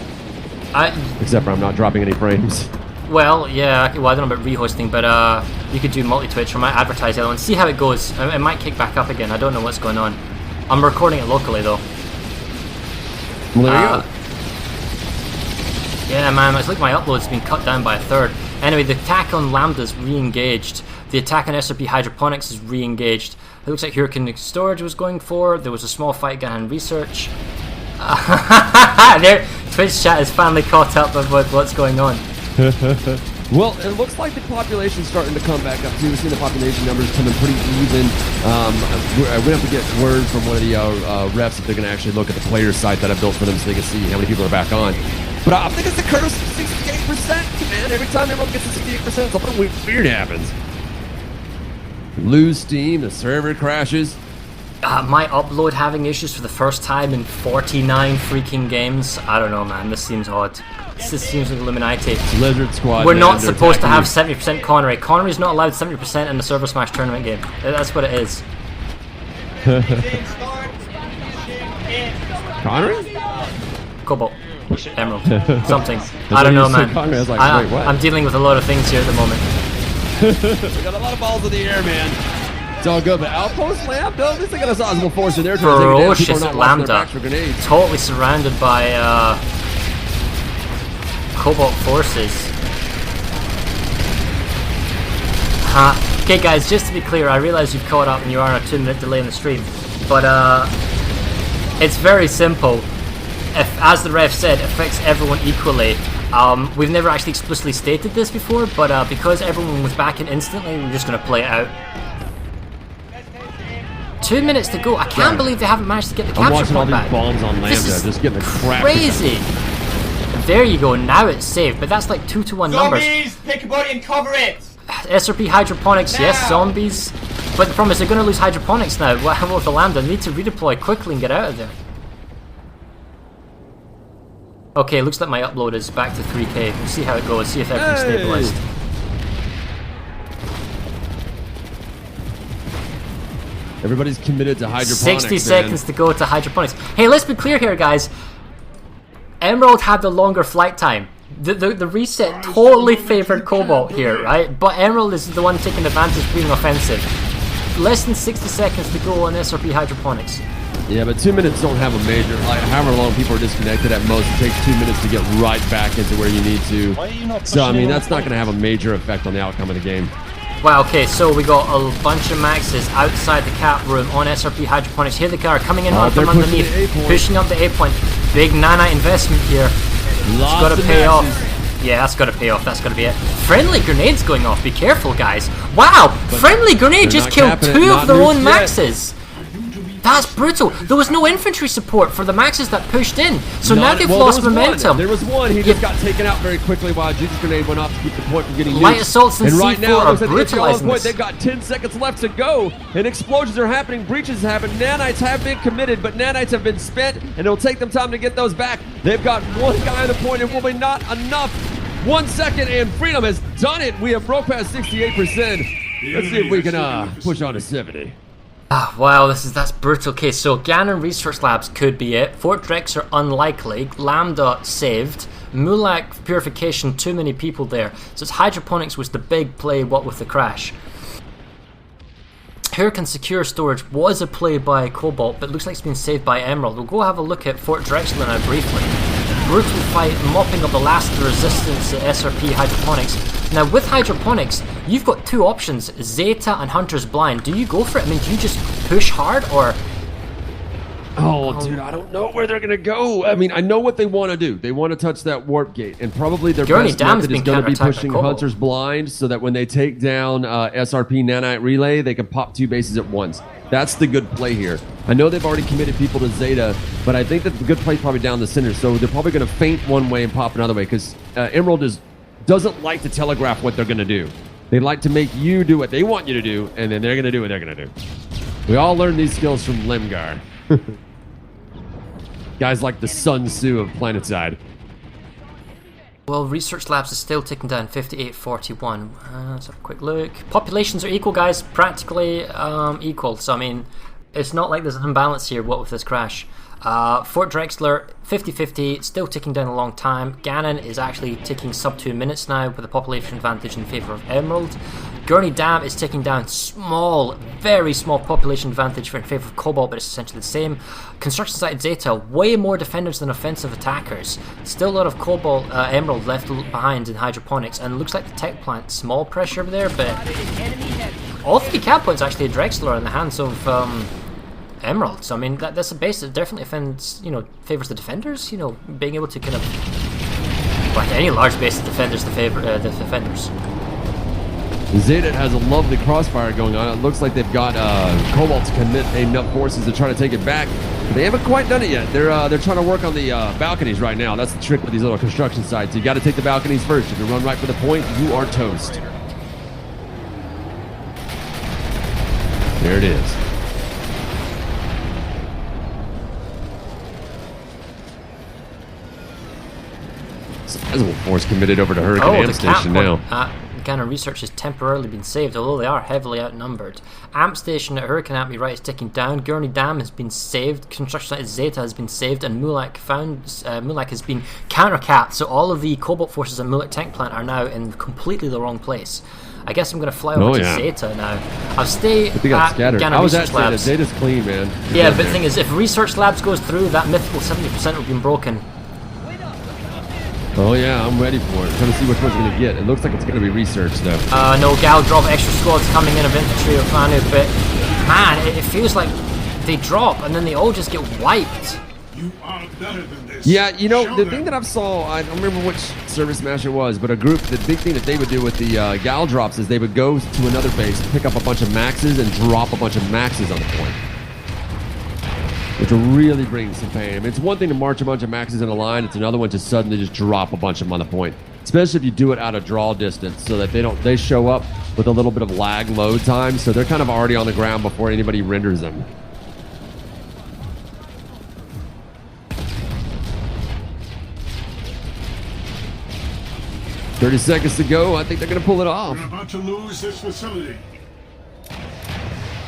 Except for I'm not dropping any frames. Well, yeah, well, I don't know about rehosting, but you could do multi-Twitch. I might advertise the other one. See how it goes. It might kick back up again. I don't know what's going on. I'm recording it locally, though. Well, there you go. Yeah, man, it's like my upload's been cut down by a third. Anyway, the attack on Lambda's re-engaged. The attack on SRP Hydroponics is re-engaged. It looks like Hurricane Storage was going for. There was a small fight again in research. There, Twitch chat has finally caught up with what's going on. Well, it looks like the population's starting to come back up too. We've seen the population numbers coming pretty even. We have to get word from one of the reps if they're going to actually look at the player site that I built for them so they can see how many people are back on. But I think it's the curse of 68%, man. Every time everyone gets to 68%, something weird happens. Lose steam, the server crashes. My upload having issues for the first time in 49 freaking games. I don't know, man. This seems odd. This seems like Illuminati. Lizard Squad. We're man, not they're supposed to have attacking 70% Connery. Connery's not allowed 70% in the ServerSmash tournament game. That's what it is. you. Connery? Cobalt. Emerald. Something. I don't know, man. Connery. I was like, wait, what? I'm dealing with a lot of things here at the moment. We got a lot of balls in the air, man. It's all good, but Outpost Lambda, at least they got a sizable force in there. Ferocious at Lambda. Totally surrounded by Cobalt forces. Okay, guys, just to be clear, I realize you've caught up and you are on a 2-minute delay in the stream, but it's very simple. If, as the ref said, it affects everyone equally. We've never actually explicitly stated this before, but because everyone was back in instantly, we're just going to play it out. 2 minutes to go. I can't believe they haven't managed to get the capture point back. I'm watching all these bombs on Lambda, just getting the crap. Crazy. There you go. Now it's saved, but that's like 2-to-1 numbers. Zombies, pick a body and cover it. SRP hydroponics, now. Yes, zombies. But the problem is they're going to lose hydroponics now. What with the Lambda? They need to redeploy quickly and get out of there. Okay, looks like my upload is back to 3K. We'll see how it goes. See if everything's stabilized. Everybody's committed to hydroponics. 60 seconds to go to hydroponics. Hey, let's be clear here, guys. Emerald had the longer flight time. The reset totally favored Cobalt here, right? But Emerald is the one taking advantage of being offensive. Less than 60 seconds to go on SRP hydroponics. Yeah, but 2 minutes don't have a major. Like, however long people are disconnected at most, it takes 2 minutes to get right back into where you need to. So, I mean, that's not going to have a major effect on the outcome of the game. Wow, okay, so we got a bunch of maxes outside the cap room on SRP hydroponics. Here they are coming in from underneath, pushing up the A point. Big nanite investment here. It's got to pay off. Yeah, that's got to pay off. That's got to be it. Friendly grenades going off. Be careful, guys. Wow, friendly grenade just killed 2 of their own maxes. That's brutal. There was no infantry support for the maxes that pushed in, so now they've lost momentum. There was one. He just got taken out very quickly while a Jesus grenade went off to keep the point from getting light assaults and right C4 now, are brutalizing point. They've got 10 seconds left to go, and explosions are happening. Breaches happen. Nanites have been committed, but nanites have been spent, and it'll take them time to get those back. They've got one guy on the point. It will be not enough. 1 second, and Freedom has done it. We have broke past 68%. Let's see if we can push on to 70. Wow, that's brutal. Okay, so Ganon Research Labs could be it. Fort Drexler unlikely. Lambda saved. Mulak Purification, too many people there. So it's hydroponics was the big play, what with the crash. Hurricane Secure Storage was a play by Cobalt, but looks like it's been saved by Emerald. We'll go have a look at Fort Drexler now briefly. Brutal fight, mopping up the last of the resistance at SRP Hydroponics. Now with Hydroponics, you've got 2 options, Zeta and Hunter's Blind. Do you go for it? I mean, do you just push hard or... Oh, dude, I don't know where they're going to go. I mean, I know what they want to do. They want to touch that warp gate, and probably their best method is going to be pushing Hunter's Blind so that when they take down SRP Nanite Relay, they can pop 2 bases at once. That's the good play here. I know they've already committed people to Zeta, but I think that the good play is probably down the center, so they're probably going to feint one way and pop another way, because Emerald doesn't like to telegraph what they're going to do. They like to make you do what they want you to do, and then they're going to do what they're going to do. We all learned these skills from Lemgar. Guys like the Sun Tzu of Planetside. Well, Research Labs is still ticking down 58-41. Let's have a quick look. Populations are equal, guys. Practically equal. So, I mean, it's not like there's an imbalance here, what with this crash. Fort Drexler, 50-50, still ticking down a long time. Ganon is actually ticking sub 2 minutes now with a population advantage in favour of Emerald. Gurney Dam is ticking down small, very small population advantage in favour of Cobalt, but it's essentially the same. Construction site Zeta, way more defenders than offensive attackers. Still a lot of Cobalt, Emerald left behind in hydroponics, and looks like the tech plant, small pressure over there, but all 3 cap points actually at Drexler are in the hands of Emerald. So I mean, that's a base that definitely offends, favors the defenders. Being able to kind of, like any large base that defenders the defenders. Zeta has a lovely crossfire going on. It looks like they've got Cobalt to commit enough forces to try to take it back. But they haven't quite done it yet. They're trying to work on the balconies right now. That's the trick with these little construction sites. You got to take the balconies first. If you run right for the point, you are toast. There it is. Visible force committed over to Hurricane Amp Station now. Ghana Research has temporarily been saved, although they are heavily outnumbered. Amp Station at Hurricane Amp, you're right, is ticking down. Gurney Dam has been saved. Construction site Zeta has been saved, and Mulak has been countercapped. So all of the Cobalt forces at Mulak tank plant are now in completely the wrong place. I guess I'm going to fly over to Zeta now. I'll stay at Ghana Research Labs. Zeta's clean, man. Yeah, but the thing is, if Research Labs goes through, that mythical 70% will be broken. Oh yeah, I'm ready for it. Trying to see which one's going to get. It looks like it's going to be Research, though. No, Gal drop extra squads coming in of infantry of Vanu, but man, it feels like they drop and then they all just get wiped. You are better than this. Yeah, you know, the thing that I've saw, I don't remember which ServerSmash it was, but a group, the big thing that they would do with the Gal drops is they would go to another base, pick up a bunch of maxes, and drop a bunch of maxes on the point. Which will really bring some pain. I mean, it's one thing to march a bunch of maxes in a line, it's another one to suddenly just drop a bunch of them on the point. Especially if you do it out of draw distance, so that they show up with a little bit of lag load time, so they're kind of already on the ground before anybody renders them. "30 seconds to go. I think they're going to pull it off." We're about to lose this facility.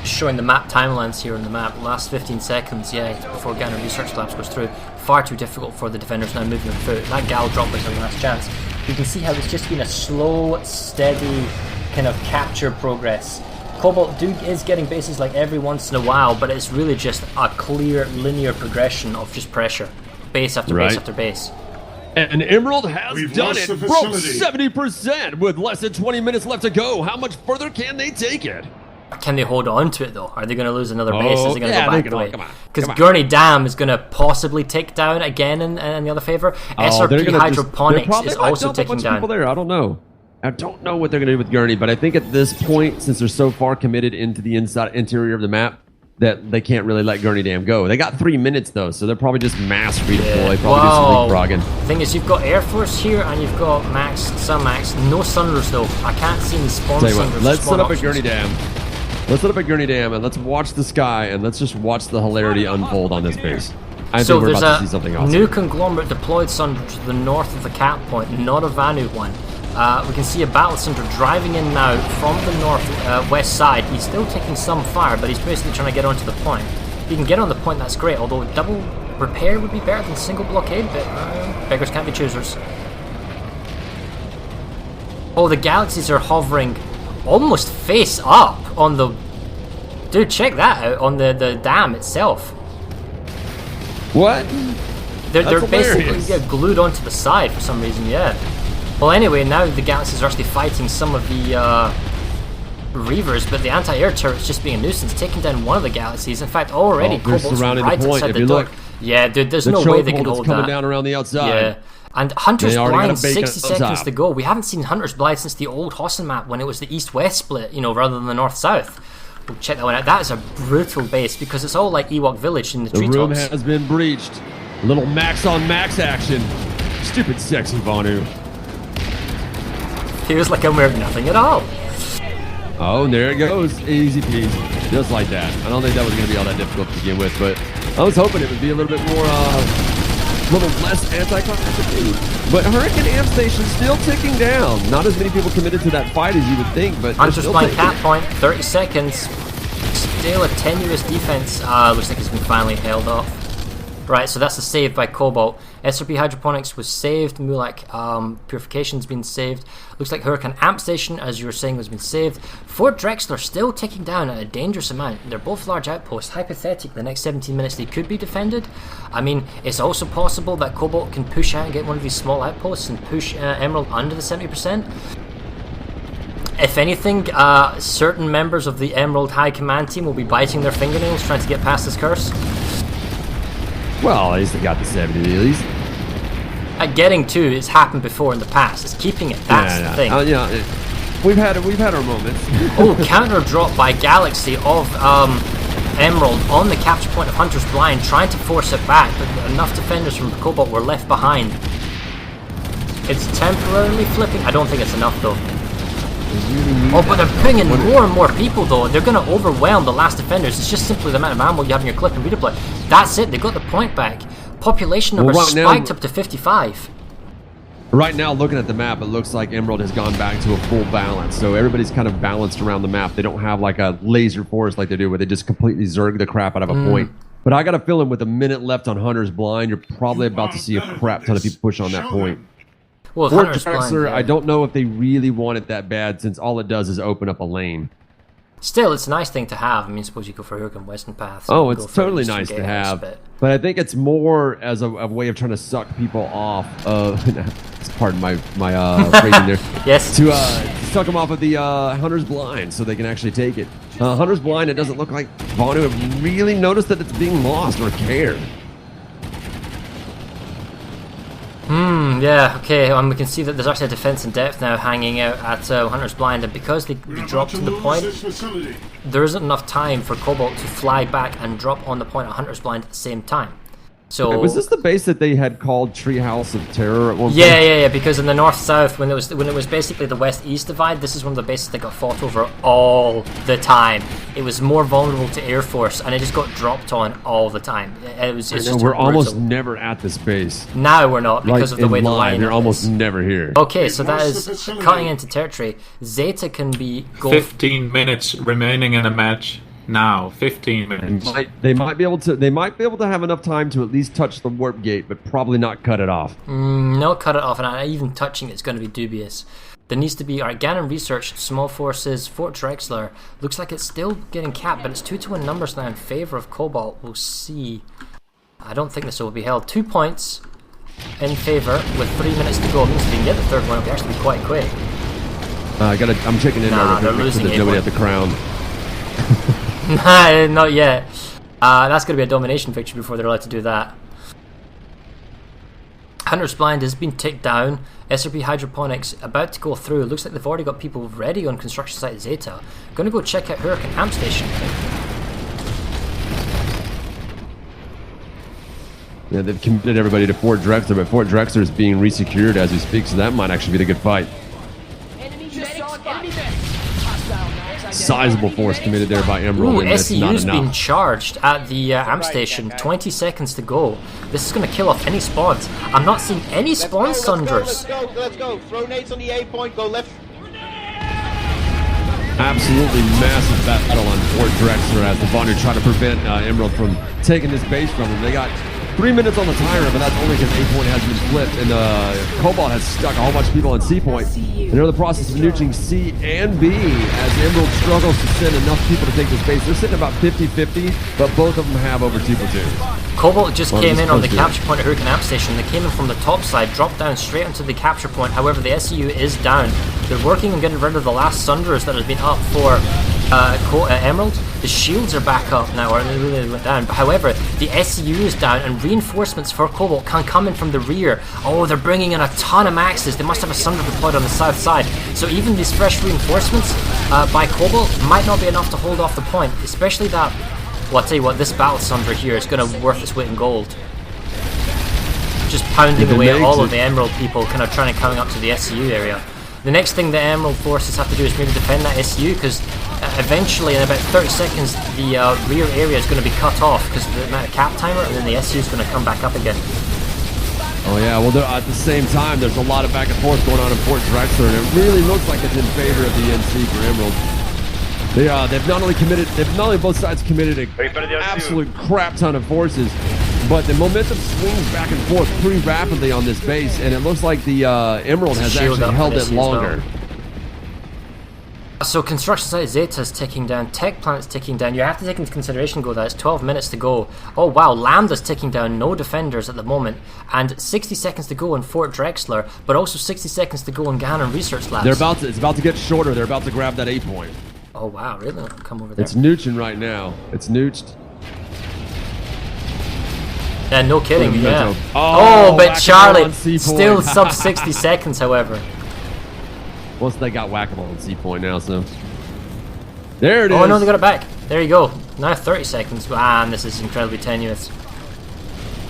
Showing the map timelines here on the map. Last 15 seconds, yeah, before Ghana Research Labs goes through. Far too difficult for the defenders now moving on foot. That Gal drop was their last chance. You can see how it's just been a slow, steady kind of capture progress. Cobalt is getting bases like every once in a while, but it's really just a clear, linear progression of just pressure. Base after base after base. And Emerald has done it. Broke 70% with less than 20 minutes left to go. How much further can they take it? Can they hold on to it though? Are they going to lose another base? Is it going to go back the way? Come on. Because Gurney Dam is going to possibly tick down again in the other favor. SRP Hydroponics is also ticking down. People there. I don't know. I don't know what they're going to do with Gurney, but I think at this point, since they're so far committed into the interior of the map, that they can't really let Gurney Dam go. They got 3 minutes though, so they're probably just mass redeploy. Probably do some leapfrogging. The thing is, you've got Air Force here and you've got Sun Max. No Sunrers though. I can't see any spawn Sunrers. Let's set up a Gurney Dam. Let's set up a Gurney Dam and let's watch the sky and let's just watch the hilarity unfold on this base. I think we're about to see something awesome. New conglomerate deployed Sunder to the north of the cap point, not a Vanu one. We can see a Battle Sunder driving in now from the north-west side. He's still taking some fire, but he's basically trying to get onto the point. If he can get on the point, that's great, although double repair would be better than single blockade, but beggars can't be choosers. Oh, the galaxies are hovering almost face up on the... Dude, check that out, on the dam itself. What? They're basically glued onto the side for some reason, yeah. Well, anyway, now the galaxies are actually fighting some of the Reavers, but the anti-air turret's just being a nuisance, taking down one of the galaxies. In fact, already Cobalt's right outside the door. Yeah, dude, there's no way they can hold that. Coming down around the outside. Yeah. And Hunter's Blind, 60 seconds to go. We haven't seen Hunter's Blind since the old Hossin map when it was the east-west split, you know, rather than the north-south. We'll check that one out. That is a brutal base because it's all like Ewok Village in the treetops. The room has been breached. A little max-on-max action. Stupid sexy Vanu. Feels like I'm wearing nothing at all. Oh, and there it goes. Easy peasy. Just like that. I don't think that was going to be all that difficult to begin with, but I was hoping it would be a little bit more, a little less anticlimactic. But Hurricane Amp Station still ticking down. Not as many people committed to that fight as you would think, but Hunter's Blind cap point, 30 seconds. Still a tenuous defense. Looks like it's been finally held off. Right, so that's a save by Cobalt. SRP Hydroponics was saved. Mulak Purification's been saved. Looks like Hurricane Amp Station, as you were saying, has been saved. Fort Drexler still ticking down at a dangerous amount. They're both large outposts. Hypothetically, the next 17 minutes they could be defended. I mean, it's also possible that Cobalt can push out and get one of these small outposts and push Emerald under the 70%. If anything, certain members of the Emerald High Command team will be biting their fingernails trying to get past this curse. Well, at least they got the 70 at least. Getting to it's happened before in the past. It's keeping it. That's the thing. We've had our moments. Oh, counter drop by Galaxy of Emerald on the capture point of Hunter's Blind, trying to force it back, but enough defenders from Cobalt were left behind. It's temporarily flipping. I don't think it's enough though. Oh, but they're bringing more and more people though. They're going to overwhelm the last defenders. It's just simply the amount of ammo you have in your clip and redeploy. That's it. They got the point back. Population numbers spiked up to 55. Right now, looking at the map, it looks like Emerald has gone back to a full balance. So everybody's kind of balanced around the map. They don't have like a laser force like they do, where they just completely zerg the crap out of a point. But I got a feeling with a minute left on Hunter's Blind, you're probably about to see a crap ton of people push on that point. Well, Fort Hunter's Blind, Drexler, yeah. I don't know if they really want it that bad, since all it does is open up a lane. Still, it's a nice thing to have. I mean, suppose you go for Hurricane Western Path. Oh, it's totally nice to have. But I think it's more as a way of trying to suck people off of... pardon my phrasing there. Yes. To suck them off of the Hunter's Blind so they can actually take it. Hunter's Blind, it doesn't look like Vonu have really noticed that it's being lost or cared. Yeah, okay, we can see that there's actually a defense in depth now hanging out at Hunter's Blind, and because they dropped to the point, there isn't enough time for Cobalt to fly back and drop on the point at Hunter's Blind at the same time. So was this the base that they had called Treehouse of Terror at one point? Yeah, because in the north-south, when it was basically the west-east divide, this is one of the bases that got fought over all the time. It was more vulnerable to Air Force, and it just got dropped on all the time. It's just we're almost never at this base. Now we're not, because of the way the line they're almost never here. Okay, so that is cutting into territory. Zeta can be... 15 minutes remaining in a match. Now, 15 minutes. They might be able to have enough time to at least touch the warp gate, but probably not cut it off. No, cut it off, and even touching it's going to be dubious. There needs to be... Alright, Ganon Research, small forces, Fort Drexler. Looks like it's still getting capped, but it's 2-1 numbers now in favour of Cobalt. We'll see. I don't think this will be held. 2 points in favour with 3 minutes to go. It means if we can get the third one, it'll actually be quite quick. I'm checking in now. They're losing there's nobody at the crown. Nah, not yet. That's going to be a domination victory before they're allowed to do that. Hunter's Blind has been ticked down. SRP Hydroponics about to go through. Looks like they've already got people ready on construction site Zeta. Going to go check out Hurricane Amp Station. Yeah, they've committed everybody to Fort Drexler, but Fort Drexler is being resecured as we speak, so that might actually be the good fight. Sizable force committed there by Emerald. Ooh, SEU's been charged at the amp station. 20 seconds to go. This is going to kill off any spawns. I'm not seeing any spawn sunders. Let's go. Throw nades on the A point. Go left. Absolutely massive battle on Fort Drexler as the Vonu try to prevent Emerald from taking this base from them. They got 3 minutes on the timer, but that's only because A point has been flipped, and Cobalt has stuck a whole bunch of people on C point. And they're in the process of nuking C and B as Emerald struggles to send enough people to take this base. They're sitting about 50-50, but both of them have over 2 platoons. Cobalt just came in on the capture point at Hurricane Amp Station. They came in from the top side, dropped down straight onto the capture point. However, the SEU is down. They're working on getting rid of the last Sunders that has been up for Emerald. The shields are back up now, or they really went down. But however, the SEU is down, and reinforcements for Cobalt can come in from the rear. Oh, they're bringing in a ton of maxes. They must have a Sunder deployed on the south side. So even these fresh reinforcements by Cobalt might not be enough to hold off the point, especially that. Well, I'll tell you what, this Battle Sunder here is going to worth its weight in gold. Just pounding away at all of the Emerald people, kind of trying to coming up to the SEU area. The next thing the Emerald forces have to do is maybe defend that SU, because eventually in about 30 seconds the rear area is going to be cut off because of the amount of cap timer, and then the SU is going to come back up again. Oh yeah, well at the same time there's a lot of back and forth going on in Fort Drexler, and it really looks like it's in favor of the NC for Emerald. They've not only both sides committed an absolute crap ton of forces, but the momentum swings back and forth pretty rapidly on this base, and it looks like the Emerald has actually held it longer. So construction site Zeta is ticking down, Tech Planet's ticking down. You have to take into consideration, that it's 12 minutes to go. Oh wow, Lambda's ticking down, no defenders at the moment, and 60 seconds to go in Fort Drexler, but also 60 seconds to go in Ganon Research Labs. It's about to get shorter. They're about to grab that A point. Oh wow, really? Come over there. It's noocing right now. It's nooced. Yeah, no kidding, yeah. Oh, but Charlie, still sub 60 seconds, however. Once they got whack-a-mole on C point now, so. There it is. Oh no, they got it back. There you go. Now 30 seconds. And this is incredibly tenuous.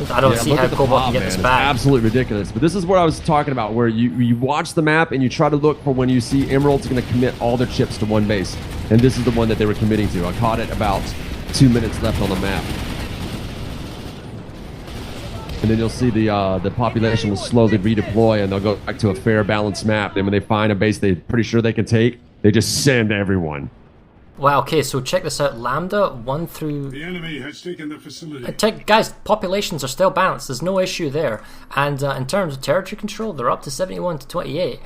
I don't see how Cobalt can get this back. It's absolutely ridiculous. But this is what I was talking about, where you watch the map and you try to look for when you see Emerald's going to commit all their chips to one base. And this is the one that they were committing to. I caught it about 2 minutes left on the map. and then you'll see the population will slowly redeploy, and they'll go back to a fair, balanced map. Then when they find a base they're pretty sure they can take, they just send everyone. Wow, okay, so check this out. Lambda 1 through... The enemy has taken the facility. Guys, populations are still balanced. There's no issue there. And in terms of territory control, they're up to 71 to 28.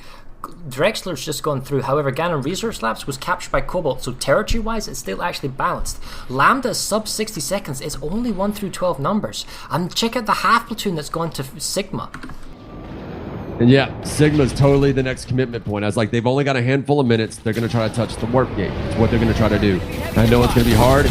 Drexler's just gone through. However, Ganon Research Labs was captured by Cobalt, so territory-wise, it's still actually balanced. Lambda is sub 60 seconds. It's only 1 through 12 numbers. And check out the half platoon that's gone to Sigma. And yeah, Sigma's totally the next commitment point. I was like, they've only got a handful of minutes. They're going to try to touch the warp gate. It's what they're going to try to do. I know it's going to be hard,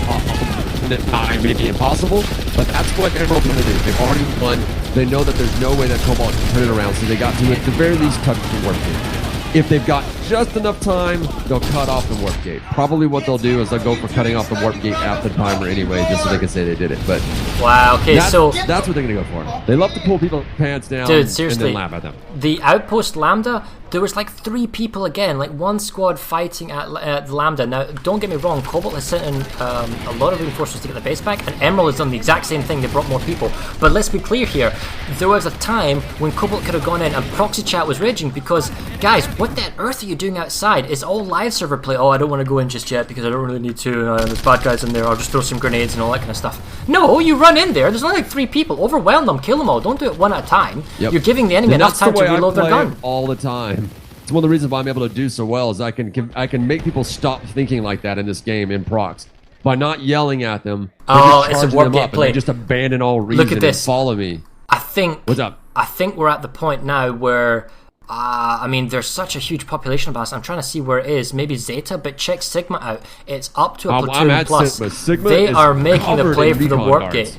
maybe impossible, but that's what Emerald's going to do. They've already won. They know that there's no way that Cobalt can turn it around, so they got to, at the very least, touch the warp gate. If they've got just enough time, they'll cut off the warp gate. Probably what they'll do is they'll go for cutting off the warp gate after the timer anyway, just so they can say they did it. But wow, okay, that's so what they're going to go for. They love to pull people's pants down, dude, seriously, and then laugh at them. The outpost Lambda, there was like 3 people again, like one squad fighting at Lambda. Now, don't get me wrong, Cobalt has sent in a lot of reinforcements to get the base back, and Emerald has done the exact same thing. They brought more people. But let's be clear here, there was a time when Cobalt could have gone in and proxy chat was raging because, guys, what the earth are you doing outside? It's all live server play. Oh, I don't want to go in just yet because I don't really need to. There's bad guys in there. I'll just throw some grenades and all that kind of stuff. No, you run in there. There's only like 3 people. Overwhelm them. Kill them all. Don't do it one at a time. Yep. You're giving the enemy enough time to reload their gun. All the time. It's one of the reasons why I'm able to do so well is I can make people stop thinking like that in this game in procs by not yelling at them. Oh, it's a warp gate play. Just abandon all reason. Look at this. And follow me. I think. What's up? I think we're at the point now where. I mean, there's such a huge population balance. I'm trying to see where it is. Maybe Zeta, but check Sigma out. It's up to a platoon I'm at plus. Sigma They are making the play for the warp darts. gate.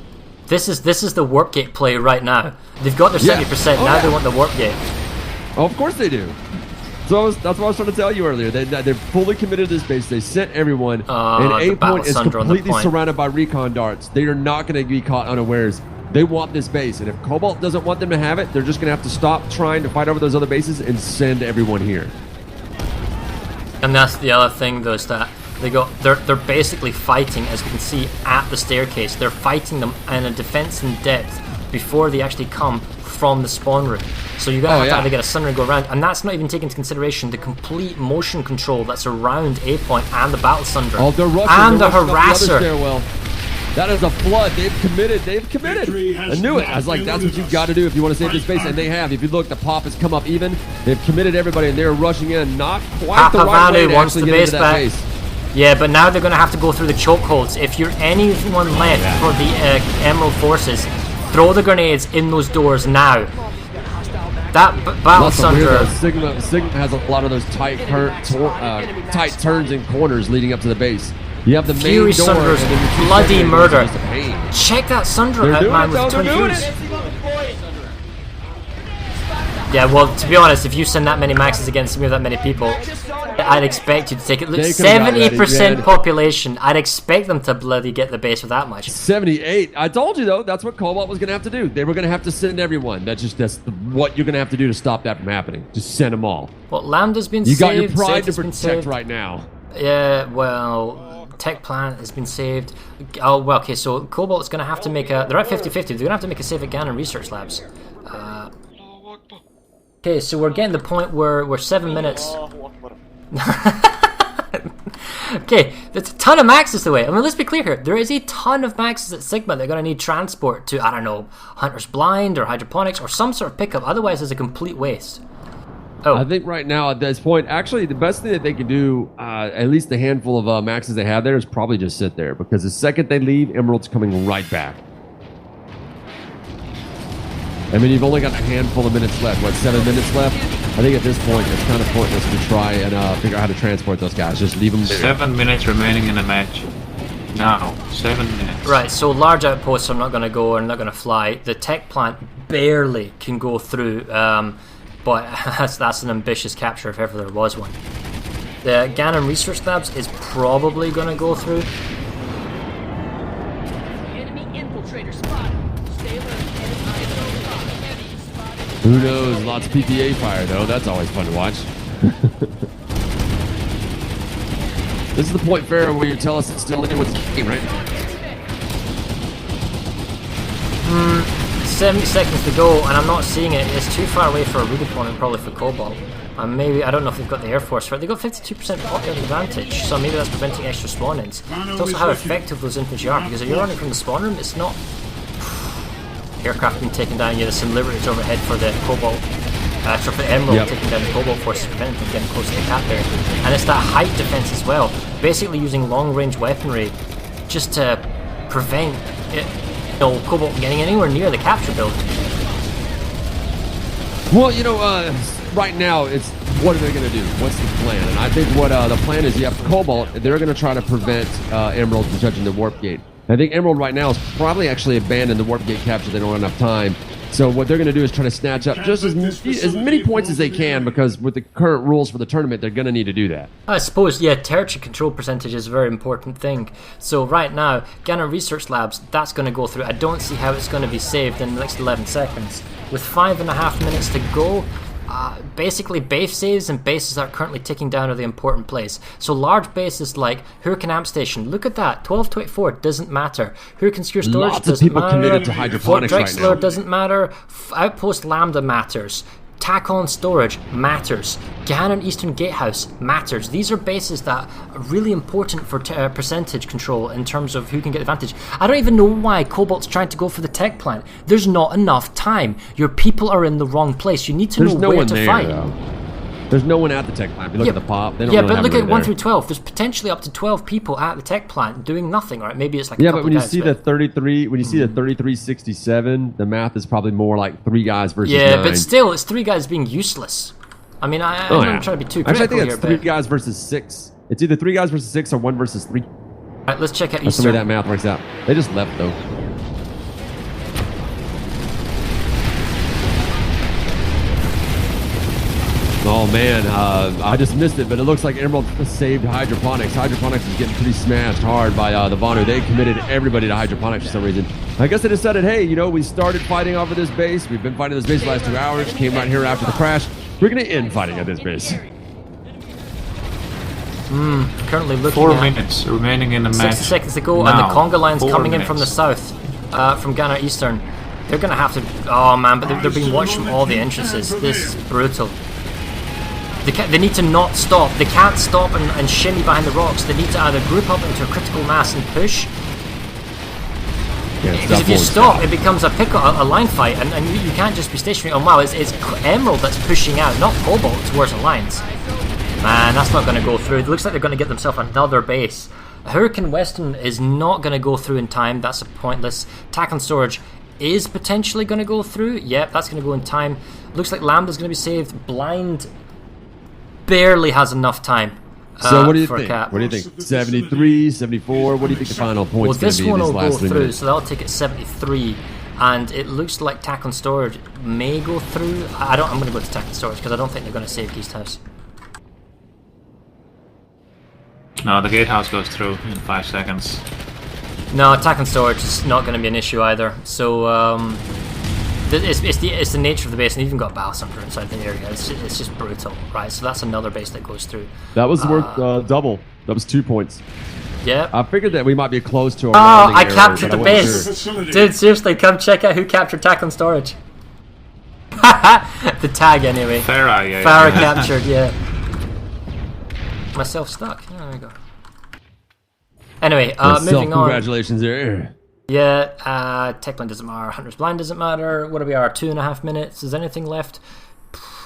This is the warp gate play right now. They've got their 70%. Now they want the warp gate. Oh, of course they do. So that's what I was trying to tell you earlier. They're fully committed to this base. They sent everyone, and A point is completely surrounded by recon darts. They are not going to be caught unawares. They want this base, and if Cobalt doesn't want them to have it, they're just going to have to stop trying to fight over those other bases and send everyone here. And that's the other thing, though, is that they're basically fighting, as we can see, at the staircase. They're fighting them in a defense in depth before they actually come from the spawn room. So you're going to have to get a Sunray go around, and that's not even taking into consideration the complete motion control that's around A point and the Battle Sundra. Oh, they're rushing, and they're the Harasser. Harasser. That is a flood. They've committed. I knew it. I was like, that's what you've got to do if you want to save this base, and they have. If you look, the pop has come up even. They've committed everybody, and they're rushing in. Not quite the right way to actually get into that base. Yeah, but now they're going to have to go through the chokeholds. If you're anyone left for the Emerald forces, throw the grenades in those doors now. That Battle Sundra. Sigma has a lot of those tight turns and corners leading up to the base. You have the main Fury door, Sundra's bloody murder. Check that Sundra out, man, with 20 Furies. Yeah, well, to be honest, if you send that many maxes against me with that many people, I'd expect you to take it. Look, 70% population. I'd expect them to bloody get the base with that much. 78. I told you, though, that's what Cobalt was going to have to do. They were going to have to send everyone. That's what you're going to have to do to stop that from happening. Just send them all. Well, Lambda's been saved. saved. You got your pride to protect right now. Yeah, well... Tech Planet has been saved. Oh, well, okay, so Cobalt's going to have to make a... They're at 50-50. They're going to have to make a save at Ganon Research Labs. Okay, so we're getting the point where we're 7 minutes... Okay, there's a ton of maxes away. I mean, let's be clear here. There is a ton of maxes at Sigma. They're going to need transport to, I don't know, Hunter's Blind or Hydroponics or some sort of pickup. Otherwise, it's a complete waste. Oh. I think right now at this point, actually, the best thing that they can do, at least the handful of maxes they have there, is probably just sit there. Because the second they leave, Emerald's coming right back. I mean, you've only got a handful of minutes left. What, 7 minutes left? I think at this point, it's kind of pointless to try and figure out how to transport those guys. Just leave them there. 7 minutes remaining in the match. Now, 7 minutes. Right, so large outposts are not going to go or not going to fly. The tech plant barely can go through. But that's an ambitious capture if ever there was one. The Ganon Research Labs is probably going to go through. Enemy infiltrator spotted. Stay alert. Who knows? Lots of PPA fire, though. That's always fun to watch. This is the point, Farrah, where you tell us it's still in with the game, right? 70 seconds to go, and I'm not seeing it. It's too far away for a redeployment, probably for Cobalt. And maybe, I don't know if they've got the Air Force for it. They've got 52% popular advantage, so maybe that's preventing extra spawn-ins. It's also how effective those infantry are, because if you're running from the spawn room, it's not... Aircraft being taken down, you have some Liberties overhead for the Cobalt. For the Emerald, taking down the Cobalt forces, preventing them from getting close to the cap there. And it's that height defense as well. Basically using long-range weaponry just to prevent it, Cobalt from getting anywhere near the capture build. Well, right now, it's what are they going to do? What's the plan? And I think what the plan is, you have Cobalt, they're going to try to prevent Emerald from touching the warp gate. I think Emerald right now is probably actually abandoned the warp gate capture. They don't have enough time. So what they're going to do is try to snatch up just as many points as they can, because with the current rules for the tournament, they're going to need to do that. I suppose, yeah, territory control percentage is a very important thing. So right now, Ghana Research Labs, that's going to go through. I don't see how it's going to be saved in the next 11 seconds. With 5.5 minutes to go, basically base saves and bases that are currently ticking down are the important plays. So large bases like Hurricane Amp Station, look at that, 1224 doesn't matter. Hurricane Secure Storage Lots doesn't of people matter. committed to hydroponics Fort right Drexler now. doesn't matter. Outpost Lambda matters. Tack-on Storage matters. Ganon Eastern Gatehouse matters. These are bases that are really important for percentage control in terms of who can get advantage. I don't even know why Cobalt's trying to go for the tech plant. There's not enough time. Your people are in the wrong place. You need to know where to fight. There's no one at the tech plant. If you look at the pop, they don't really but have look at 1 there. through 12. There's potentially up to 12 people at the tech plant doing nothing, right? Maybe it's like but when you see the 33, when you see the 3367, the math is probably more like 3 guys versus 9. But still, it's 3 guys being useless. I mean, I'm not trying to be too critical. Actually, I think it's here, 3 guys versus 6. It's either 3 guys versus 6 or 1 versus 3. Alright, let's check out That's the way Eastern. that math works out. They just left though. Oh man, I just missed it, but it looks like Emerald saved Hydroponics. Hydroponics is getting pretty smashed hard by the Vanu. They committed everybody to Hydroponics for some reason. I guess they decided, hey, we started fighting over this base. We've been fighting this base the last 2 hours. Came right here after the crash. We're going to end fighting at this base. Currently looking 4 at minutes remaining in the match. 60 seconds to go, now. and the conga line's 4 coming in from the minutes. south, from Ghana Eastern. They're going to have to... Oh man, but they're being watched from all the entrances. This is brutal. They need to not stop. They can't stop and shimmy behind the rocks. They need to either group up into a critical mass and push. Because if you stop, it becomes a line fight, and you can't just be stationary. Oh wow, it's Emerald that's pushing out, not Cobalt towards the lines. Man, that's not going to go through. It looks like they're going to get themselves another base. Hurricane Western is not going to go through in time. That's pointless. Tack on Storage is potentially going to go through. Yep, that's going to go in time. Looks like Lambda's going to be saved. Blind barely has enough time. So what do you for a think? cap. What do you think? 73, 74? What do you think the final point's going to be Well, in this these one will last go 3 through, minutes? so that'll take it 73. And it looks like Tack on Storage may go through. I'm going to go to Tack on Storage because I don't think they're going to save East House. No, the gatehouse goes through in 5 seconds. No, Attack and Storage is not going to be an issue either. So it's the nature of the base, and even got Balisandra inside the area. It's just brutal, right? So that's another base that goes through. That was worth double. That was 2 points. Yeah. I figured that we might be close to a Oh, rounding I error, captured but the I wasn't base. sure. Dude, seriously, come check out who captured Attack and Storage. The tag, anyway. Farah, yeah. Farah captured, yeah. Myself stuck. Yeah, there we go. Anyway, moving on. Congratulations there. Yeah, Techland doesn't matter. Hunter's Blind doesn't matter. What do we are? 2.5 minutes. Is anything left?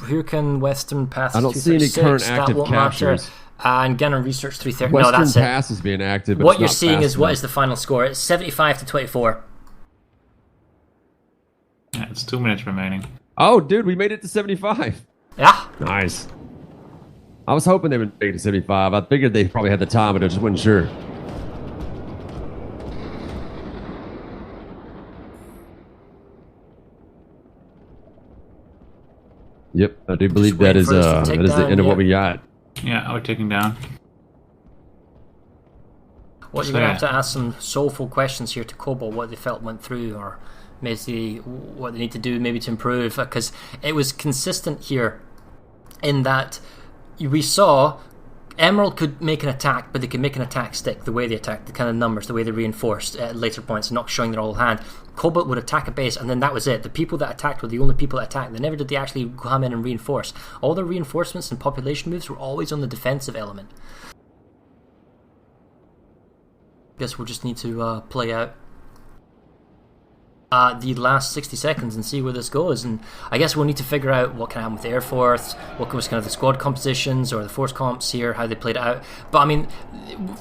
Hurricane Western Pass. I don't see any current active won't captures. Matter. And Ganon Research 330. Western No, that's Pass it. is being active. But What it's you're not seeing fast is what enough. is the final score. It's 75 to 24. Yeah, it's 2 minutes remaining. Oh, dude, we made it to 75. Yeah. Nice. I was hoping they would make it to 75. I figured they probably had the time, but I just wasn't sure. Yep, I do believe that is waiting for us to take the down, end of what yeah. we got. Yeah, we're taking down. What you're going to have to ask some soulful questions here to Cobalt, what they felt went through, or maybe what they need to do maybe to improve, because it was consistent here in that we saw Emerald could make an attack, but they could make an attack stick, the way they attack, the kind of numbers, the way they reinforced at later points, not showing their whole hand. Cobalt would attack a base, and then that was it. The people that attacked were the only people that attacked. They never did they actually come in and reinforce. All their reinforcements and population moves were always on the defensive element. Guess we'll just need to play out the last 60 seconds and see where this goes, and I guess we'll need to figure out what can happen with the Air Force, what was kind of the squad compositions or the force comps here, how they played it out. But I mean,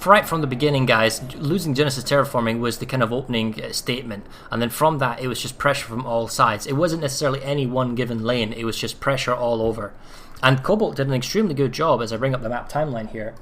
right from the beginning, guys, losing Genesis terraforming was the kind of opening statement, and then from that it was just pressure from all sides. It wasn't necessarily any one given lane, it was just pressure all over, and Cobalt did an extremely good job. As I bring up the map timeline here,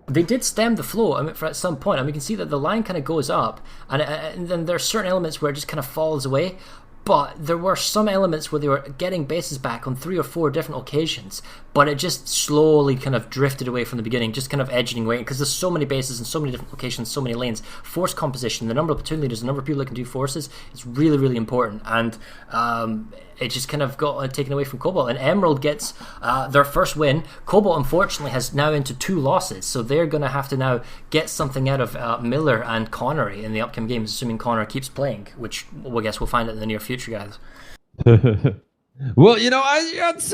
they did stem the flow. I mean, at some point, I mean, you can see that the line kind of goes up, and then there are certain elements where it just kind of falls away. But there were some elements where they were getting bases back on 3 or 4 different occasions, but it just slowly kind of drifted away from the beginning, just kind of edging away, because there's so many bases and so many different locations, so many lanes. Force composition, the number of platoon leaders, the number of people that can do forces, is really, really important, and it just kind of got taken away from Cobalt. And Emerald gets their first win. Cobalt, unfortunately, has now into 2 losses, so they're going to have to now get something out of Miller and Connery in the upcoming games, assuming Connor keeps playing, which I guess we'll find out in the near future, guys. Well, it's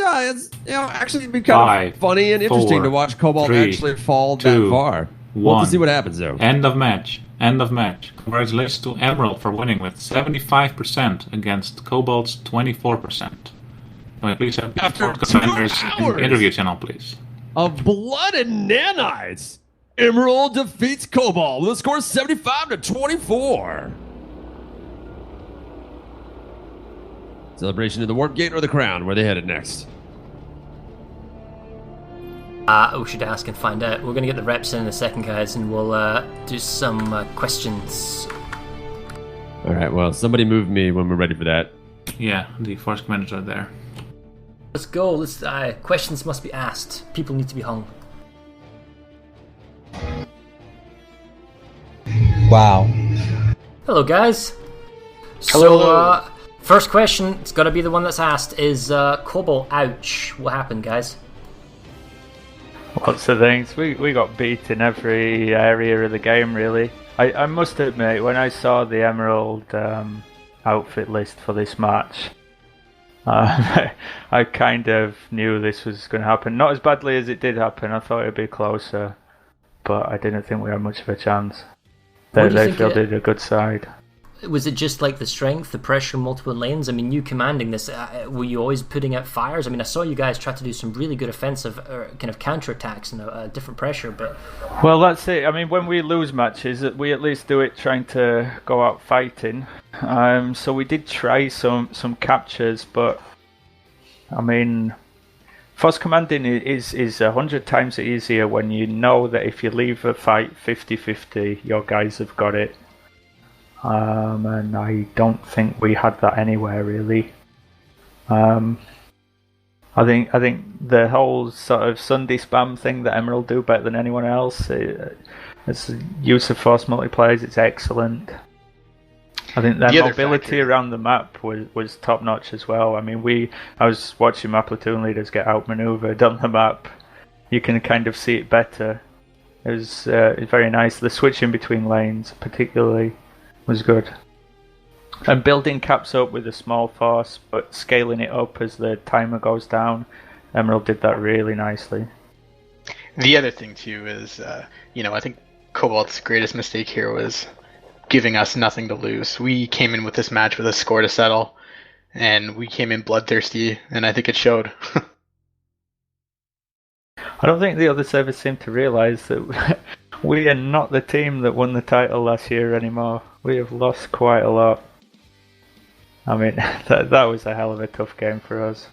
actually been kind of funny and interesting to watch Cobalt actually fall that far. We'll have to see what happens, though. End of match. Congratulations to Emerald for winning with 75% against Cobalt's 24%. Can we please have the commanders in the interview channel, please? Of blood and nanites, Emerald defeats Cobalt with a score of 75-24. Celebration of the Warp Gate or the Crown? Where they headed next? We should ask and find out. We're going to get the reps in a second, guys, and we'll do some questions. All right, well, somebody move me when we're ready for that. Yeah, the force commanders are there. Let's go. Questions must be asked. People need to be hung. Wow. Hello, guys. Hello. So, first question, it's got to be the one that's asked, is Cobalt ouch? What happened, guys? Lots of things. We got beat in every area of the game, really. I must admit, when I saw the Emerald outfit list for this match, I kind of knew this was going to happen. Not as badly as it did happen. I thought it would be closer, but I didn't think we had much of a chance. They fielded a good side. Was it just like the strength, the pressure, multiple lanes? I mean, you commanding this, were you always putting out fires? I mean, I saw you guys try to do some really good offensive kind of counterattacks and a different pressure, but... Well, that's it. I mean, when we lose matches, we at least do it trying to go out fighting. So we did try some captures, but I mean, force commanding is 100 times easier when you know that if you leave a fight 50-50, your guys have got it. And I don't think we had that anywhere, really. I think the whole sort of Sunday spam thing that Emerald do better than anyone else. It's use of force multipliers. It's excellent. I think their mobility around the map was top notch as well. I mean, I was watching my platoon leaders get outmaneuvered on the map. You can kind of see it better. It was very nice. The switching between lanes, particularly, was good. And building caps up with a small force, but scaling it up as the timer goes down. Emerald did that really nicely. The other thing too is, I think Cobalt's greatest mistake here was giving us nothing to lose. We came in with this match with a score to settle, and we came in bloodthirsty, and I think it showed. I don't think the other servers seem to realise that we are not the team that won the title last year anymore. We have lost quite a lot. I mean, that was a hell of a tough game for us.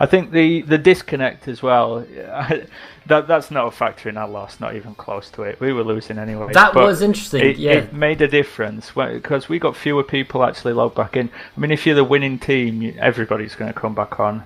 I think the disconnect as well, that's not a factor in our loss, not even close to it. We were losing anyway. That was interesting, It made a difference, because we got fewer people actually logged back in. I mean, if you're the winning team, everybody's going to come back on.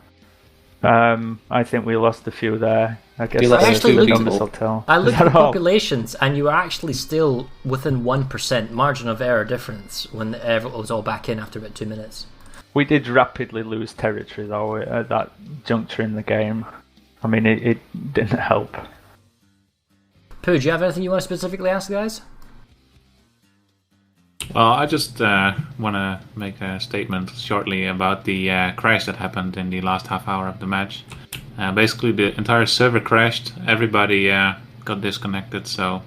I think we lost a few there. I guess the numbers will tell. I looked at the populations, and you were actually still within 1% margin of error difference when it was all back in after about 2 minutes. We did rapidly lose territory though at that juncture in the game. I mean, it didn't help. Pooh, do you have anything you want to specifically ask, guys? Well, I just want to make a statement shortly about the crash that happened in the last half hour of the match. Basically, the entire server crashed. Everybody got disconnected. So,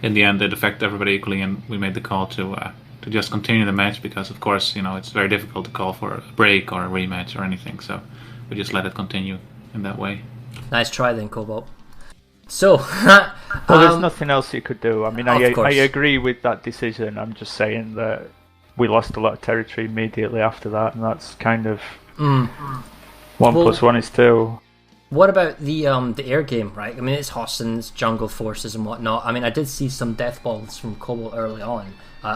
in the end, it affected everybody equally, and we made the call to just continue the match because, of course, it's very difficult to call for a break or a rematch or anything. So, we just let it continue in that way. Nice try then, Cobalt. So, well, there's nothing else you could do. I mean, I course. agree with that decision. I'm just saying that we lost a lot of territory immediately after that, and that's kind of 1 plus 1 is 2. What about the air game, right? I mean, it's Hossin's jungle forces and whatnot. I mean, I did see some death balls from Cobalt early on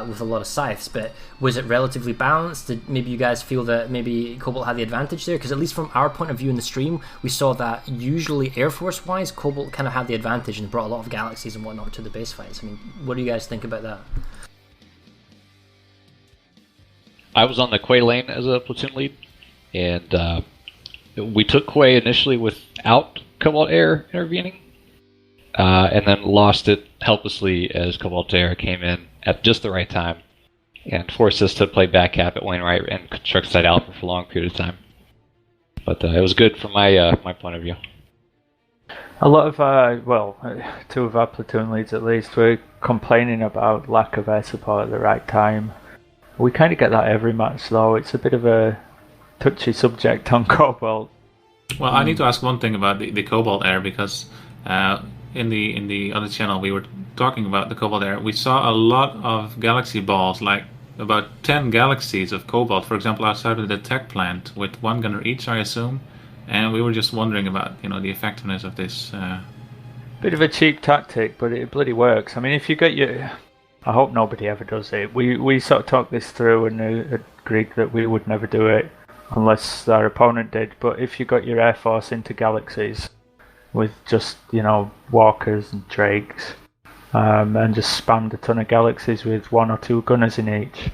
with a lot of scythes, but was it relatively balanced? Did maybe you guys feel that maybe Cobalt had the advantage there? Because at least from our point of view in the stream, we saw that usually Air Force-wise, Cobalt kind of had the advantage and brought a lot of galaxies and whatnot to the base fights. I mean, what do you guys think about that? I was on the Quay lane as a platoon lead, and we took Quay initially without Cobalt Air intervening, and then lost it helplessly as Cobalt Air came in at just the right time and forced us to play back cap at Wainwright and construct side Alpha for a long period of time. But it was good from my point of view. A lot of, 2 of our platoon leads at least, were complaining about lack of air support at the right time. We kind of get that every match though. It's a bit of a touchy subject on Cobalt. Well, I need to ask one thing about the Cobalt Air because in the other channel we were talking about the Cobalt Air. We saw a lot of galaxy balls, like about 10 galaxies of Cobalt, for example, outside of the tech plant with 1 gunner each, I assume. And we were just wondering about the effectiveness of this. Bit of a cheap tactic, but it bloody works. I mean, if you get your... I hope nobody ever does it. We sort of talked this through and agreed that we would never do it unless our opponent did. But if you got your Air Force into galaxies with just, walkers and drakes, and just spammed a ton of galaxies with 1 or 2 gunners in each,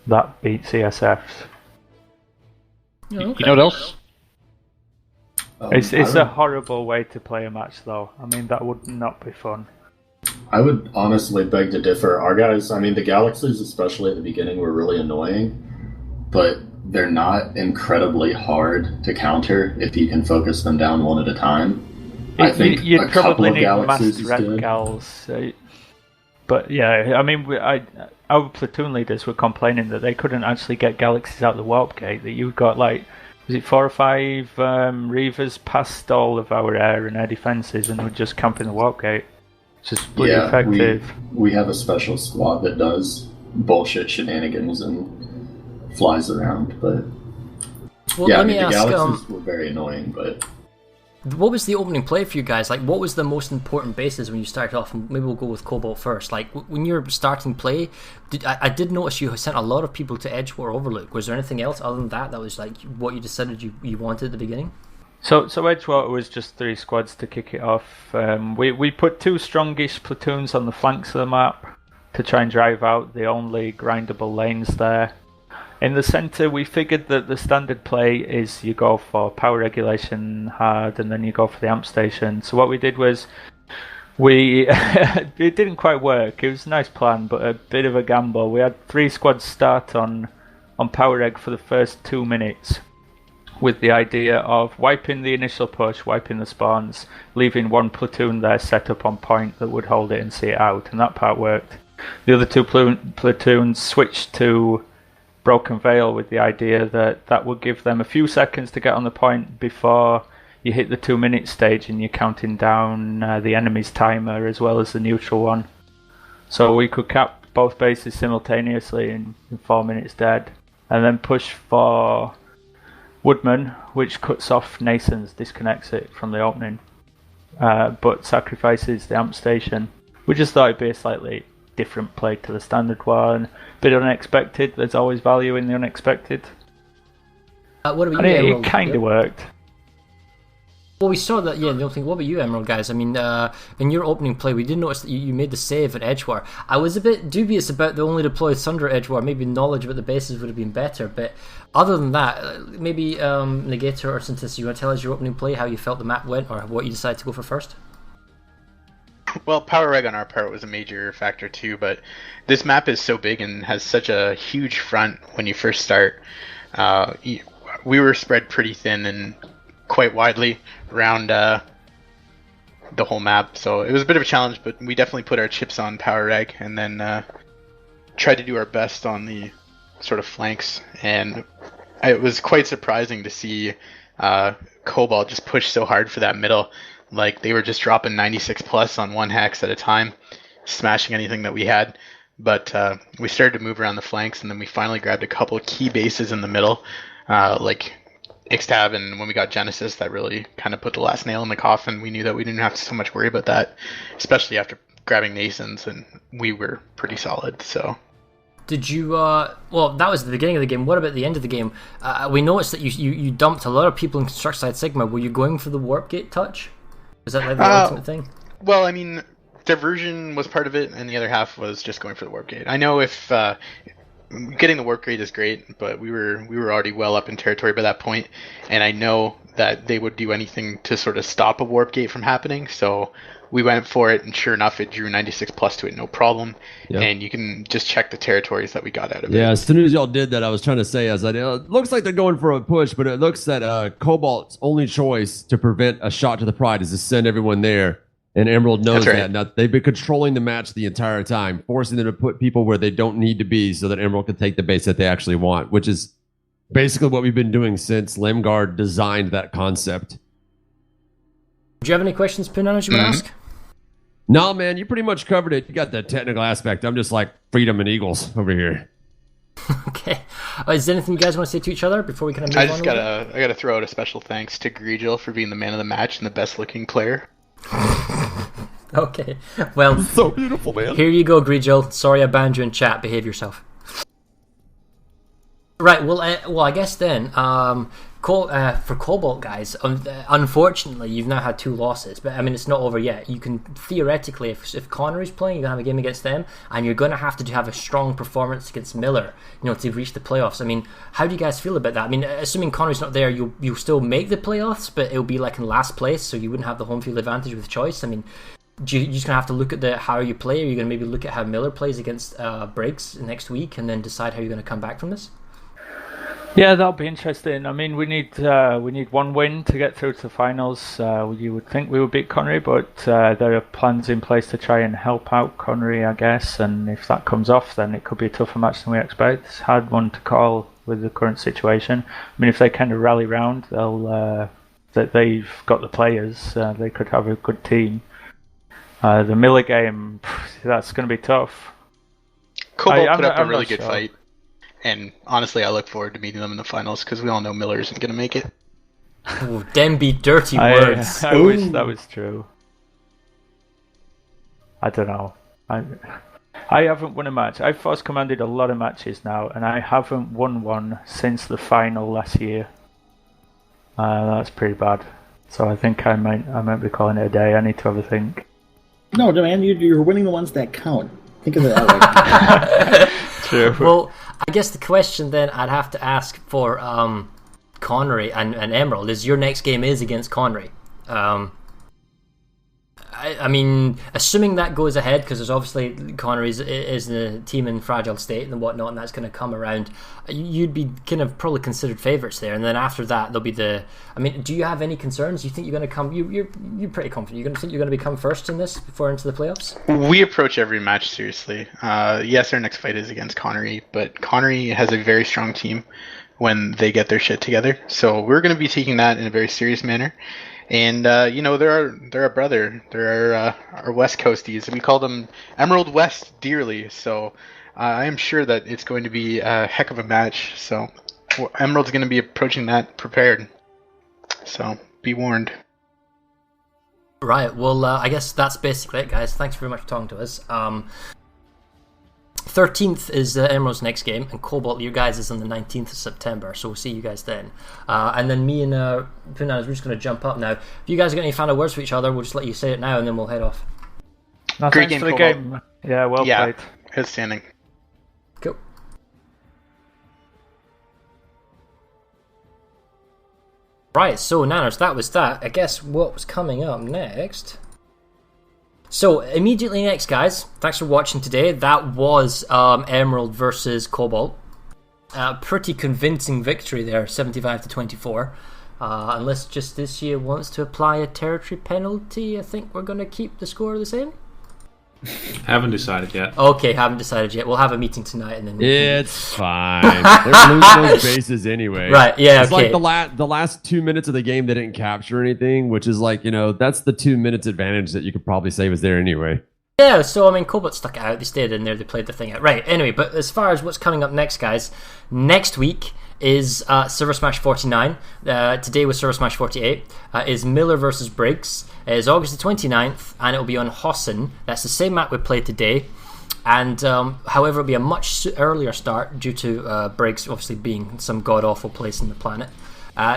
that beats CSFs. Okay. You know what else? It's a horrible way to play a match, though. I mean, that would not be fun. I would honestly beg to differ. Our guys, I mean, the galaxies, especially at the beginning, were really annoying, but they're not incredibly hard to counter if you can focus them down one at a time. I think you'd a couple probably of need galaxies massed is red good. gals. But yeah, I mean, our platoon leaders were complaining that they couldn't actually get galaxies out the warp gate. That you got was it 4 or 5 Reavers past all of our air and air defences and were just camping the warp gate. It's just really effective. We have a special squad that does bullshit shenanigans and flies around, but let me the ask, galaxies were very annoying, but what was the opening play for you guys? Like, what was the most important bases when you started off? And maybe we'll go with Cobalt first. Like, when you're starting play, I did notice you sent a lot of people to Edgewar Overlook. Was there anything else other than that was like what you decided you wanted at the beginning? So Edgewater was just 3 squads to kick it off. We put 2 strongish platoons on the flanks of the map to try and drive out the only grindable lanes there. In the centre, we figured that the standard play is you go for power regulation hard and then you go for the amp station. So what we did was it didn't quite work. It was a nice plan, but a bit of a gamble. We had 3 squads start on power reg for the first 2 minutes with the idea of wiping the initial push, wiping the spawns, leaving 1 platoon there set up on point that would hold it and see it out, and that part worked. The other 2 platoons switched to Broken Veil with the idea that would give them a few seconds to get on the point before you hit the 2-minute stage and you're counting down the enemy's timer as well as the neutral one. So we could cap both bases simultaneously in 4 minutes dead, and then push for Woodman, which cuts off Nason's, disconnects it from the opening, but sacrifices the amp station. We just thought it'd be a slightly different play to the standard one, bit unexpected. There's always value in the unexpected. What about and you? It kind of worked. Well, we saw that, yeah, the only thing, what about you, Emerald, guys? I mean, in your opening play, we did notice that you made the save at Edgewar. I was a bit dubious about the only deployed Thunder at Edgewar. Maybe knowledge about the bases would have been better, but other than that, maybe Negator or Synthesis, you want to tell us your opening play, how you felt the map went, or what you decided to go for first? Well, power reg on our part was a major factor too, but this map is so big and has such a huge front when you first start. We were spread pretty thin and quite widely around the whole map, so it was a bit of a challenge, but we definitely put our chips on power reg and then tried to do our best on the sort of flanks, and it was quite surprising to see Cobalt just push so hard for that middle. Like, they were just dropping 96 plus on one hex at a time, smashing anything that we had. But we started to move around the flanks, and then we finally grabbed a couple of key bases in the middle, like Ixtab, and when we got Genesis, that really kind of put the last nail in the coffin. We knew that we didn't have to so much worry about that, especially after grabbing Nasons, and we were pretty solid, so... Did you, well, that was the beginning of the game. What about the end of the game? We noticed that you dumped a lot of people in Construct Side Sigma. Were you going for the Warp Gate touch? Was that like the ultimate thing? Well, I mean, diversion was part of it, and the other half was just going for the Warp Gate. I know if getting the Warp Gate is great, but we were already well up in territory by that point, and I know that they would do anything to sort of stop a Warp Gate from happening, so we went for it, and sure enough, it drew 96 plus to it, no problem. Yep. And you can just check the territories that we got out of it. Yeah, as soon as y'all did that, I was trying to say, it looks like they're going for a push, but it looks that Cobalt's only choice to prevent a shot to the Pride is to send everyone there. And Emerald knows that. Now, they've been controlling the match the entire time, forcing them to put people where they don't need to be so that Emerald can take the base that they actually want, which is basically what we've been doing since Lemgard designed that concept. Do you have any questions, Punana, you want to ask? No, man, you pretty much covered it. You got the technical aspect. I'm just like Freedom and Eagles over here. Okay. Is there anything you guys want to say to each other before we kind of move on? I gotta throw out a special thanks to Greedle for being the man of the match and the best looking player. Okay. Well, so beautiful, man. Here you go, Greedle. Sorry I banned you in chat. Behave yourself. Right, well, I guess then, for Cobalt, guys, unfortunately, you've now had 2 losses, but I mean, it's not over yet. You can theoretically, if Connery's playing, you're going to have a game against them, and you're going to have to have a strong performance against Miller, to reach the playoffs. I mean, how do you guys feel about that? I mean, assuming Connery's not there, you'll still make the playoffs, but it'll be like in last place, so you wouldn't have the home field advantage with choice. I mean, you're just going to have to look at how you play, or you're going to maybe look at how Miller plays against Briggs next week, and then decide how you're going to come back from this? Yeah, that'll be interesting. I mean, we need 1 win to get through to the finals. You would think we would beat Connery, but there are plans in place to try and help out Connery, I guess. And if that comes off, then it could be a tougher match than we expect. It's a hard one to call with the current situation. I mean, if they kind of rally round, they've got the players. They could have a good team. The Miller game, that's going to be tough. Cobalt put up a really good fight. And honestly, I look forward to meeting them in the finals because we all know Miller isn't going to make it. Oh, them be dirty words. I wish that was true. I don't know. I haven't won a match. I've force commanded a lot of matches now, and I haven't won one since the final last year. That's pretty bad. So I think I might be calling it a day. I need to have a think. No, man, you're winning the ones that count. Think of it that way. True. Well, I guess the question then I'd have to ask for Connery and Emerald is your next game is against Connery. I mean, assuming that goes ahead, because there's obviously Connery is the team in fragile state and whatnot, and that's going to come around. You'd be kind of probably considered favourites there, and then after that there'll be the. I mean, do you have any concerns? Do you think you're going to come? You're pretty confident. You're going to think you're going to become first in this before into the playoffs? We approach every match seriously. Yes, our next fight is against Connery, but Connery has a very strong team when they get their shit together. So we're going to be taking that in a very serious manner. And they're a brother. They're our West Coasties. We call them Emerald West dearly. So I am sure that it's going to be a heck of a match. So Emerald's going to be approaching that prepared. So be warned. Right. Well, I guess that's basically it, guys. Thanks very much for talking to us. 13th is Emerald's next game, and Cobalt, you guys, is on the 19th of September, so we'll see you guys then. And then me and Punas, we're just going to jump up now. If you guys got any final words for each other, we'll just let you say it now, and then we'll head off. No, Great thanks game, for the Cobalt. game. Yeah, well played. Outstanding. Cool. Right, so Nanners, that was that. I guess what was coming up next... So, immediately next, guys, thanks for watching today. That was Emerald versus Cobalt. Pretty convincing victory there, 75-24. Unless Justicia wants to apply a territory penalty, I think we're going to keep the score the same. Haven't decided yet. Okay, haven't decided yet. We'll have a meeting tonight and then... It's fine. They're losing those bases anyway. Right, yeah, it's okay. like the last 2 minutes of the game they didn't capture anything, which is like, that's the 2 minutes advantage that you could probably say was there anyway. Yeah, so I mean, Cobalt stuck it out. They stayed in there. They played the thing out. Right. Anyway, but as far as what's coming up next, guys, next week is ServerSmash 49. Today was ServerSmash 48. Is Miller versus Briggs. It's August the 29th, and it'll be on Hossin. That's the same map we played today. And however, it'll be a much earlier start due to Briggs obviously being some god-awful place in the planet.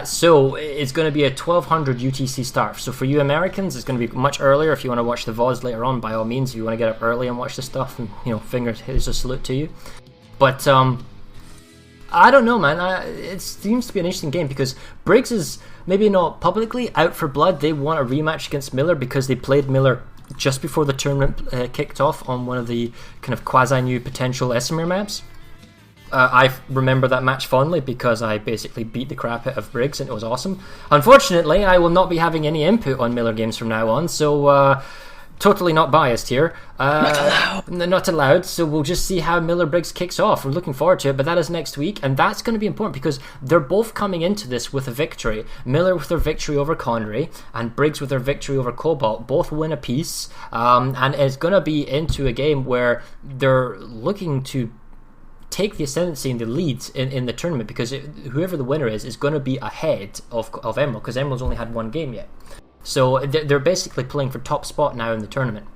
So it's going to be a 1200 UTC start. So for you Americans, it's going to be much earlier. If you want to watch the VODs later on, by all means, if you want to get up early and watch the stuff, and fingers, here's a salute to you. But I don't know, man. It seems to be an interesting game because Briggs is maybe not publicly out for blood. They want a rematch against Miller because they played Miller just before the tournament kicked off on one of the kind of quasi-new potential Esamir maps. I remember that match fondly because I basically beat the crap out of Briggs and it was awesome. Unfortunately, I will not be having any input on Miller games from now on, so totally not biased here. Not allowed, so we'll just see how Miller Briggs kicks off. We're looking forward to it, but that is next week, and that's going to be important because they're both coming into this with a victory. Miller with their victory over Connery, and Briggs with their victory over Cobalt. Both win a piece, and it's going to be into a game where they're looking to take the ascendancy and the lead in the tournament because whoever the winner is going to be ahead of Emerald because Emerald's only had one game yet. So they're basically playing for top spot now in the tournament.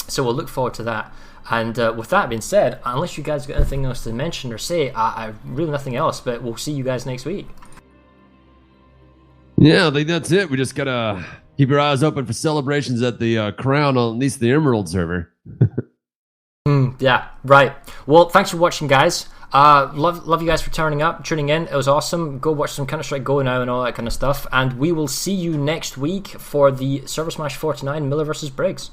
So we'll look forward to that. And with that being said, unless you guys got anything else to mention or say, I really nothing else, but we'll see you guys next week. Yeah, I think that's it. We just got to keep your eyes open for celebrations at the Crown on at least the Emerald server. Yeah, right. Well, thanks for watching, guys. Love you guys for tuning in. It was awesome. Go watch some Counter-Strike Go now and all that kind of stuff. And we will see you next week for the ServerSmash 49 Miller vs. Briggs.